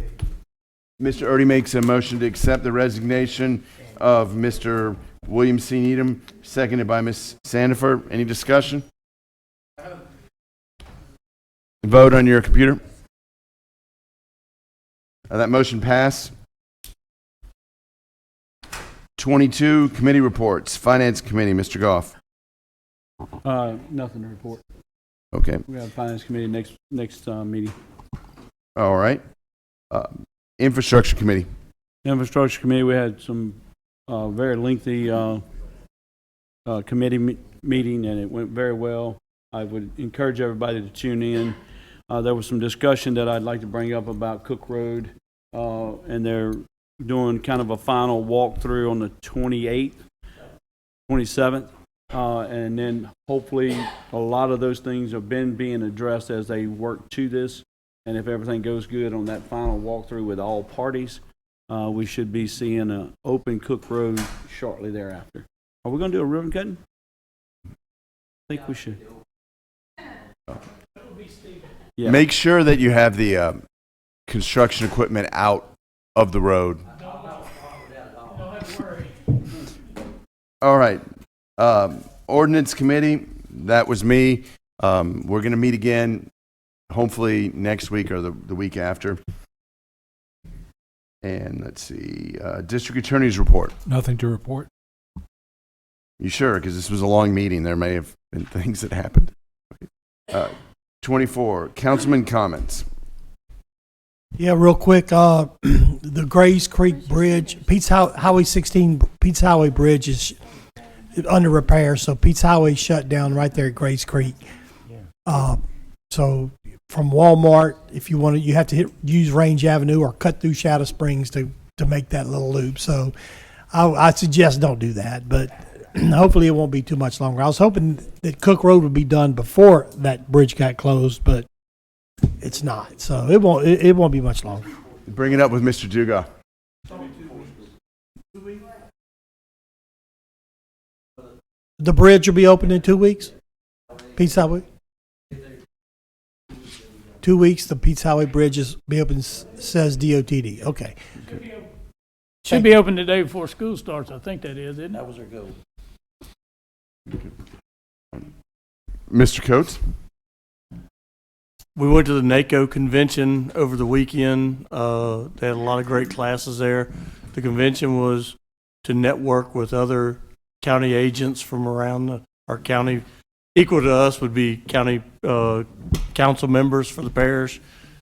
A: Mr. Erdy makes a motion to accept the resignation of Mr. William C. Needham, seconded by Ms. Sandiford. Any discussion? Vote on your computer. That motion passed. 22, committee reports. Finance Committee, Mr. Goff.
L: Nothing to report.
A: Okay.
L: We have Finance Committee next meeting.
A: All right. Infrastructure Committee.
L: Infrastructure Committee, we had some very lengthy committee meeting, and it went very well. I would encourage everybody to tune in. There was some discussion that I'd like to bring up about Cook Road, and they're doing kind of a final walkthrough on the 28th, 27th, and then hopefully a lot of those things have been being addressed as they work to this. And if everything goes good on that final walkthrough with all parties, we should be seeing an open Cook Road shortly thereafter. Are we going to do a ribbon cutting? I think we should. Yeah.
A: Make sure that you have the construction equipment out of the road. All right. Ordinance Committee, that was me. We're going to meet again hopefully next week or the week after. And let's see, District Attorney's report.
D: Nothing to report.
A: You sure? Because this was a long meeting. There may have been things that happened. 24, Councilman comments.
B: Yeah, real quick, the Grays Creek Bridge, Highway 16, Pete's Highway Bridge is under repair, so Pete's Highway shut down right there at Grays Creek. So from Walmart, if you want to, you have to use Range Avenue or cut through Shadow Springs to make that little loop. So I suggest don't do that, but hopefully it won't be too much longer. I was hoping that Cook Road would be done before that bridge got closed, but it's not. So it won't be much longer.
A: Bring it up with Mr. Duga.
B: The bridge will be open in 2 weeks? Pete's Highway? 2 weeks, the Pete's Highway Bridge is be open, says DOTD. Okay.
O: Should be open the day before school starts. I think that is, isn't it?
F: That was our goal.
A: Mr. Coates?
M: We went to the NACO convention over the weekend. They had a lot of great classes there. The convention was to network with other county agents from around our county. Equal to us would be county council members for the parish,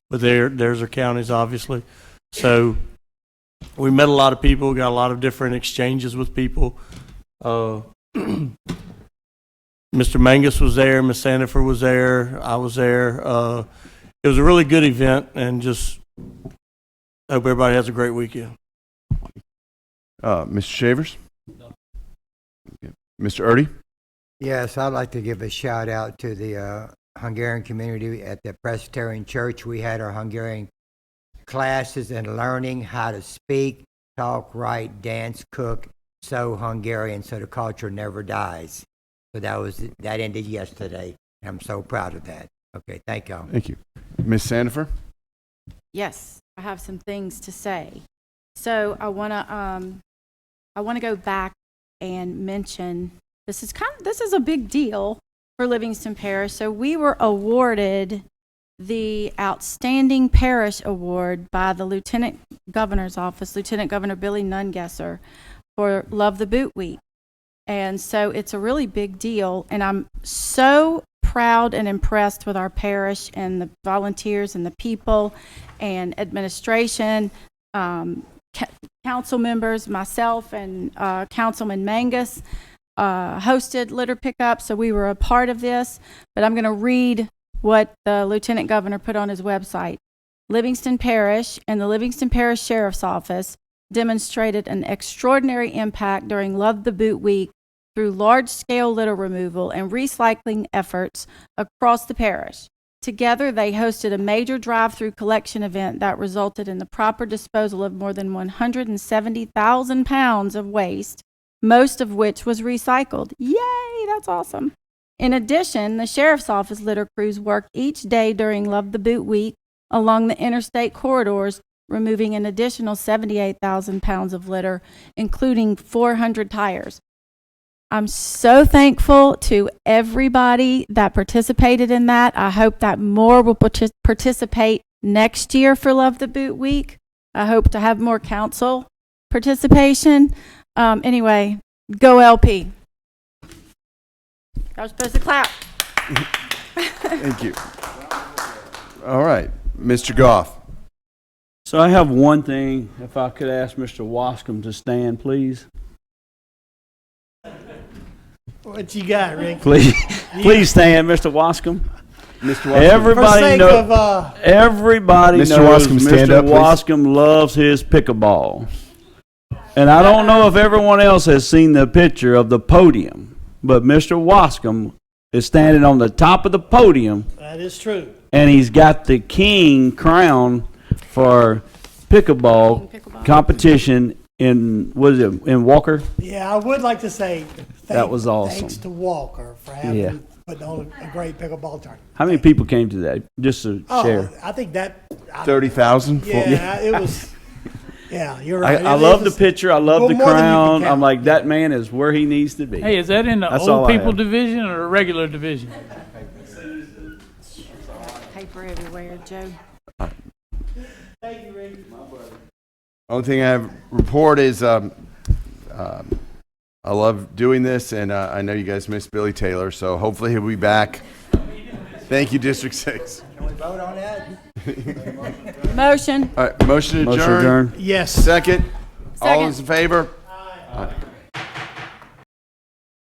M: but theirs are counties, obviously. So we met a lot of people, got a lot of different exchanges with people. Mr. Mangus was there, Ms. Sandifer was there, I was there. It was a really good event, and just hope everybody has a great weekend.
A: Mr. Shavers? Mr. Erdy?
I: Yes, I'd like to give a shout out to the Hungarian community at the Presbyterian Church. We had our Hungarian classes and learning how to speak, talk, write, dance, cook, sew Hungarian so the culture never dies. So that ended yesterday. I'm so proud of that. Okay, thank y'all.
A: Thank you. Ms. Sandifer?
N: Yes, I have some things to say. So I want to go back and mention this is a big deal for Livingston Parish. So we were awarded the Outstanding Parish Award by the Lieutenant Governor's Office, Lieutenant Governor Billy Nungesser, for Love the Boot Week. And so it's a really big deal, and I'm so proud and impressed with our parish and the volunteers and the people and administration, council members, myself and Councilman Mangus hosted litter pickup, so we were a part of this. But I'm going to read what the Lieutenant Governor put on his website. Livingston Parish and the Livingston Parish Sheriff's Office demonstrated an extraordinary impact during Love the Boot Week through large-scale litter removal and recycling efforts across the parish. Together, they hosted a major drive-through collection event that resulted in the proper disposal of more than 170,000 pounds of waste, most of which was recycled. Yay, that's awesome. In addition, the Sheriff's Office litter crews worked each day during Love the Boot Week along the interstate corridors, removing an additional 78,000 pounds of litter, including 400 tires. I'm so thankful to everybody that participated in that. I hope that more will participate next year for Love the Boot Week. I hope to have more council participation. Anyway, go LP. I was supposed to clap.
A: Thank you. All right, Mr. Goff.
L: So I have one thing. If I could ask Mr. Wascom to stand, please.
B: What you got, Rick?
L: Please stand, Mr. Wascom.
A: Mr. Wascom.
L: Everybody knows
A: Wascom, stand
L: Mr.
A: up, please.
L: Wascom loves his pickleball. And I don't know if everyone else has seen the picture of the podium, but Mr. Wascom is standing on the top of the podium.
B: That is true.
L: And he's got the king crown for pickleball competition in, what is it, in Walker?
B: Yeah, I would like to say
L: That was awesome.
B: thanks to Walker for having put on a great pickleball tournament.
L: How many people came to that? Just to share.
B: I think that
A: 30,000?
B: Yeah, it was. Yeah, you're right.
L: I love the picture. I love the
B: more than you can
L: crown.
B: count.
L: I'm like, that man is where he needs to be.
O: Hey, is that in the
L: That's all
O: old
L: I
O: people
L: have.
O: division or the regular division?
N: Paper everywhere, Joe.
B: Thank you, Rick.
A: Only thing I have to report is I love doing this, and I know you guys miss Billy Taylor, so hopefully he'll be back. Thank you, District 6.
I: Can we vote on that?
N: Motion.
A: All right, motion to adjourn.
B: Yes.
A: Second. All
N: Second.
A: those in favor? Aye.